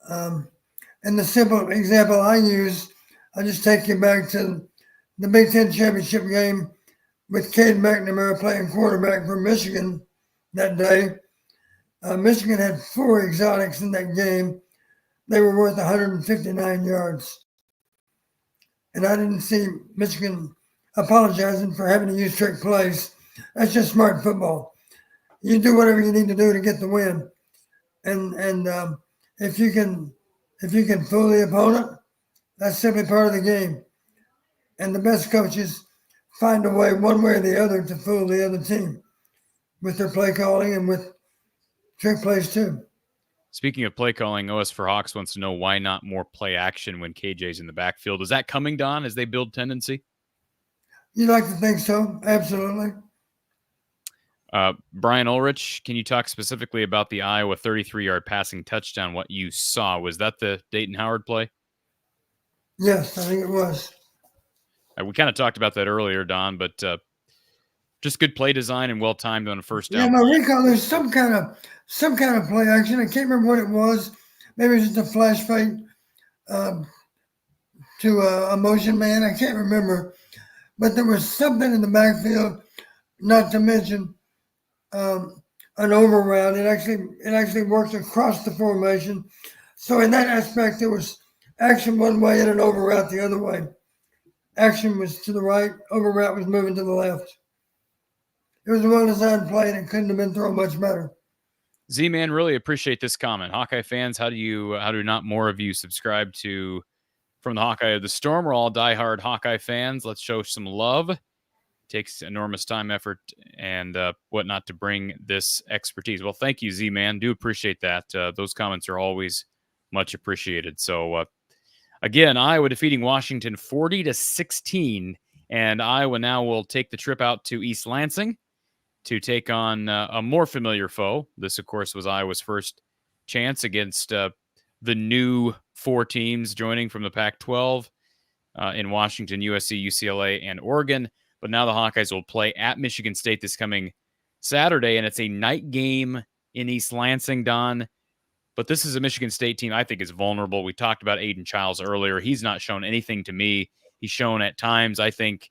And the simple example I use, I just take you back to the Big Ten championship game with Cade McNamara playing quarterback for Michigan that day. Michigan had 4 exotics in that game. They were worth 159 yards. And I didn't see Michigan apologizing for having to use trick plays. That's just smart football. You do whatever you need to do to get the win. And if you can fool the opponent, that's simply part of the game. And the best coaches find a way, one way or the other, to fool the other team with their play calling and with trick plays too. Speaking of play calling, OS for Hawks wants to know why not more play action when KJ's in the backfield. Is that coming, Don, as they build tendency? You'd like to think so. Absolutely. Brian Ulrich, can you talk specifically about the Iowa 33-yard passing touchdown, what you saw? Was that the Dayton Howard play? Yes, I think it was. We kind of talked about that earlier, Don, but just good play design and well-timed on a first down. Yeah, no recall. There's some kind of play action. I can't remember what it was. Maybe it was just a flash fake to a motion man. I can't remember. But there was something in the backfield, not to mention an over route. It actually worked across the formation. So in that aspect, there was action one way and an over route the other way. Action was to the right, over route was moving to the left. It was a well-designed play, and it couldn't have been thrown much better. Z-Man, really appreciate this comment. Hawkeye fans, how do not more of you subscribe to From the Hawkeye of the Storm? We're all diehard Hawkeye fans. Let's show some love. It takes enormous time, effort, and whatnot to bring this expertise. Well, thank you, Z-Man. Do appreciate that. Those comments are always much appreciated. So, again, Iowa defeating Washington 40-16, and Iowa now will take the trip out to East Lansing to take on a more familiar foe. This, of course, was Iowa's first chance against the new 4 teams joining from the Pac-12 in Washington, USC, UCLA, and Oregon. But now the Hawkeyes will play at Michigan State this coming Saturday, and it's a night game in East Lansing, Don. But this is a Michigan State team I think is vulnerable. We talked about Aiden Childs earlier. He's not shown anything to me. He's shown at times, I think,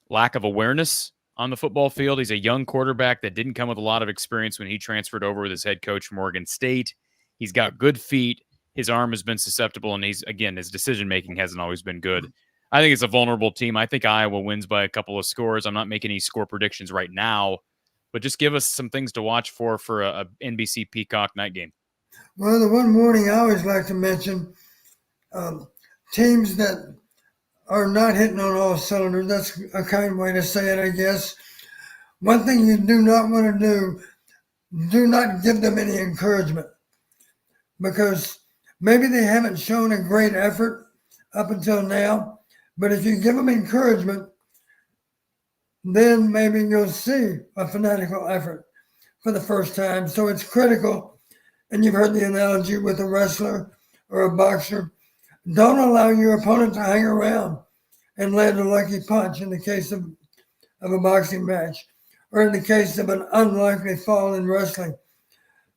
lack of awareness on the football field. He's a young quarterback that didn't come with a lot of experience when he transferred over with his head coach from Oregon State. He's got good feet. His arm has been susceptible, and his decision-making hasn't always been good. I think it's a vulnerable team. I think Iowa wins by a couple of scores. I'm not making any score predictions right now, but just give us some things to watch for a NBC Peacock night game. Well, the one warning I always like to mention, teams that are not hitting on all cylinders. That's a kind way to say it, I guess. One thing you do not want to do not give them any encouragement, because maybe they haven't shown a great effort up until now, but if you give them encouragement, then maybe you'll see a fanatical effort for the first time. So it's critical, and you've heard the analogy with a wrestler or a boxer. Don't allow your opponent to hang around and land a lucky punch in the case of a boxing match, or in the case of an unlikely fall in wrestling.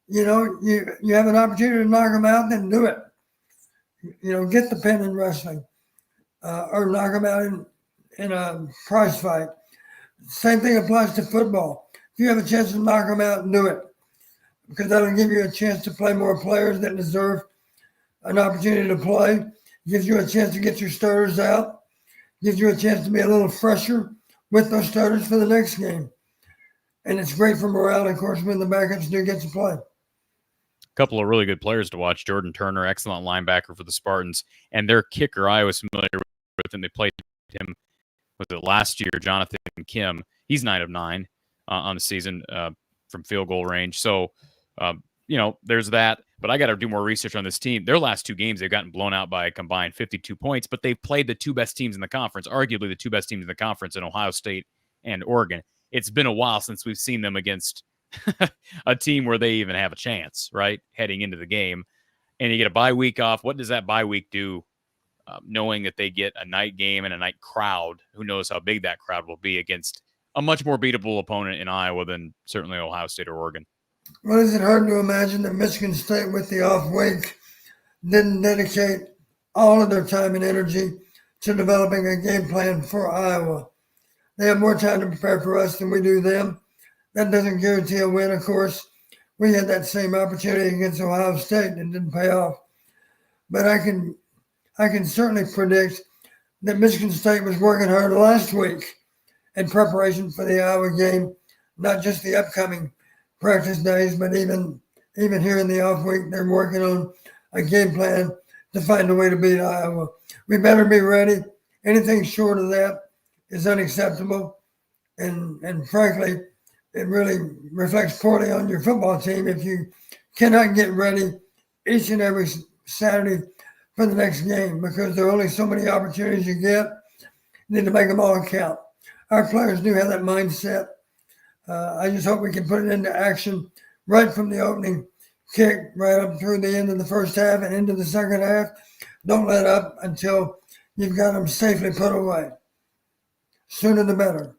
You know, you have an opportunity to knock them out, then do it. You know, get the pin in wrestling, or knock them out in a prize fight. Same thing applies to football. If you have a chance to knock them out, do it, because that'll give you a chance to play more players that deserve an opportunity to play. Gives you a chance to get your starters out. Gives you a chance to be a little fresher with those starters for the next game. And it's great for morale, of course, when the backups do get to play. A couple of really good players to watch. Jordan Turner, excellent linebacker for the Spartans. And their kicker, I was familiar with him. They played him, was it last year, Jonathan Kim. He's 9 of 9 on the season from field goal range. So, there's that. But I got to do more research on this team. Their last 2 games, they've gotten blown out by a combined 52 points, but they've played the 2 best teams in the conference, arguably the 2 best teams in the conference in Ohio State and Oregon. It's been a while since we've seen them against a team where they even have a chance, right, heading into the game. And you get a bye week off. What does that bye week do knowing that they get a night game and a night crowd. Who knows how big that crowd will be against a much more beatable opponent in Iowa than certainly Ohio State or Oregon. Well, is it hard to imagine that Michigan State, with the off week, didn't dedicate all of their time and energy to developing a game plan for Iowa? They have more time to prepare for us than we do them. That doesn't guarantee a win, of course. We had that same opportunity against Ohio State and it didn't pay off. But I can certainly predict that Michigan State was working hard last week in preparation for the Iowa game, not just the upcoming practice days, but even here in the off week, they're working on a game plan to find a way to beat Iowa. We better be ready. Anything short of that is unacceptable. And frankly, it really reflects poorly on your football team if you cannot get ready each and every Saturday for the next game, because there are only so many opportunities you get. You need to make them all count. Our players do have that mindset. I just hope we can put it into action right from the opening kick, right up through the end of the first half and into the second half. Don't let up until you've got them safely put away. Sooner the better.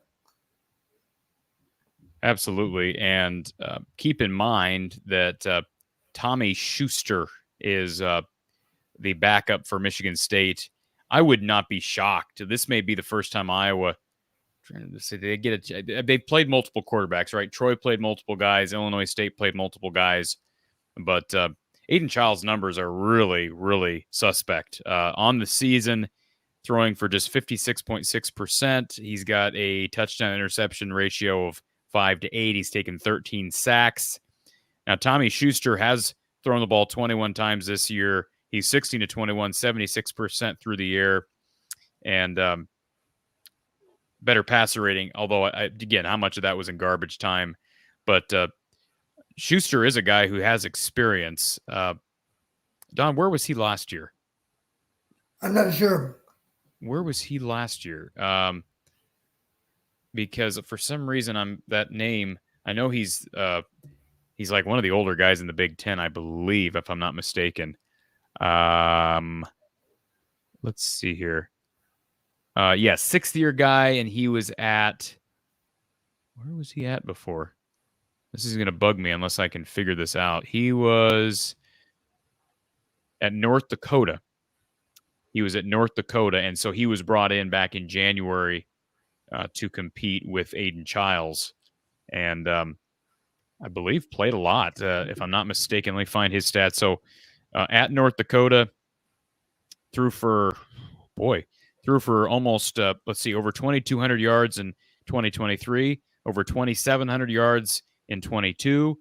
Absolutely. And keep in mind that Tommy Schuster is the backup for Michigan State. I would not be shocked. This may be the first time Iowa, trying to say they've played multiple quarterbacks, right? Troy played multiple guys. Illinois State played multiple guys. But Aiden Child's numbers are really, really suspect. On the season, throwing for just 56.6%. He's got a touchdown interception ratio of 5 to 8. He's taken 13 sacks. Now, Tommy Schuster has thrown the ball 21 times this year. He's 16 to 21, 76% through the air, and better passer rating. Although, again, how much of that was in garbage time? But Schuster is a guy who has experience. Don, where was he last year? I'm not sure. Where was he last year? Because for some reason that name. I know he's like one of the older guys in the Big Ten, I believe, if I'm not mistaken. Let's see here. Yeah, 6th-year guy, and he was at. Where was he at before? This is going to bug me unless I can figure this out. He was at North Dakota. And so he was brought in back in January to compete with Aiden Childs, and I believe played a lot, if I'm not mistaken. Let me find his stats. So at North Dakota, threw for almost, over 2,200 yards in 2023, over 2,700 yards in 22,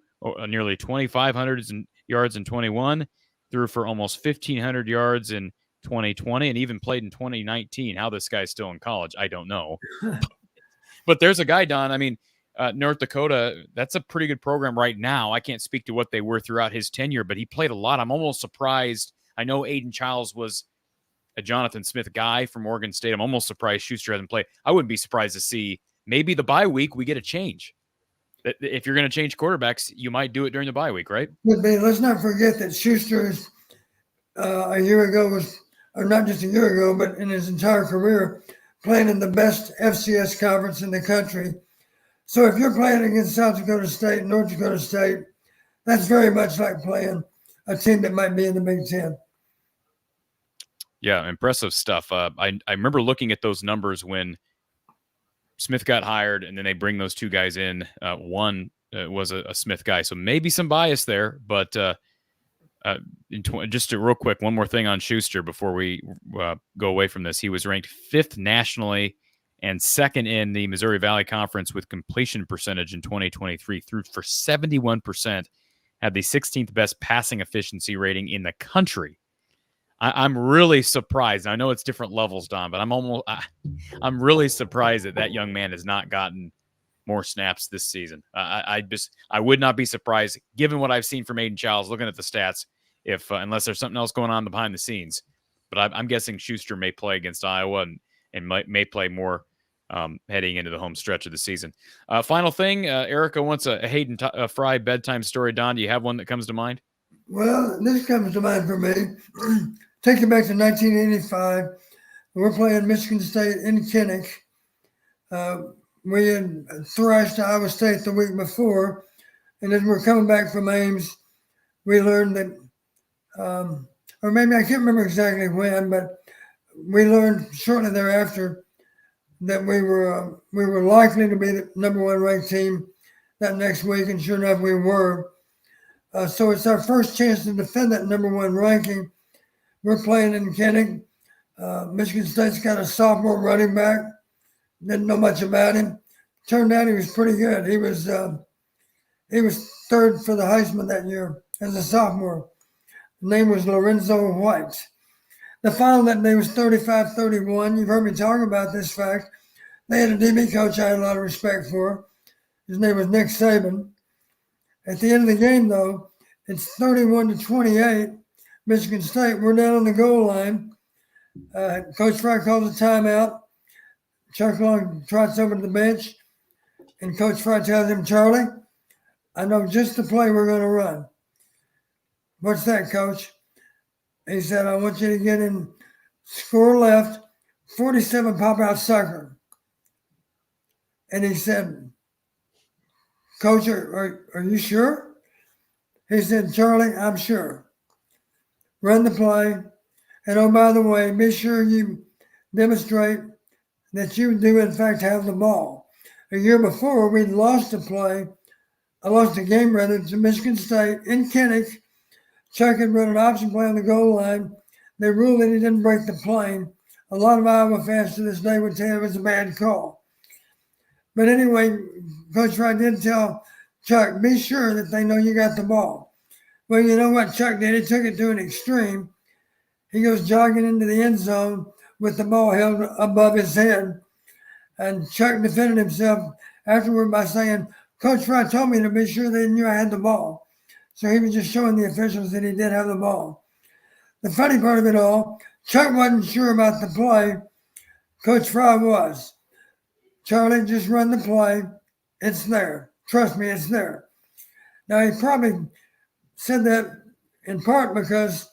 nearly 2,500 yards in 21, threw for almost 1,500 yards in 2020, and even played in 2019. How this guy's still in college, I don't know. But there's a guy, Don. I mean, North Dakota, that's a pretty good program right now. I can't speak to what they were throughout his tenure, but he played a lot. I'm almost surprised. I know Aiden Childs was a Jonathan Smith guy from Oregon State. I'm almost surprised Schuster hasn't played. I wouldn't be surprised to see maybe the bye week we get a change. If you're going to change quarterbacks, you might do it during the bye week, right? Let's not forget that Schuster a year ago or not just a year ago, but in his entire career, playing in the best FCS conference in the country. So if you're playing against South Dakota State, North Dakota State, that's very much like playing a team that might be in the Big Ten. Yeah, impressive stuff. I remember looking at those numbers when Smith got hired, and then they bring those two guys in. One was a Smith guy, so maybe some bias there. But just real quick, one more thing on Schuster before we go away from this. He was ranked 5th nationally and 2nd in the Missouri Valley Conference with completion percentage in 2023. Threw for 71%, had the 16th best passing efficiency rating in the country. I'm really surprised. I know it's different levels, Don, but I'm really surprised that young man has not gotten more snaps this season. I would not be surprised, given what I've seen from Aiden Childs, looking at the stats, if unless there's something else going on behind the scenes. But I'm guessing Schuster may play against Iowa and may play more heading into the home stretch of the season. Final thing, Erica wants a Hayden Fry bedtime story. Don, do you have one that comes to mind? Well, this comes to mind for me. take it back to 1985. We're playing Michigan State in Kinnick. We had thrashed Iowa State the week before, and as we're coming back from Ames, we learned that, or maybe I can't remember exactly when, but we learned shortly thereafter that we were likely to be the number one ranked team that next week, and sure enough, we were. So it's our first chance to defend that number one ranking. We're playing in Kinnick. Michigan State's got a sophomore running back. Didn't know much about him. Turned out he was pretty good. He was third for the Heisman that year as a sophomore. His name was Lorenzo White. The final that day was 35-31. You've heard me talk about this fact. They had a DB coach I had a lot of respect for. His name was Nick Saban. At the end of the game, though, it's 31-28. Michigan State, we're down on the goal line. Coach Fry calls a timeout. Chuck Long trots over to the bench, and Coach Fry tells him, Charlie, I know just the play we're going to run. What's that, Coach? He said, I want you to get in score left, 47 pop-out sucker. And he said, Coach, are you sure? He said, Charlie, I'm sure. Run the play. And oh, by the way, be sure you demonstrate that you do, in fact, have the ball. A year before, we'd lost a game to Michigan State in Kinnick. Chuck had run an option play on the goal line. They ruled that he didn't break the plane. A lot of Iowa fans to this day would tell it was a bad call. But anyway, Coach Wright did tell Chuck, be sure that they know you got the ball. Well, you know what Chuck did? He took it to an extreme. He goes jogging into the end zone with the ball held above his head. And Chuck defended himself afterward by saying, Coach Wright told me to be sure they knew I had the ball. So he was just showing the officials that he did have the ball. The funny part of it all, Chuck wasn't sure about the play. Coach Fry was. Charlie, just run the play. It's there. Trust me, it's there. Now, he probably said that in part because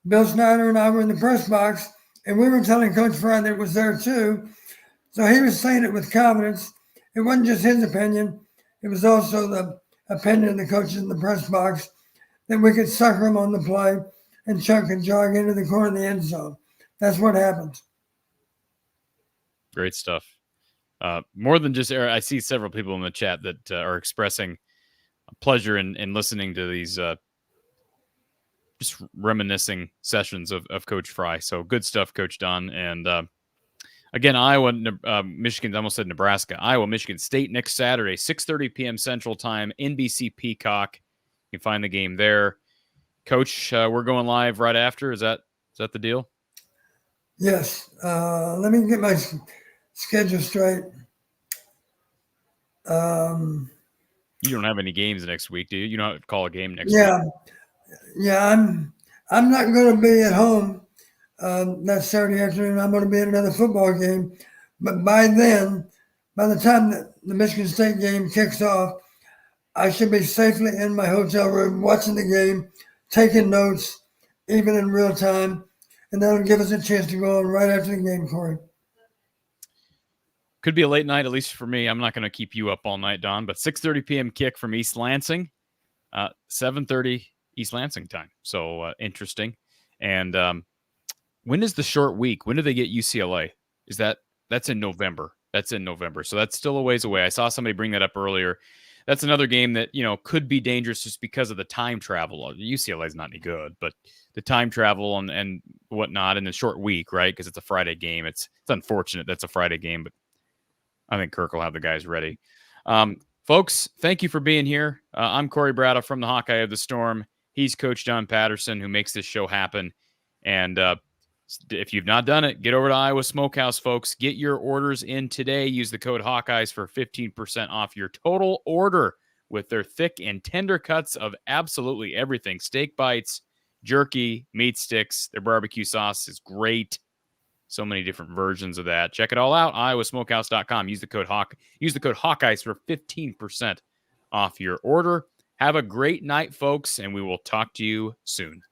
Bill Snyder and I were in the press box, and we were telling Coach Fry that it was there too. So he was saying it with confidence. It wasn't just his opinion. It was also the opinion of the coaches in the press box that we could sucker him on the play and Chuck could jog into the corner of the end zone. That's what happened. Great stuff. More than just I see several people in the chat that are expressing pleasure in listening to these just reminiscing sessions of Coach Fry. So good stuff, Coach Don. And again, Iowa, Michigan, I almost said Nebraska. Iowa, Michigan State next Saturday, 6:30 p.m. Central Time, NBC Peacock. You can find the game there. Coach, we're going live right after. Is that the deal? Yes. Let me get my schedule straight. You don't have any games next week, do you? You don't have to call a game next week. Yeah. I'm not going to be at home that Saturday afternoon. I'm going to be at another football game. But by then, by the time that the Michigan State game kicks off, I should be safely in my hotel room watching the game, taking notes, even in real time. And that'll give us a chance to go on right after the game, Corey. Could be a late night, at least for me. I'm not going to keep you up all night, Don. But 6:30 p.m. kick from East Lansing, 7:30 East Lansing time. So interesting. And when is the short week? When do they get UCLA? That's in November? That's in November. So that's still a ways away. I saw somebody bring that up earlier. That's another game that, could be dangerous just because of the time travel. UCLA is not any good, but the time travel and whatnot in the short week, right? Because it's a Friday game. It's unfortunate that's a Friday game, but I think Kirk will have the guys ready. Folks, thank you for being here. I'm Corey Brada from the Hawkeye of the Storm. He's Coach John Patterson, who makes this show happen. And if you've not done it, get over to Iowa Smokehouse, folks. Get your orders in today. Use the code Hawkeyes for 15% off your total order with their thick and tender cuts of absolutely everything. Steak bites, jerky, meat sticks. Their barbecue sauce is great. So many different versions of that. Check it all out. iowasmokehouse.com. Use the code Hawkeyes for 15% off your order. Have a great night, folks, and we will talk to you soon.